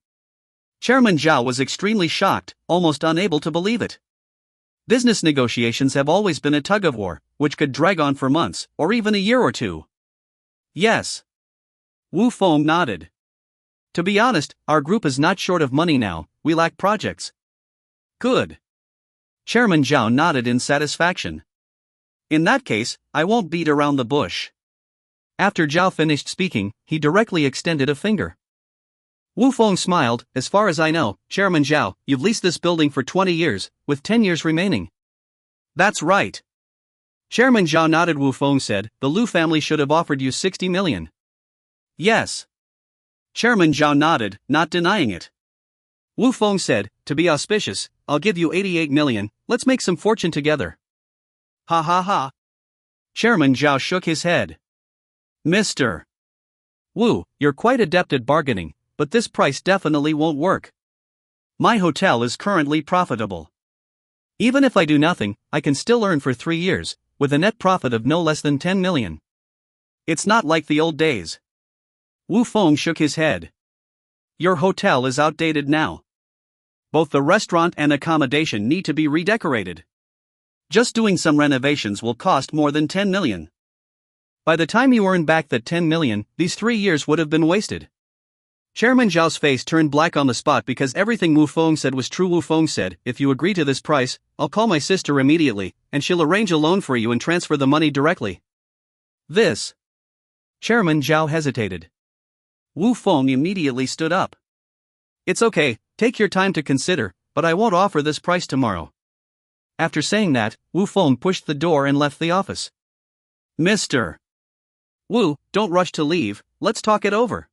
Speaker 1: Chairman Zhao was extremely shocked, almost unable to believe it. Business negotiations have always been a tug-of-war, which could drag on for months, or even a year or two. Yes. Wu Feng nodded. To be honest, our group is not short of money now, we lack projects. Good. Chairman Zhao nodded in satisfaction. In that case, I won't beat around the bush. After Zhao finished speaking, he directly extended a finger. Wu Feng smiled. As far as I know, Chairman Zhao, you've leased this building for 20 years, with 10 years remaining. That's right. Chairman Zhao nodded. Wu Feng said, the Lu family should have offered you 60 million. Yes. Chairman Zhao nodded, not denying it. Wu Feng said, to be auspicious, I'll give you 88 million, let's make some fortune together. Ha ha ha. Chairman Zhao shook his head. Mr. Wu, you're quite adept at bargaining, but this price definitely won't work. My hotel is currently profitable. Even if I do nothing, I can still earn for 3 years, with a net profit of no less than 10 million. It's not like the old days. Wu Feng shook his head. Your hotel is outdated now. Both the restaurant and accommodation need to be redecorated. Just doing some renovations will cost more than 10 million. By the time you earn back that 10 million, these 3 years would have been wasted. Chairman Zhao's face turned black on the spot because everything Wu Feng said was true. Wu Feng said, if you agree to this price, I'll call my sister immediately, and she'll arrange a loan for you and transfer the money directly. This. Chairman Zhao hesitated. Wu Feng immediately stood up. It's okay, take your time to consider, but I won't offer this price tomorrow. After saying that, Wu Feng pushed the door and left the office. Mr. Wu, don't rush to leave, let's talk it over.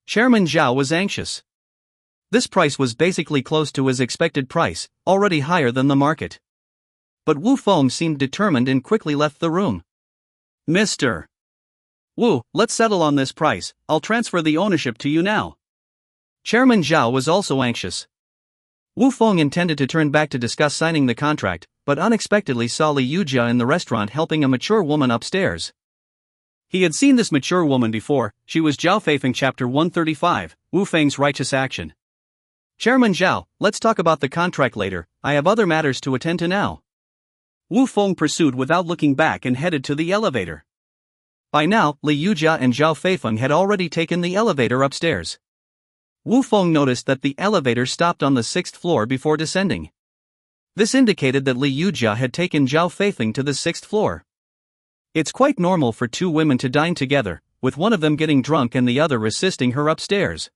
Speaker 1: Chairman Zhao was anxious. This price was basically close to his expected price, already higher than the market. But Wu Feng seemed determined and quickly left the room. Mr. Wu, let's settle on this price, I'll transfer the ownership to you now. Chairman Zhao was also anxious. Wu Feng intended to turn back to discuss signing the contract, but unexpectedly saw Li Yujia in the restaurant helping a mature woman upstairs. He had seen this mature woman before. She was Zhao Feifeng. Chapter 135, Wu Feng's Righteous Action. Chairman Zhao, let's talk about the contract later, I have other matters to attend to now. Wu Feng pursued without looking back and headed to the elevator. By now, Li Yujia and Zhao Feifeng had already taken the elevator upstairs. Wu Feng noticed that the elevator stopped on the 6th floor before descending. This indicated that Li Yujia had taken Zhao Feifeng to the 6th floor. It's quite normal for two women to dine together, with one of them getting drunk and the other assisting her upstairs.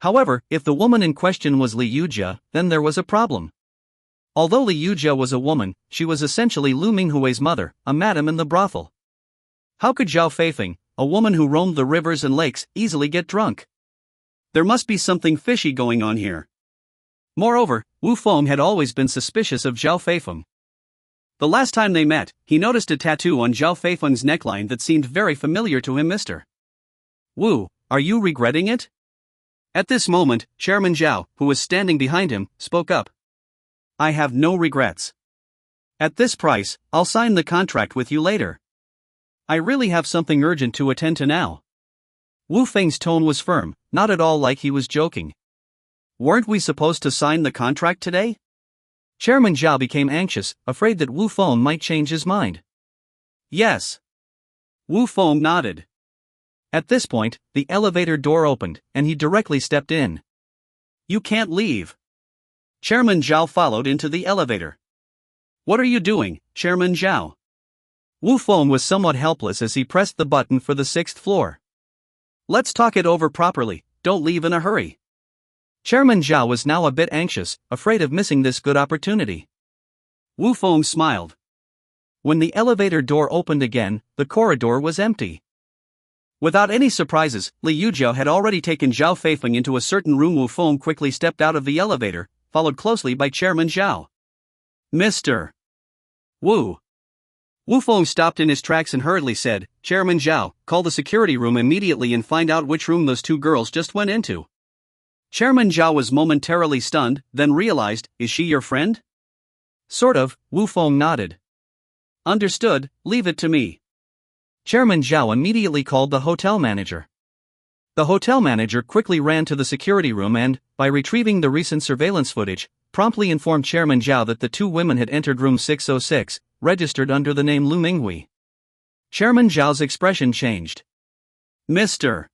Speaker 1: However, if the woman in question was Li Yujia, then there was a problem. Although Li Yujia was a woman, she was essentially Lu Minghui's mother, a madam in the brothel. How could Zhao Feifeng, a woman who roamed the rivers and lakes, easily get drunk? There must be something fishy going on here. Moreover, Wu Feng had always been suspicious of Zhao Feifeng. The last time they met, he noticed a tattoo on Zhao Feifeng's neckline that seemed very familiar to him. Mr. Wu, are you regretting it? At this moment, Chairman Zhao, who was standing behind him, spoke up. I have no regrets. At this price, I'll sign the contract with you later. I really have something urgent to attend to now. Wu Feng's tone was firm, not at all like he was joking. Weren't we supposed to sign the contract today? Chairman Zhao became anxious, afraid that Wu Feng might change his mind. Yes. Wu Feng nodded. At this point, the elevator door opened, and he directly stepped in. You can't leave. Chairman Zhao followed into the elevator. What are you doing, Chairman Zhao? Wu Feng was somewhat helpless as he pressed the button for the 6th floor. Let's talk it over properly, don't leave in a hurry. Chairman Zhao was now a bit anxious, afraid of missing this good opportunity. Wu Feng smiled. When the elevator door opened again, the corridor was empty. Without any surprises, Li Yujia had already taken Zhao Feifeng into a certain room. Wu Feng quickly stepped out of the elevator, followed closely by Chairman Zhao. Mr. Wu. Wu Feng stopped in his tracks and hurriedly said, Chairman Zhao, call the security room immediately and find out which room those two girls just went into. Chairman Zhao was momentarily stunned, then realized, is she your friend? Sort of, Wu Feng nodded. Understood, leave it to me. Chairman Zhao immediately called the hotel manager. The hotel manager quickly ran to the security room and, by retrieving the recent surveillance footage, promptly informed Chairman Zhao that the two women had entered room 606, registered under the name Lu Minghui. Chairman Zhao's expression changed. Mr.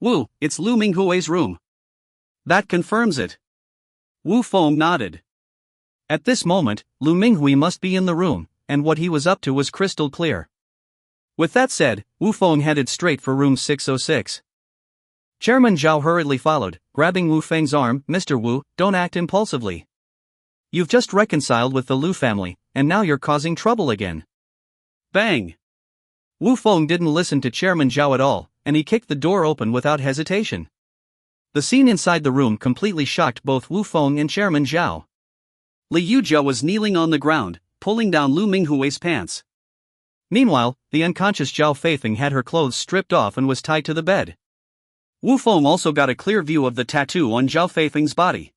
Speaker 1: Wu, it's Lu Minghui's room. That confirms it. Wu Feng nodded. At this moment, Lu Minghui must be in the room, and what he was up to was crystal clear. With that said, Wu Feng headed straight for room 606. Chairman Zhao hurriedly followed, grabbing Wu Feng's arm. Mr. Wu, don't act impulsively. You've just reconciled with the Lu family, and now you're causing trouble again. Bang! Wu Feng didn't listen to Chairman Zhao at all, and he kicked the door open without hesitation. The scene inside the room completely shocked both Wu Feng and Chairman Zhao. Li Yujia was kneeling on the ground, pulling down Lu Minghui's pants. Meanwhile, the unconscious Zhao Feifeng had her clothes stripped off and was tied to the bed. Wu Feng also got a clear view of the tattoo on Zhao Feifeng's body.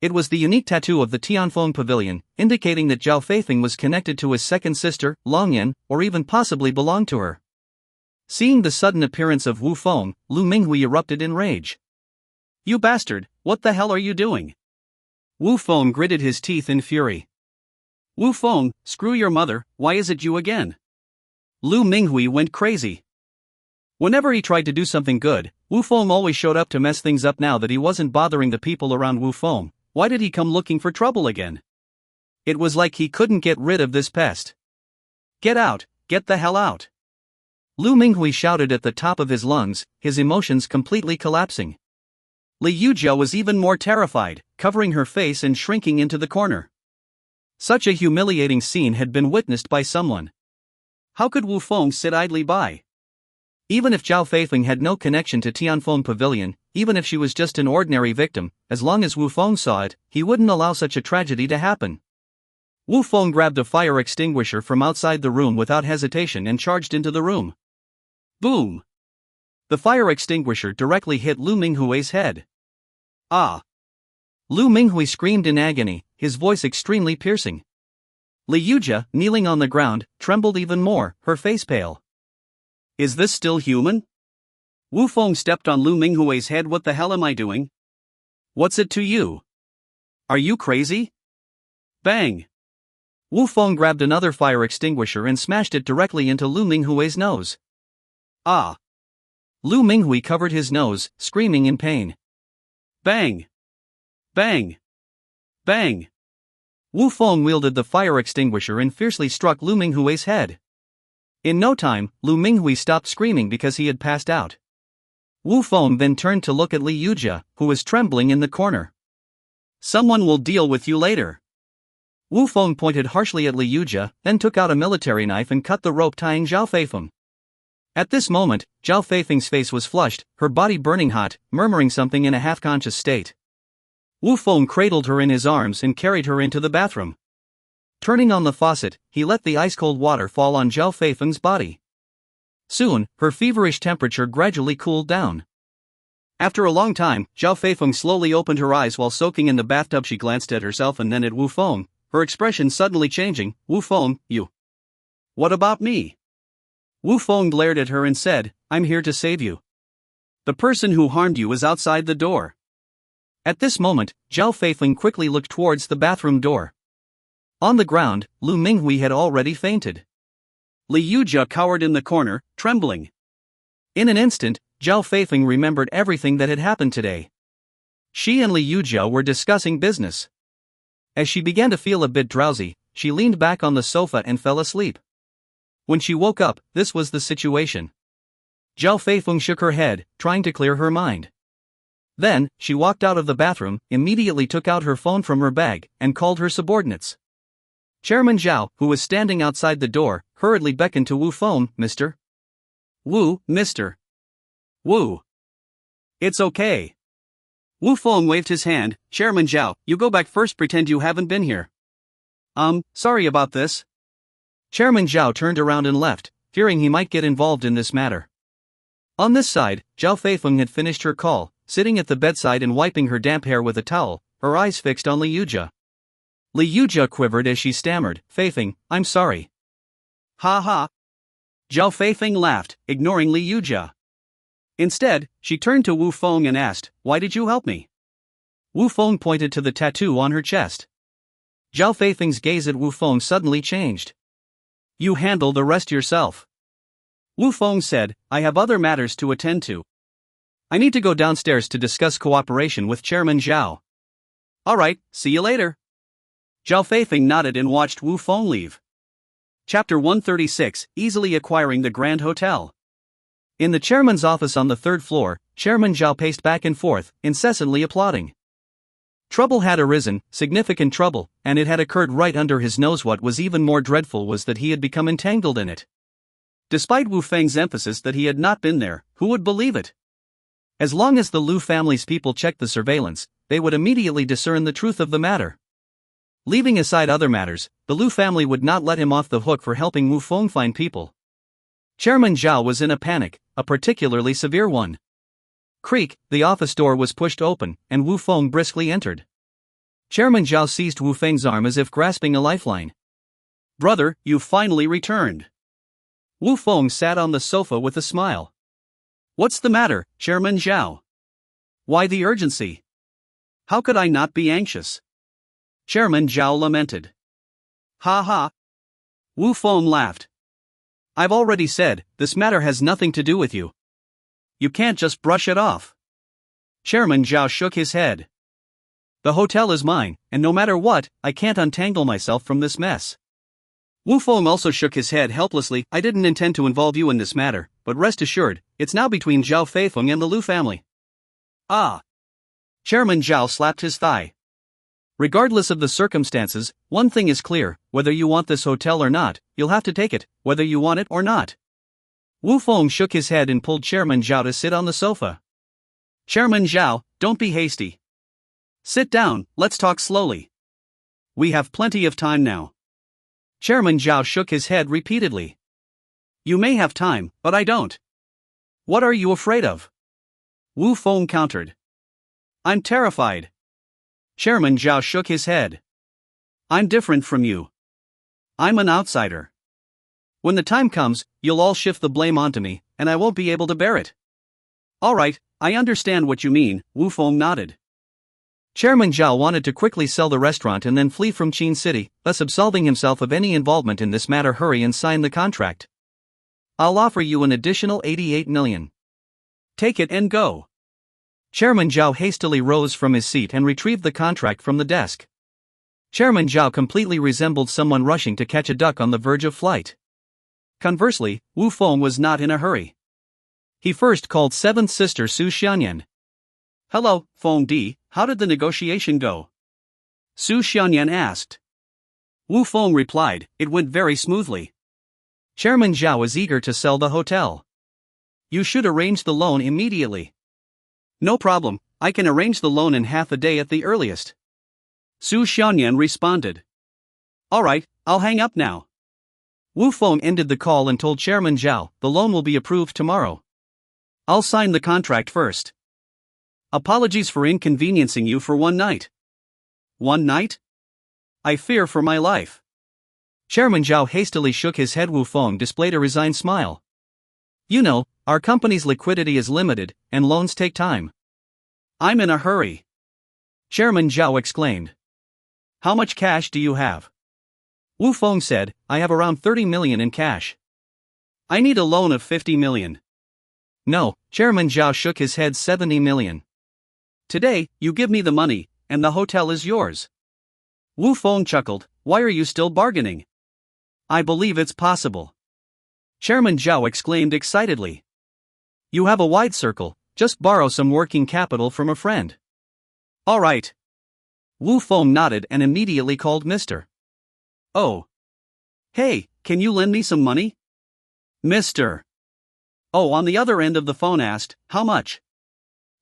Speaker 1: It was the unique tattoo of the Tianfeng Pavilion, indicating that Zhao Feifeng was connected to his second sister, Longyan, or even possibly belonged to her. Seeing the sudden appearance of Wu Feng, Lu Minghui erupted in rage. You bastard, what the hell are you doing? Wu Feng gritted his teeth in fury. Wu Feng, screw your mother, why is it you again? Lu Minghui went crazy. Whenever he tried to do something good, Wu Feng always showed up to mess things up. Now that he wasn't bothering the people around Wu Feng, why did he come looking for trouble again? It was like he couldn't get rid of this pest. Get out, get the hell out. Lu Minghui shouted at the top of his lungs, his emotions completely collapsing. Li Yujia was even more terrified, covering her face and shrinking into the corner. Such a humiliating scene had been witnessed by someone. How could Wu Feng sit idly by? Even if Zhao Feifeng had no connection to Tianfeng Pavilion, even if she was just an ordinary victim, as long as Wu Feng saw it, he wouldn't allow such a tragedy to happen. Wu Feng grabbed a fire extinguisher from outside the room without hesitation and charged into the room. Boom! The fire extinguisher directly hit Lu Minghui's head. Ah! Lu Minghui screamed in agony, his voice extremely piercing. Li Yujia, kneeling on the ground, trembled even more, her face pale. Is this still human? Wu Feng stepped on Lu Minghui's head. What the hell am I doing? What's it to you? Are you crazy? Bang! Wu Feng grabbed another fire extinguisher and smashed it directly into Lu Minghui's nose. Ah! Lu Minghui covered his nose, screaming in pain. Bang! Bang! Bang! Wu Feng wielded the fire extinguisher and fiercely struck Lu Minghui's head. In no time, Lu Minghui stopped screaming because he had passed out. Wu Feng then turned to look at Li Yujia, who was trembling in the corner. Someone will deal with you later. Wu Feng pointed harshly at Li Yujia, then took out a military knife and cut the rope tying Zhao Feifeng. At this moment, Zhao Feifeng's face was flushed, her body burning hot, murmuring something in a half-conscious state. Wu Feng cradled her in his arms and carried her into the bathroom. Turning on the faucet, he let the ice-cold water fall on Zhao Feifeng's body. Soon, her feverish temperature gradually cooled down. After a long time, Zhao Feifeng slowly opened her eyes while soaking in the bathtub. She glanced at herself and then at Wu Feng, her expression suddenly changing. Wu Feng, you. What about me? Wu Feng glared at her and said, I'm here to save you. The person who harmed you is outside the door. At this moment, Zhao Feifeng quickly looked towards the bathroom door. On the ground, Lu Minghui had already fainted. Li Yujia cowered in the corner, trembling. In an instant, Zhao Feifeng remembered everything that had happened today. She and Li Yujia were discussing business. As she began to feel a bit drowsy, she leaned back on the sofa and fell asleep. When she woke up, this was the situation. Zhao Feifeng shook her head, trying to clear her mind. Then, she walked out of the bathroom, immediately took out her phone from her bag, and called her subordinates. Chairman Zhao, who was standing outside the door, hurriedly beckoned to Wu Feng. Mr. Wu, Mr. Wu. It's okay. Wu Feng waved his hand. Chairman Zhao, you go back first, pretend you haven't been here. Sorry about this. Chairman Zhao turned around and left, fearing he might get involved in this matter. On this side, Zhao Feifeng had finished her call, sitting at the bedside and wiping her damp hair with a towel, her eyes fixed on Li Yujia. Li Yujia quivered as she stammered, Feifeng, I'm sorry. Ha ha. Zhao Feifeng laughed, ignoring Li Yujia. Instead, she turned to Wu Feng and asked, why did you help me? Wu Feng pointed to the tattoo on her chest. Zhao Feifeng's gaze at Wu Feng suddenly changed. You handle the rest yourself. Wu Feng said, I have other matters to attend to. I need to go downstairs to discuss cooperation with Chairman Zhao. Alright, see you later. Zhao Feifeng nodded and watched Wu Feng leave. Chapter 136, Easily Acquiring the Grand Hotel. In the chairman's office on the third floor, Chairman Zhao paced back and forth, incessantly applauding. Trouble had arisen, significant trouble, and it had occurred right under his nose. What was even more dreadful was that he had become entangled in it. Despite Wu Feng's emphasis that he had not been there, who would believe it? As long as the Lu family's people checked the surveillance, they would immediately discern the truth of the matter. Leaving aside other matters, the Lu family would not let him off the hook for helping Wu Feng find people. Chairman Zhao was in a panic, a particularly severe one. Creak, the office door was pushed open, and Wu Feng briskly entered. Chairman Zhao seized Wu Feng's arm as if grasping a lifeline. Brother, you've finally returned. Wu Feng sat on the sofa with a smile. What's the matter, Chairman Zhao? Why the urgency? How could I not be anxious? Chairman Zhao lamented. Ha ha. Wu Feng laughed. I've already said, this matter has nothing to do with you. You can't just brush it off. Chairman Zhao shook his head. The hotel is mine, and no matter what, I can't untangle myself from this mess. Wu Feng also shook his head helplessly. I didn't intend to involve you in this matter, but rest assured, it's now between Zhao Feifeng and the Lu family. Ah. Chairman Zhao slapped his thigh. Regardless of the circumstances, one thing is clear, whether you want this hotel or not, you'll have to take it, whether you want it or not. Wu Feng shook his head and pulled Chairman Zhao to sit on the sofa. Chairman Zhao, don't be hasty. Sit down, let's talk slowly. We have plenty of time now. Chairman Zhao shook his head repeatedly. You may have time, but I don't. What are you afraid of? Wu Feng countered. I'm terrified. Chairman Zhao shook his head. I'm different from you. I'm an outsider. When the time comes, you'll all shift the blame onto me, and I won't be able to bear it. All right, I understand what you mean, Wu Feng nodded. Chairman Zhao wanted to quickly sell the restaurant and then flee from Qin City, thus absolving himself of any involvement in this matter. Hurry and sign the contract. I'll offer you an additional 88 million. Take it and go. Chairman Zhao hastily rose from his seat and retrieved the contract from the desk. Chairman Zhao completely resembled someone rushing to catch a duck on the verge of flight. Conversely, Wu Feng was not in a hurry. He first called seventh sister Su Xianyan. Hello, Feng Di, how did the negotiation go? Su Xianyan asked. Wu Feng replied, it went very smoothly. Chairman Zhao was eager to sell the hotel. You should arrange the loan immediately. No problem, I can arrange the loan in half a day at the earliest. Su Xianyan responded. All right, I'll hang up now. Wu Feng ended the call and told Chairman Zhao, the loan will be approved tomorrow. I'll sign the contract first. Apologies for inconveniencing you for one night. One night? I fear for my life. Chairman Zhao hastily shook his head. Wu Feng displayed a resigned smile. You know, our company's liquidity is limited, and loans take time. I'm in a hurry. Chairman Zhao exclaimed. How much cash do you have? Wu Feng said, I have around 30 million in cash. I need a loan of 50 million. No, Chairman Zhao shook his head. 70 million. Today, you give me the money, and the hotel is yours. Wu Feng chuckled, why are you still bargaining? I believe it's possible. Chairman Zhao exclaimed excitedly. You have a wide circle, just borrow some working capital from a friend. All right. Wu Feng nodded and immediately called Mr. Oh. Hey, can you lend me some money? Mr. Oh on the other end of the phone asked, how much?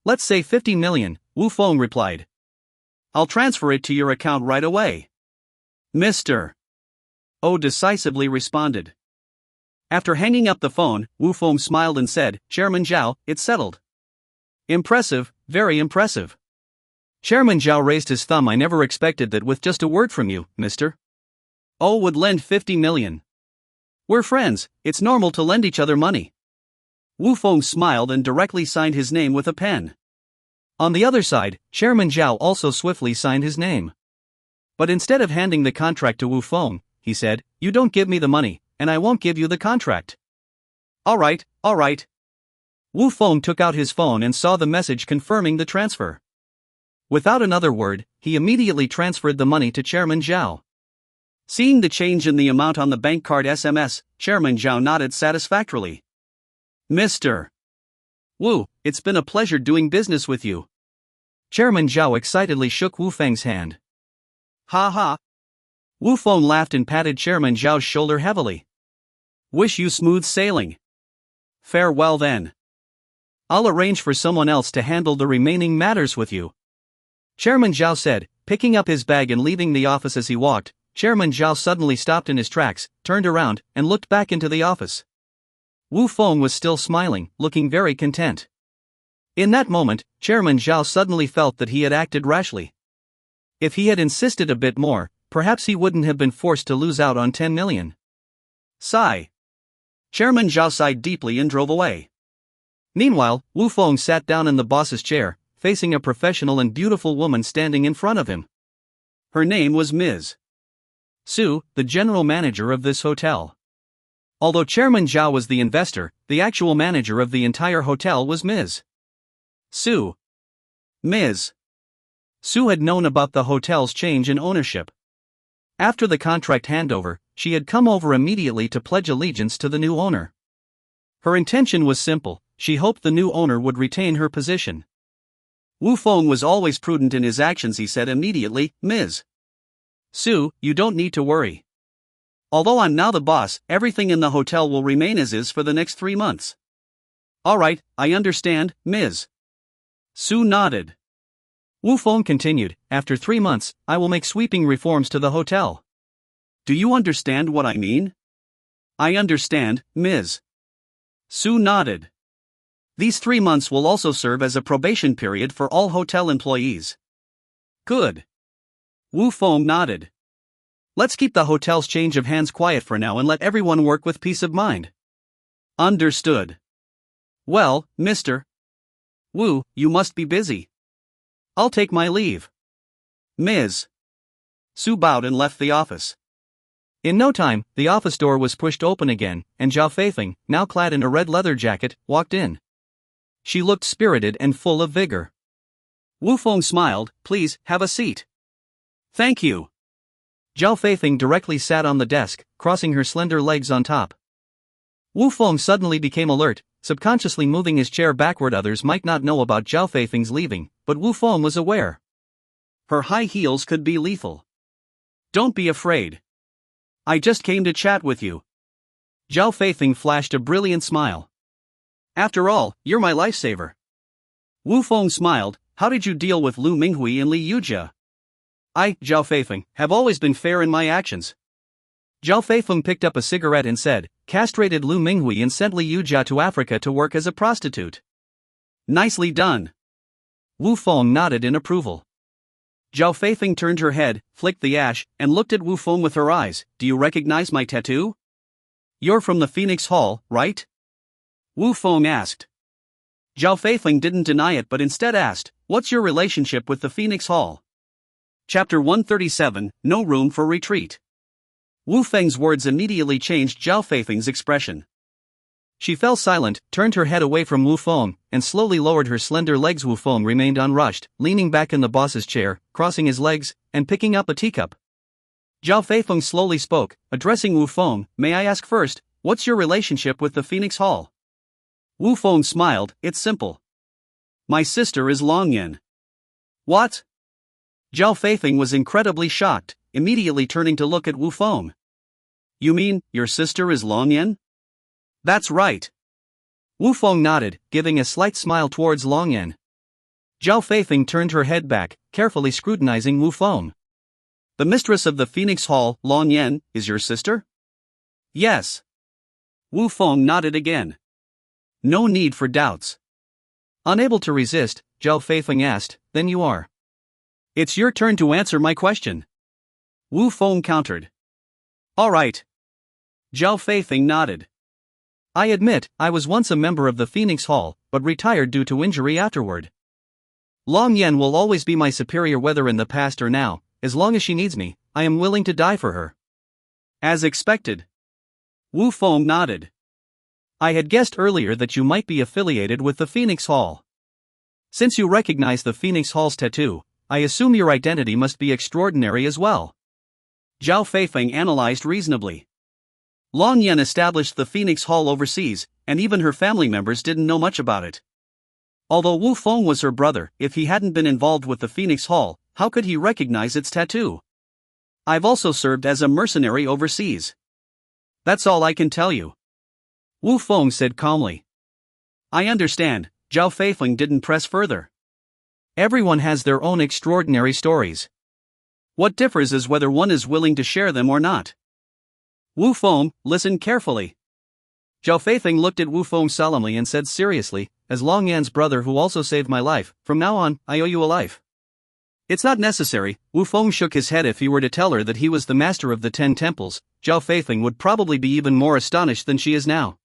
Speaker 1: Let's say 50 million, Wu Feng replied. I'll transfer it to your account right away. Mr. Oh decisively responded. After hanging up the phone, Wu Feng smiled and said, Chairman Zhao, it's settled. Impressive, very impressive. Chairman Zhao raised his thumb. I never expected that with just a word from you, Mr. Oh would lend 50 million. We're friends, it's normal to lend each other money. Wu Feng smiled and directly signed his name with a pen. On the other side, Chairman Zhao also swiftly signed his name. But instead of handing the contract to Wu Feng, he said, you don't give me the money, and I won't give you the contract. All right. Wu Feng took out his phone and saw the message confirming the transfer. Without another word, he immediately transferred the money to Chairman Zhao. Seeing the change in the amount on the bank card SMS, Chairman Zhao nodded satisfactorily. Mr. Wu, it's been a pleasure doing business with you. Chairman Zhao excitedly shook Wu Feng's hand. Ha ha. Wu Feng laughed and patted Chairman Zhao's shoulder heavily. Wish you smooth sailing. Farewell then. I'll arrange for someone else to handle the remaining matters with you. Chairman Zhao said, picking up his bag and leaving the office. As he walked, Chairman Zhao suddenly stopped in his tracks, turned around, and looked back into the office. Wu Feng was still smiling, looking very content. In that moment, Chairman Zhao suddenly felt that he had acted rashly. If he had insisted a bit more, perhaps he wouldn't have been forced to lose out on 10 million. Sigh. Chairman Zhao sighed deeply and drove away. Meanwhile, Wu Feng sat down in the boss's chair, facing a professional and beautiful woman standing in front of him. Her name was Ms. Su, the general manager of this hotel. Although Chairman Zhao was the investor, the actual manager of the entire hotel was Ms. Su. Ms. Su had known about the hotel's change in ownership. After the contract handover, she had come over immediately to pledge allegiance to the new owner. Her intention was simple: she hoped the new owner would retain her position. Wu Feng was always prudent in his actions. He said immediately, "Ms. Su, you don't need to worry. Although I'm now the boss, everything in the hotel will remain as is for the next 3 months." "Alright, I understand, Ms. Su nodded. Wu Feng continued, "After 3 months, I will make sweeping reforms to the hotel." "Do you understand what I mean?" "I understand, Ms. Su nodded. "These 3 months will also serve as a probation period for all hotel employees." "Good." Wu Feng nodded. "Let's keep the hotel's change of hands quiet for now and let everyone work with peace of mind." "Understood." "Well, Mr. Wu, you must be busy. I'll take my leave." Ms. Su bowed and left the office. In no time, the office door was pushed open again, and Zhao Feifeng, now clad in a red leather jacket, walked in. She looked spirited and full of vigor. Wu Feng smiled. "Please, have a seat." "Thank you." Zhao Feifeng directly sat on the desk, crossing her slender legs on top. Wu Feng suddenly became alert, subconsciously moving his chair backward. Others might not know about Zhao Feifeng's leaving, but Wu Feng was aware. Her high heels could be lethal. "Don't be afraid. I just came to chat with you." Zhao Feifeng flashed a brilliant smile. "After all, you're my lifesaver." Wu Feng smiled. "How did you deal with Lu Minghui and Li Yujia?" "I, Zhao Feifeng, have always been fair in my actions." Zhao Feifeng picked up a cigarette and said, "Castrated Lu Minghui and sent Li Yujia to Africa to work as a prostitute." "Nicely done." Wu Feng nodded in approval. Zhao Feifeng turned her head, flicked the ash, and looked at Wu Feng with her eyes. "Do you recognize my tattoo?" "You're from the Phoenix Hall, right?" Wu Feng asked. Zhao Feifeng didn't deny it but instead asked, "What's your relationship with the Phoenix Hall?" Chapter 137, No Room for Retreat. Wu Feng's words immediately changed Zhao Feifeng's expression. She fell silent, turned her head away from Wu Feng, and slowly lowered her slender legs. Wu Feng remained unrushed, leaning back in the boss's chair, crossing his legs, and picking up a teacup. Zhao Feifeng slowly spoke, addressing Wu Feng, "May I ask first, what's your relationship with the Phoenix Hall?" Wu Feng smiled. "It's simple. My sister is Long Yan." "What?" Zhao Feifeng was incredibly shocked, immediately turning to look at Wu Feng. "You mean, your sister is Long Yan?" "That's right." Wu Feng nodded, giving a slight smile towards Long Yan. Zhao Feifeng turned her head back, carefully scrutinizing Wu Feng. "The mistress of the Phoenix Hall, Long Yan, is your sister?" "Yes." Wu Feng nodded again. No need for doubts. Unable to resist, Zhao Feifeng asked, "Then you are?" "It's your turn to answer my question." Wu Feng countered. "All right." Zhao Feifeng nodded. "I admit, I was once a member of the Phoenix Hall, but retired due to injury afterward. Long Yan will always be my superior whether in the past or now. As long as she needs me, I am willing to die for her." "As expected." Wu Feng nodded. "I had guessed earlier that you might be affiliated with the Phoenix Hall. Since you recognize the Phoenix Hall's tattoo, I assume your identity must be extraordinary as well." Zhao Feifeng analyzed reasonably. Long Yan established the Phoenix Hall overseas, and even her family members didn't know much about it. Although Wu Feng was her brother, if he hadn't been involved with the Phoenix Hall, how could he recognize its tattoo? "I've also served as a mercenary overseas. That's all I can tell you." Wu Feng said calmly. "I understand." Zhao Feifeng didn't press further. Everyone has their own extraordinary stories. What differs is whether one is willing to share them or not. Wu Feng, listen carefully. Zhao Feifeng looked at Wu Feng solemnly and said seriously, "As Long Yan's brother who also saved my life, from now on, I owe you a life." "It's not necessary." Wu Feng shook his head. If he were to tell her that he was the master of the 10 temples, Zhao Feifeng would probably be even more astonished than she is now.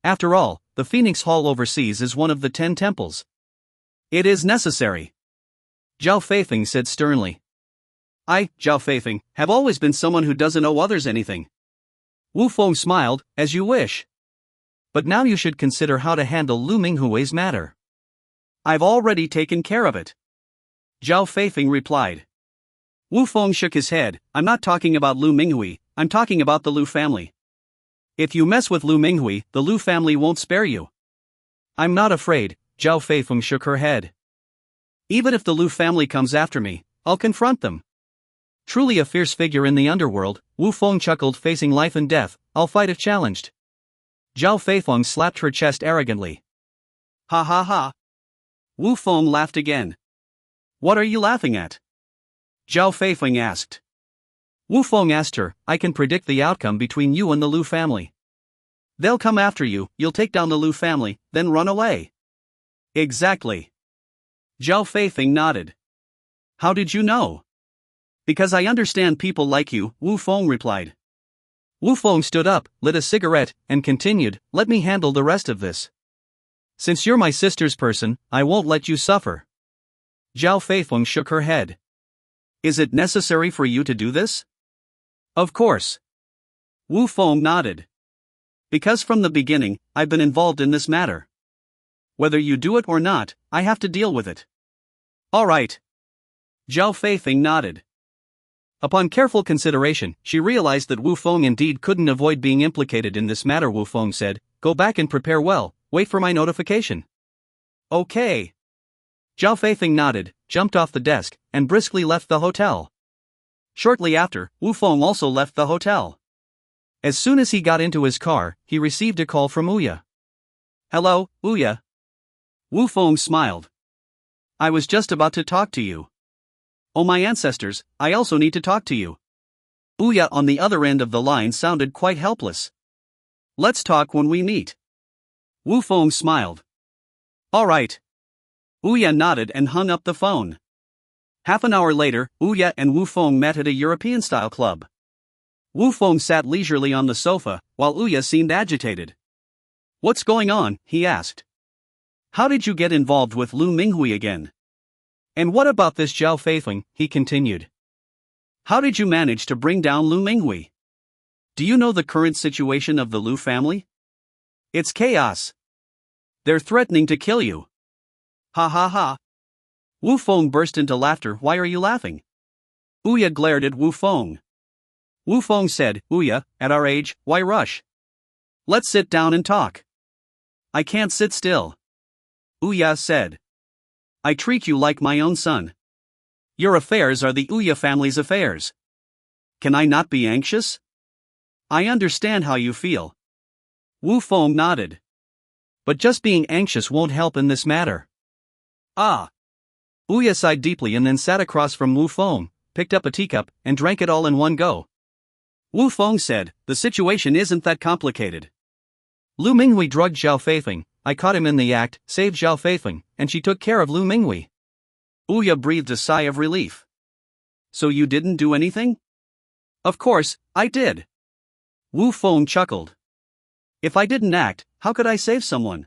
Speaker 1: After all, the Phoenix Hall overseas is one of the 10 temples. "It is necessary," Zhao Feifeng said sternly. "I, Zhao Feifeng, have always been someone who doesn't owe others anything. Wu Feng smiled, as you wish. But now you should consider how to handle Lu Minghui's matter. I've already taken care of it. Zhao Feifeng replied. Wu Feng shook his head. I'm not talking about Lu Minghui, I'm talking about the Lu family. If you mess with Lu Minghui, the Lu family won't spare you. I'm not afraid, Zhao Feifeng shook her head. Even if the Lu family comes after me, I'll confront them. Truly a fierce figure in the underworld, Wu Feng chuckled, facing life and death, I'll fight if challenged. Zhao Feifeng slapped her chest arrogantly. Ha ha ha. Wu Feng laughed again. What are you laughing at? Zhao Feifeng asked. Wu Feng asked her, I can predict the outcome between you and the Lu family. They'll come after you, you'll take down the Lu family, then run away. Exactly. Zhao Feifeng nodded. How did you know? Because I understand people like you, Wu Feng replied. Wu Feng stood up, lit a cigarette, and continued, let me handle the rest of this. Since you're my sister's person, I won't let you suffer. Zhao Feifeng shook her head. Is it necessary for you to do this? Of course. Wu Feng nodded. Because from the beginning, I've been involved in this matter. Whether you do it or not, I have to deal with it. All right. Zhao Feifeng nodded. Upon careful consideration, she realized that Wu Feng indeed couldn't avoid being implicated in this matter. Wu Feng said, go back and prepare well, wait for my notification. Okay. Zhao Feifeng nodded, jumped off the desk, and briskly left the hotel. Shortly after, Wu Feng also left the hotel. As soon as he got into his car, he received a call from Ouya. Hello, Ouya. Wu Feng smiled. I was just about to talk to you. Oh my ancestors, I also need to talk to you. Ouya on the other end of the line sounded quite helpless. Let's talk when we meet. Wu Feng smiled. All right. Ouya nodded and hung up the phone. Half an hour later, Ouya and Wu Feng met at a European-style club. Wu Feng sat leisurely on the sofa, while Ouya seemed agitated. What's going on? He asked. How did you get involved with Lu Minghui again? And what about this Zhao Feifeng? He continued. How did you manage to bring down Lu Minghui? Do you know the current situation of the Lu family? It's chaos. They're threatening to kill you. Ha ha ha. Wu Feng burst into laughter. Why are you laughing? Ouya glared at Wu Feng. Wu Feng said, Ouya, at our age, why rush? Let's sit down and talk. I can't sit still. Ouya said. I treat you like my own son. Your affairs are the Ouya family's affairs. Can I not be anxious? I understand how you feel. Wu Feng nodded. But just being anxious won't help in this matter. Ah. Ouya sighed deeply and then sat across from Wu Feng, picked up a teacup, and drank it all in one go. Wu Feng said, the situation isn't that complicated. Lu Minghui drugged Zhao Feifeng, I caught him in the act, saved Zhao Feifeng, and she took care of Lu Minghui. Ouya breathed a sigh of relief. So you didn't do anything? Of course, I did. Wu Feng chuckled. If I didn't act, how could I save someone?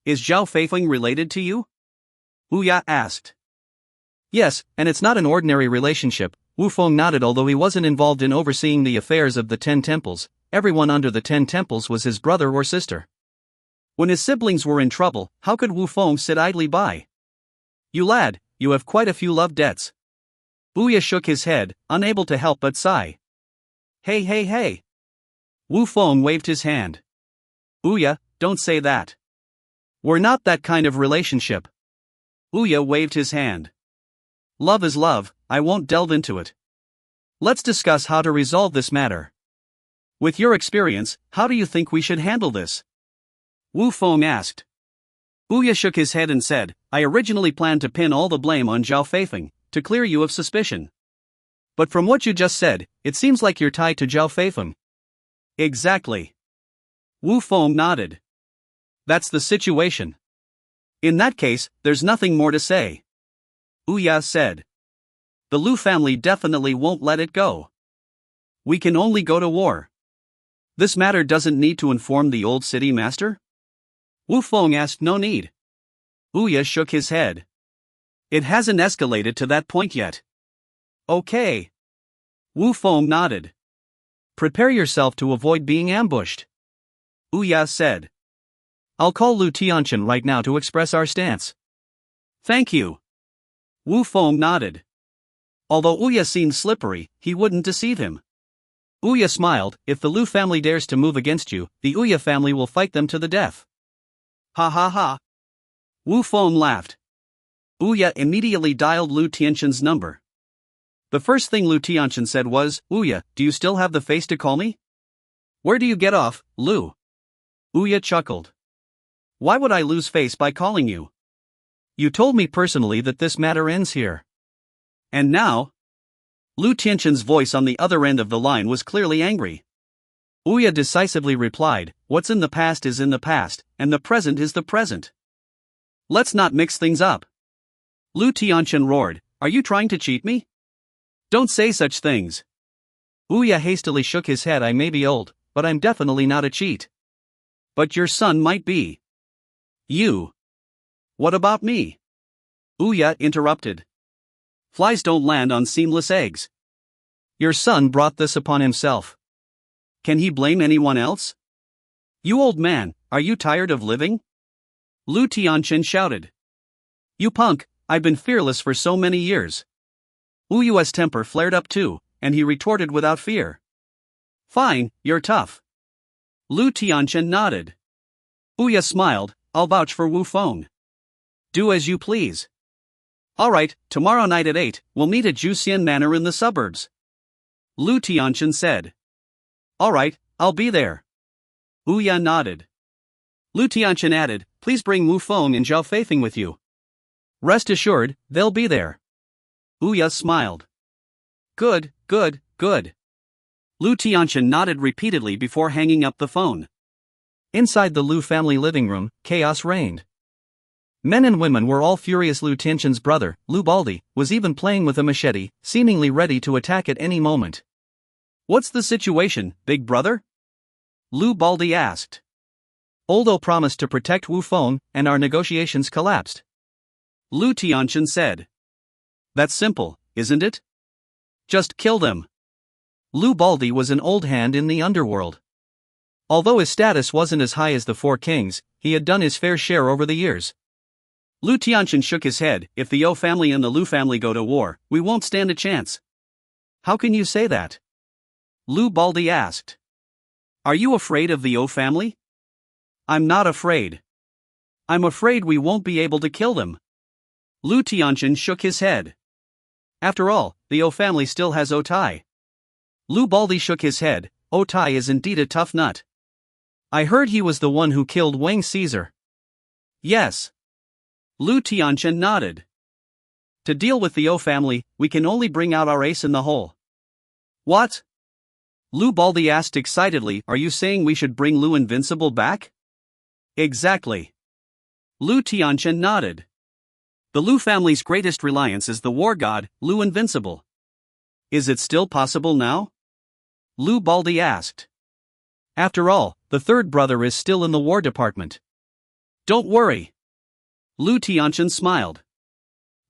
Speaker 1: Is Zhao Feifeng related to you? Ouya asked. Yes, and it's not an ordinary relationship. Wu Feng nodded. Although he wasn't involved in overseeing the affairs of the 10 temples, everyone under the 10 temples was his brother or sister. When his siblings were in trouble, how could Wu Feng sit idly by? You lad, you have quite a few love debts. Ouya shook his head, unable to help but sigh. Hey hey hey. Wu Feng waved his hand. Ouya, don't say that. We're not that kind of relationship. Ouya waved his hand. Love is love, I won't delve into it. Let's discuss how to resolve this matter. With your experience, how do you think we should handle this? Wu Feng asked. Ouya shook his head and said, I originally planned to pin all the blame on Zhao Feifeng, to clear you of suspicion. But from what you just said, it seems like you're tied to Zhao Feifeng. Exactly. Wu Feng nodded. That's the situation. In that case, there's nothing more to say. Ouya said. The Lu family definitely won't let it go. We can only go to war. This matter doesn't need to inform the old city master? Wu Feng asked. No need. Ouya shook his head. It hasn't escalated to that point yet. Okay. Wu Feng nodded. Prepare yourself to avoid being ambushed. Ouya said. I'll call Lu Tianchen right now to express our stance. Thank you. Wu Feng nodded. Although Ouya seemed slippery, he wouldn't deceive him. Ouya smiled, if the Lu family dares to move against you, the Ouya family will fight them to the death. Ha ha ha. Wu Feng laughed. Ouya immediately dialed Lu Tianchen's number. The first thing Lu Tianchen said was, Ouya, do you still have the face to call me? Where do you get off, Lu? Ouya chuckled. Why would I lose face by calling you? You told me personally that this matter ends here. And now? Lu Tianchen's voice on the other end of the line was clearly angry. Ouya decisively replied, what's in the past is in the past, and the present is the present. Let's not mix things up. Lu Tianchen roared, are you trying to cheat me? Don't say such things. Ouya hastily shook his head. I may be old, but I'm definitely not a cheat. But your son might be. You. What about me? Ouya interrupted. Flies don't land on seamless eggs. Your son brought this upon himself. Can he blame anyone else? You old man, are you tired of living? Lu Tianchen shouted. You punk, I've been fearless for so many years. Ouyu's temper flared up too, and he retorted without fear. Fine, you're tough. Lu Tianchen nodded. Ouya smiled, I'll vouch for Wu Feng. Do as you please. Alright, tomorrow night at 8, we'll meet at Juxian Manor in the suburbs. Lu Tianchen said. Alright, I'll be there. Ouya nodded. Lu Tianchen added, please bring Wu Feng and Zhao Feifeng with you. Rest assured, they'll be there. Ouya smiled. Good, good, good. Lu Tianchen nodded repeatedly before hanging up the phone. Inside the Lu family living room, chaos reigned. Men and women were all furious. Lu Tianchen's brother, Lu Baldi, was even playing with a machete, seemingly ready to attack at any moment. What's the situation, big brother? Lu Baldi asked. Oldo promised to protect Wu Feng, and our negotiations collapsed. Lu Tianchen said. That's simple, isn't it? Just kill them. Lu Baldi was an old hand in the underworld. Although his status wasn't as high as the four kings, he had done his fair share over the years. Lu Tianchen shook his head. If the Yo family and the Lu family go to war, we won't stand a chance. How can you say that? Lu Baldi asked. Are you afraid of the Yo family? I'm not afraid. I'm afraid we won't be able to kill them. Lu Tianchen shook his head. After all, the Yo family still has Otai. Lu Baldi shook his head. Otai is indeed a tough nut. I heard he was the one who killed Wang Caesar. Yes. Lu Tianchen nodded. To deal with the Yo family, we can only bring out our ace in the hole. What? Lu Baldi asked excitedly, are you saying we should bring Lu Invincible back? Exactly. Lu Tianchen nodded. The Lu family's greatest reliance is the war god, Lu Invincible. Is it still possible now? Lu Baldi asked. After all, the third brother is still in the war department. Don't worry. Lu Tianchen smiled.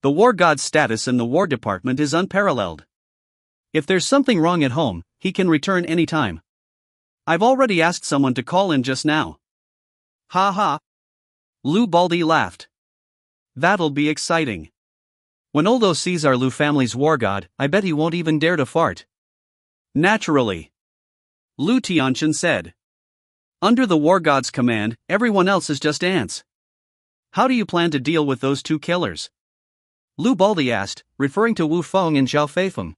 Speaker 1: The war god's status in the war department is unparalleled. If there's something wrong at home, he can return anytime. I've already asked someone to call in just now. Ha ha. Lu Baldi laughed. That'll be exciting. When Oldo sees our Lu family's war god, I bet he won't even dare to fart. Naturally. Lu Tianchen said. Under the war god's command, everyone else is just ants. How do you plan to deal with those two killers? Lu Baldi asked, referring to Wu Feng and Zhao Feifeng.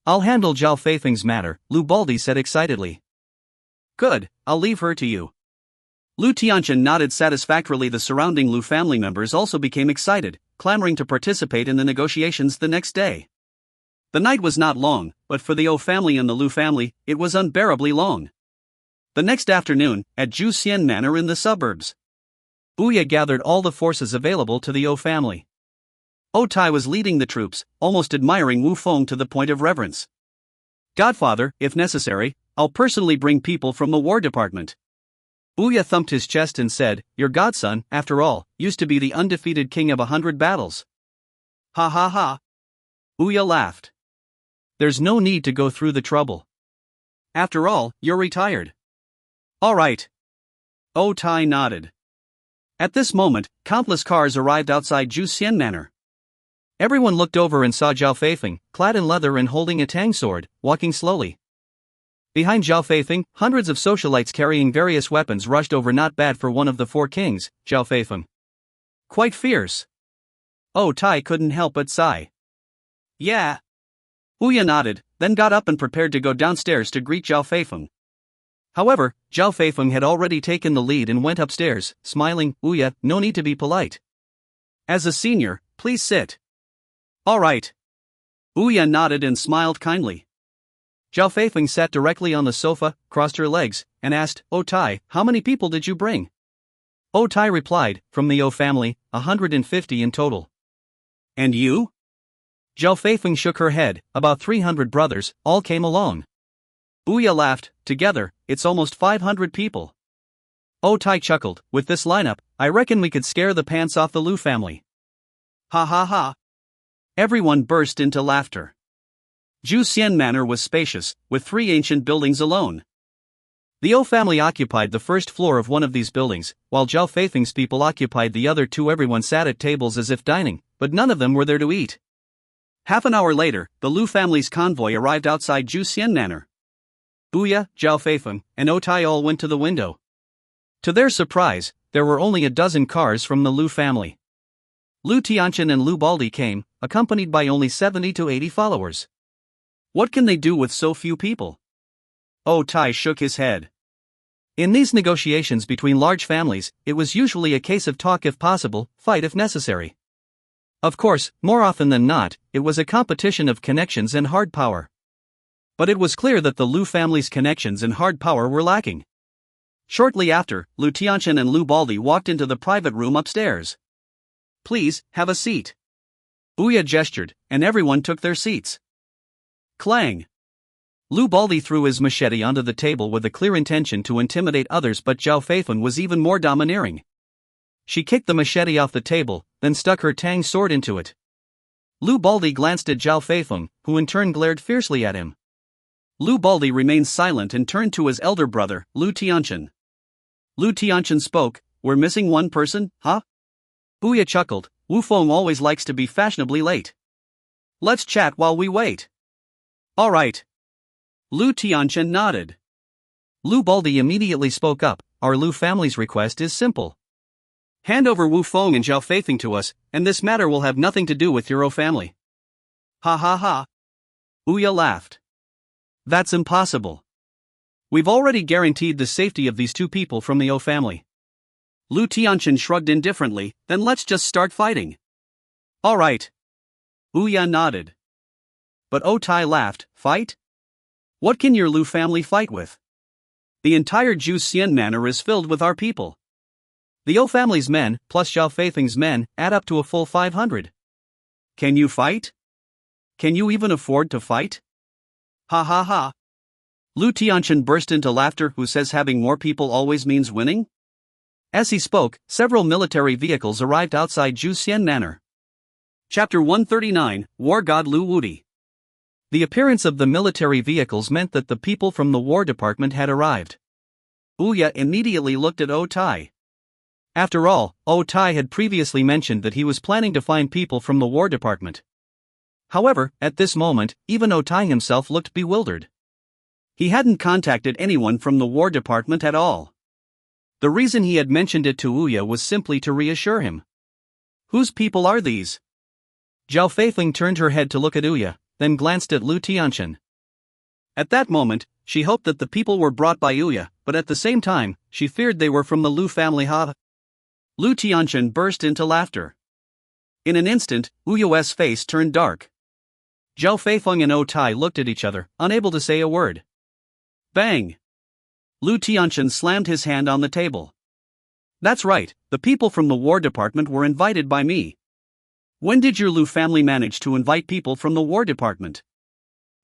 Speaker 1: I'll handle Zhao Feifeng's matter, Lu Baldi said excitedly. Good, I'll leave her to you. Lu Tianchen nodded satisfactorily. The surrounding Lu family members also became excited, clamoring to participate in the negotiations the next day. The night was not long, but for the Yo family and the Lu family, it was unbearably long. The next afternoon, at Juxian Manor in the suburbs, Ouya gathered all the forces available to the Yo family. Otai was leading the troops, almost admiring Wu Feng to the point of reverence. Godfather, if necessary, I'll personally bring people from the war department. Ouya thumped his chest and said, your godson, after all, used to be the undefeated king of 100 battles. Ha ha ha. Ouya laughed. There's no need to go through the trouble. After all, you're retired. Alright. Oh Tai nodded. At this moment, countless cars arrived outside Ju Xian Manor. Everyone looked over and saw Zhao Feifeng, clad in leather and holding a tang sword, walking slowly. Behind Zhao Feifeng, hundreds of socialites carrying various weapons rushed over. Not bad for one of the four kings, Zhao Feifeng. Quite fierce. Oh Tai couldn't help but sigh. Yeah. Ouya nodded, then got up and prepared to go downstairs to greet Zhao Feifeng. However, Zhao Feifeng had already taken the lead and went upstairs, smiling. Ouya, no need to be polite. As a senior, please sit. Alright. Ouya nodded and smiled kindly. Zhao Feifeng sat directly on the sofa, crossed her legs, and asked, Oh Tai, how many people did you bring? Oh Tai replied, from the O family, 150 in total. And you? Zhao Feifeng shook her head, about 300 brothers, all came along. Ouya laughed, together, it's almost 500 people. Oh Tai chuckled, with this lineup, I reckon we could scare the pants off the Lu family. Ha ha ha. Everyone burst into laughter. Ju Xian Manor was spacious, with 3 ancient buildings alone. The O family occupied the first floor of one of these buildings, while Zhao Feifeng's people occupied the other 2. Everyone sat at tables as if dining, but none of them were there to eat. Half an hour later, the Lu family's convoy arrived outside Ju Xian Manor. Ouya, Zhao Feifeng, and O Tai all went to the window. To their surprise, there were only a dozen cars from the Lu family. Lu Tianchen and Lu Baldi came, accompanied by only 70 to 80 followers. What can they do with so few people? Oh Tai shook his head. In these negotiations between large families, it was usually a case of talk if possible, fight if necessary. Of course, more often than not, it was a competition of connections and hard power. But it was clear that the Lu family's connections and hard power were lacking. Shortly after, Lu Tianchen and Lu Baldi walked into the private room upstairs. Please, have a seat. Ouya gestured, and everyone took their seats. Clang. Lu Baldi threw his machete onto the table with a clear intention to intimidate others, but Zhao Feifeng was even more domineering. She kicked the machete off the table, then stuck her tang sword into it. Lu Baldi glanced at Zhao Feifeng, who in turn glared fiercely at him. Lu Baldi remained silent and turned to his elder brother, Lu Tianchen. Lu Tianchen spoke, We're missing one person, huh? Ouya chuckled, Wu Feng always likes to be fashionably late. Let's chat while we wait. Alright. Lu Tianchen nodded. Lu Baldi immediately spoke up, Our Lu family's request is simple. Hand over Wu Feng and Zhao Feifeng to us, and this matter will have nothing to do with your O family. Ha ha ha. Ouya laughed. That's impossible. We've already guaranteed the safety of these 2 people from the O family. Lu Tianchen shrugged indifferently, then let's just start fighting. Alright. Ouya nodded. But O Tai laughed, Fight? What can your Lu family fight with? The entire Ju Xian Manor is filled with our people. The O family's men, plus Zhao Feifeng's men, add up to a full 500. Can you fight? Can you even afford to fight? Ha ha ha. Lu Tianchen burst into laughter. Who says having more people always means winning? As he spoke, several military vehicles arrived outside Ju Xian Manor. Chapter 139, War God Lu Wudi. The appearance of the military vehicles meant that the people from the War Department had arrived. Ouya immediately looked at O Tai. After all, O Tai had previously mentioned that he was planning to find people from the War Department. However, at this moment, even O Tai himself looked bewildered. He hadn't contacted anyone from the War Department at all. The reason he had mentioned it to Ouya was simply to reassure him. Whose people are these? Zhao Feifeng turned her head to look at Ouya, then glanced at Lu Tianchen. At that moment, she hoped that the people were brought by Ouya, but at the same time, she feared they were from the Lu family. Lu Tianchen burst into laughter. In an instant, Ouya's face turned dark. Zhao Feifeng and O Tai looked at each other, unable to say a word. Bang! Lu Tianchen slammed his hand on the table. That's right, the people from the War Department were invited by me. When did your Lu family manage to invite people from the War Department?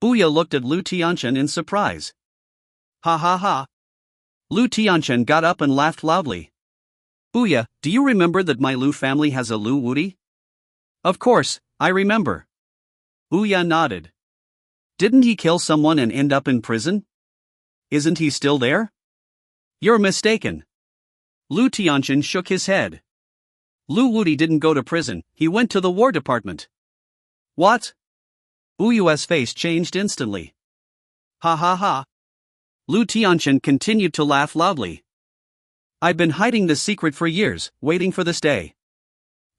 Speaker 1: Ouya looked at Lu Tianchen in surprise. Ha ha ha. Lu Tianchen got up and laughed loudly. Ouya, do you remember that my Lu family has a Lu Wudi? Of course, I remember. Ouya nodded. Didn't he kill someone and end up in prison? Isn't he still there? You're mistaken. Lu Tianqian shook his head. Lu Wudi didn't go to prison, he went to the War Department. What? Wu Yue's face changed instantly. Ha ha ha. Lu Tianqian continued to laugh loudly. I've been hiding this secret for years, waiting for this day.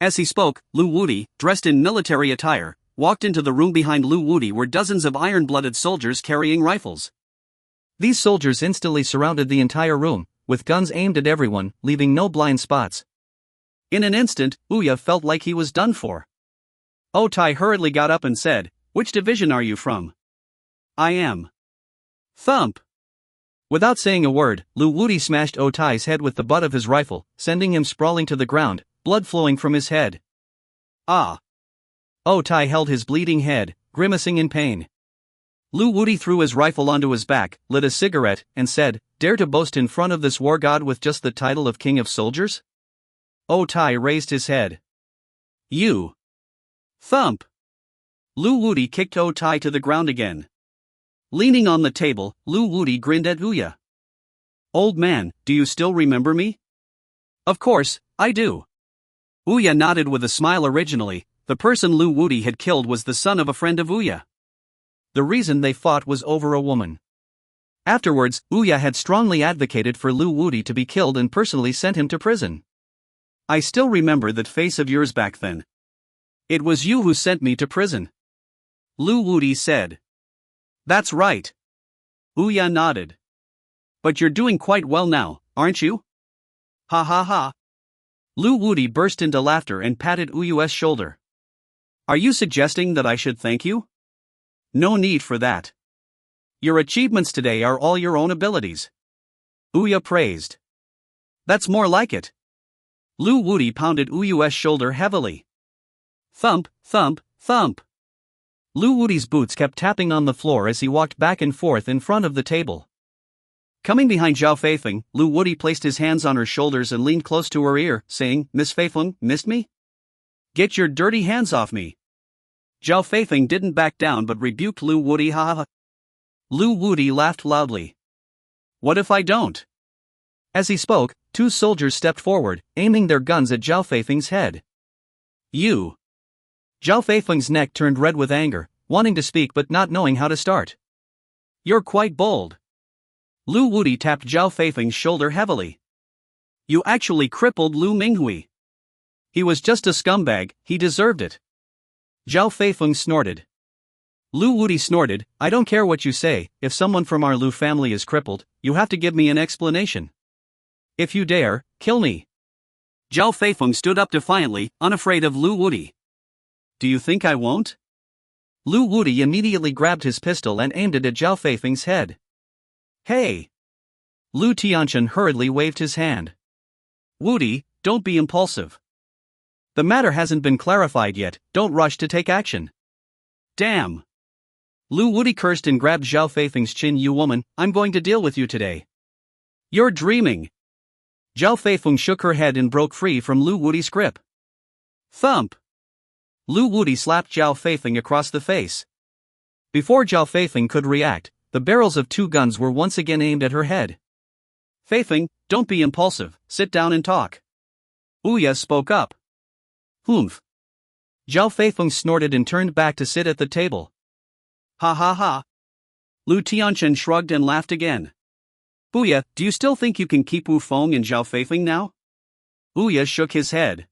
Speaker 1: As he spoke, Lu Wudi, dressed in military attire, walked into the room. Behind Lu Wudi were dozens of iron-blooded soldiers carrying rifles. These soldiers instantly surrounded the entire room, with guns aimed at everyone, leaving no blind spots. In an instant, Ouya felt like he was done for. Tai hurriedly got up and said, "Which division are you from?" "I am." Thump! Without saying a word, Lu Wudi smashed Tai's head with the butt of his rifle, sending him sprawling to the ground, blood flowing from his head. Ah! Tai held his bleeding head, grimacing in pain. Lu Wudi threw his rifle onto his back, lit a cigarette, and said, "Dare to boast in front of this war god with just the title of King of Soldiers?" Tai raised his head. "You!" Thump! Lu Wudi kicked Tai to the ground again. Leaning on the table, Lu Wudi grinned at Ouya. "Old man, do you still remember me?" "Of course, I do." Ouya nodded with a smile. Originally, the person Lu Wudi had killed was the son of a friend of Ouya. The reason they fought was over a woman. Afterwards, Ouya had strongly advocated for Lu Wudi to be killed and personally sent him to prison. "I still remember that face of yours back then. It was you who sent me to prison," Lu Wudi said. "That's right." Ouya nodded. "But you're doing quite well now, aren't you?" Ha ha ha. Lu Wudi burst into laughter and patted Ouyu's shoulder. "Are you suggesting that I should thank you?" "No need for that. Your achievements today are all your own abilities," Ouya praised. "That's more like it." Lu Wudi pounded Ouyu's shoulder heavily. Thump, thump, thump. Lu Wudi's boots kept tapping on the floor as he walked back and forth in front of the table. Coming behind Zhao Feifeng, Lu Wudi placed his hands on her shoulders and leaned close to her ear, saying, "Miss Feifeng, missed me? Get your dirty hands off me." Zhao Feifeng didn't back down but rebuked Lu Wudi. Ha ha ha. Lu Wudi laughed loudly. "What if I don't?" As he spoke, two soldiers stepped forward, aiming their guns at Zhao Feifeng's head. "You!" Zhao Feifeng's neck turned red with anger, wanting to speak but not knowing how to start. "You're quite bold." Lu Wudi tapped Zhao Feifeng's shoulder heavily. "You actually crippled Lu Minghui. He was just a scumbag, he deserved it." Zhao Feifeng snorted. Lu Wudi snorted, "I don't care what you say, if someone from our Lu family is crippled, you have to give me an explanation. If you dare, kill me." Zhao Feifeng stood up defiantly, unafraid of Lu Wudi. "Do you think I won't?" Lu Wudi immediately grabbed his pistol and aimed it at Zhao Feifeng's head. "Hey!" Lu Tianqian hurriedly waved his hand. "Wudi, don't be impulsive. The matter hasn't been clarified yet, don't rush to take action." "Damn!" Lu Wudi cursed and grabbed Zhao Feifeng's chin. "You woman, I'm going to deal with you today." "You're dreaming." Zhao Feifeng shook her head and broke free from Lu Wudi's grip. Thump! Lu Wudi slapped Zhao Feifeng across the face. Before Zhao Feifeng could react, the barrels of two guns were once again aimed at her head. "Feifeng, don't be impulsive, sit down and talk." Ouya spoke up. "Humph." Zhao Feifeng snorted and turned back to sit at the table. Ha ha ha. Lu Tianqian shrugged and laughed again. "Ouya, do you still think you can keep Wu Feng and Zhao Feifeng now?" Ouya shook his head.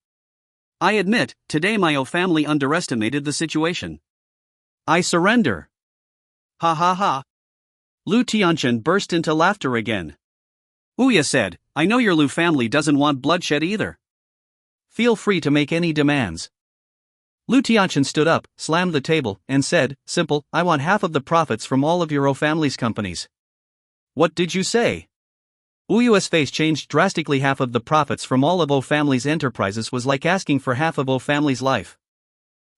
Speaker 1: "I admit, today my family underestimated the situation. I surrender." Ha ha ha. Lu Tianqian burst into laughter again. Ouya said, "I know your Lu family doesn't want bloodshed either. Feel free to make any demands." Lu Tianqian stood up, slammed the table, and said, "Simple, I want half of the profits from all of your family's companies." "What did you say?" Ouyu's face changed drastically. Half of the profits from all of family's enterprises was like asking for half of family's life.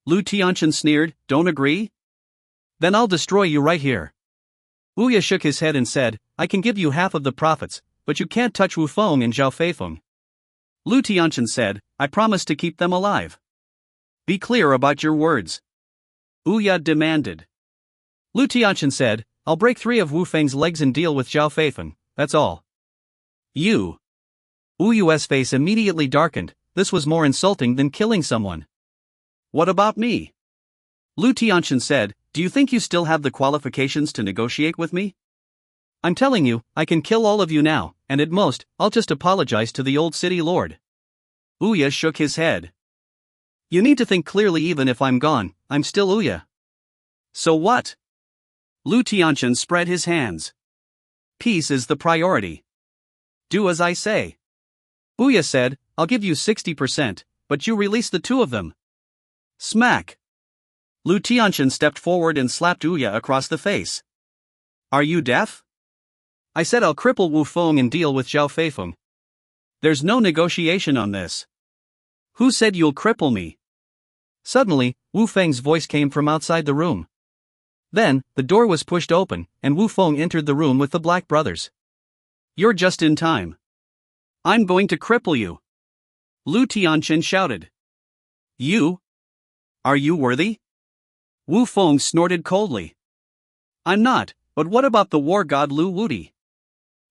Speaker 1: Lu Tianqian sneered, "Don't agree? Then I'll destroy you right here." Ouya shook his head and said, "I can give you half of the profits, but you can't touch Wu Feng and Zhao Feifeng." Lu Tianqian said, "I promise to keep them alive. Be clear about your words." Ouya demanded. Lu Tianqian said, I'll break 3 of Wu Feng's legs and deal with Zhao Feifeng, that's all. You. Wu Yue's face immediately darkened. This was more insulting than killing someone. What about me? Lu Tianchen said, do you think you still have the qualifications to negotiate with me? I'm telling you, I can kill all of you now, and at most, I'll just apologize to the old city lord. Ouya shook his head. You need to think clearly. Even if I'm gone, I'm still Ouya. So what? Lu Tianchen spread his hands. Peace is the priority. Do as I say. Ouya said, I'll give you 60%, but you release the 2 of them. Smack. Lu Tianchen stepped forward and slapped Ouya across the face. Are you deaf? I said I'll cripple Wu Feng and deal with Zhao Feifeng. There's no negotiation on this. Who said you'll cripple me? Suddenly, Wu Feng's voice came from outside the room. Then, the door was pushed open, and Wu Feng entered the room with the Black brothers. You're just in time. I'm going to cripple you. Lu Tianchen shouted. You? Are you worthy? Wu Feng snorted coldly. I'm not, but what about the war god Lu Wudi?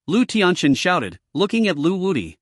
Speaker 1: Lu Tianchen shouted, looking at Lu Wudi.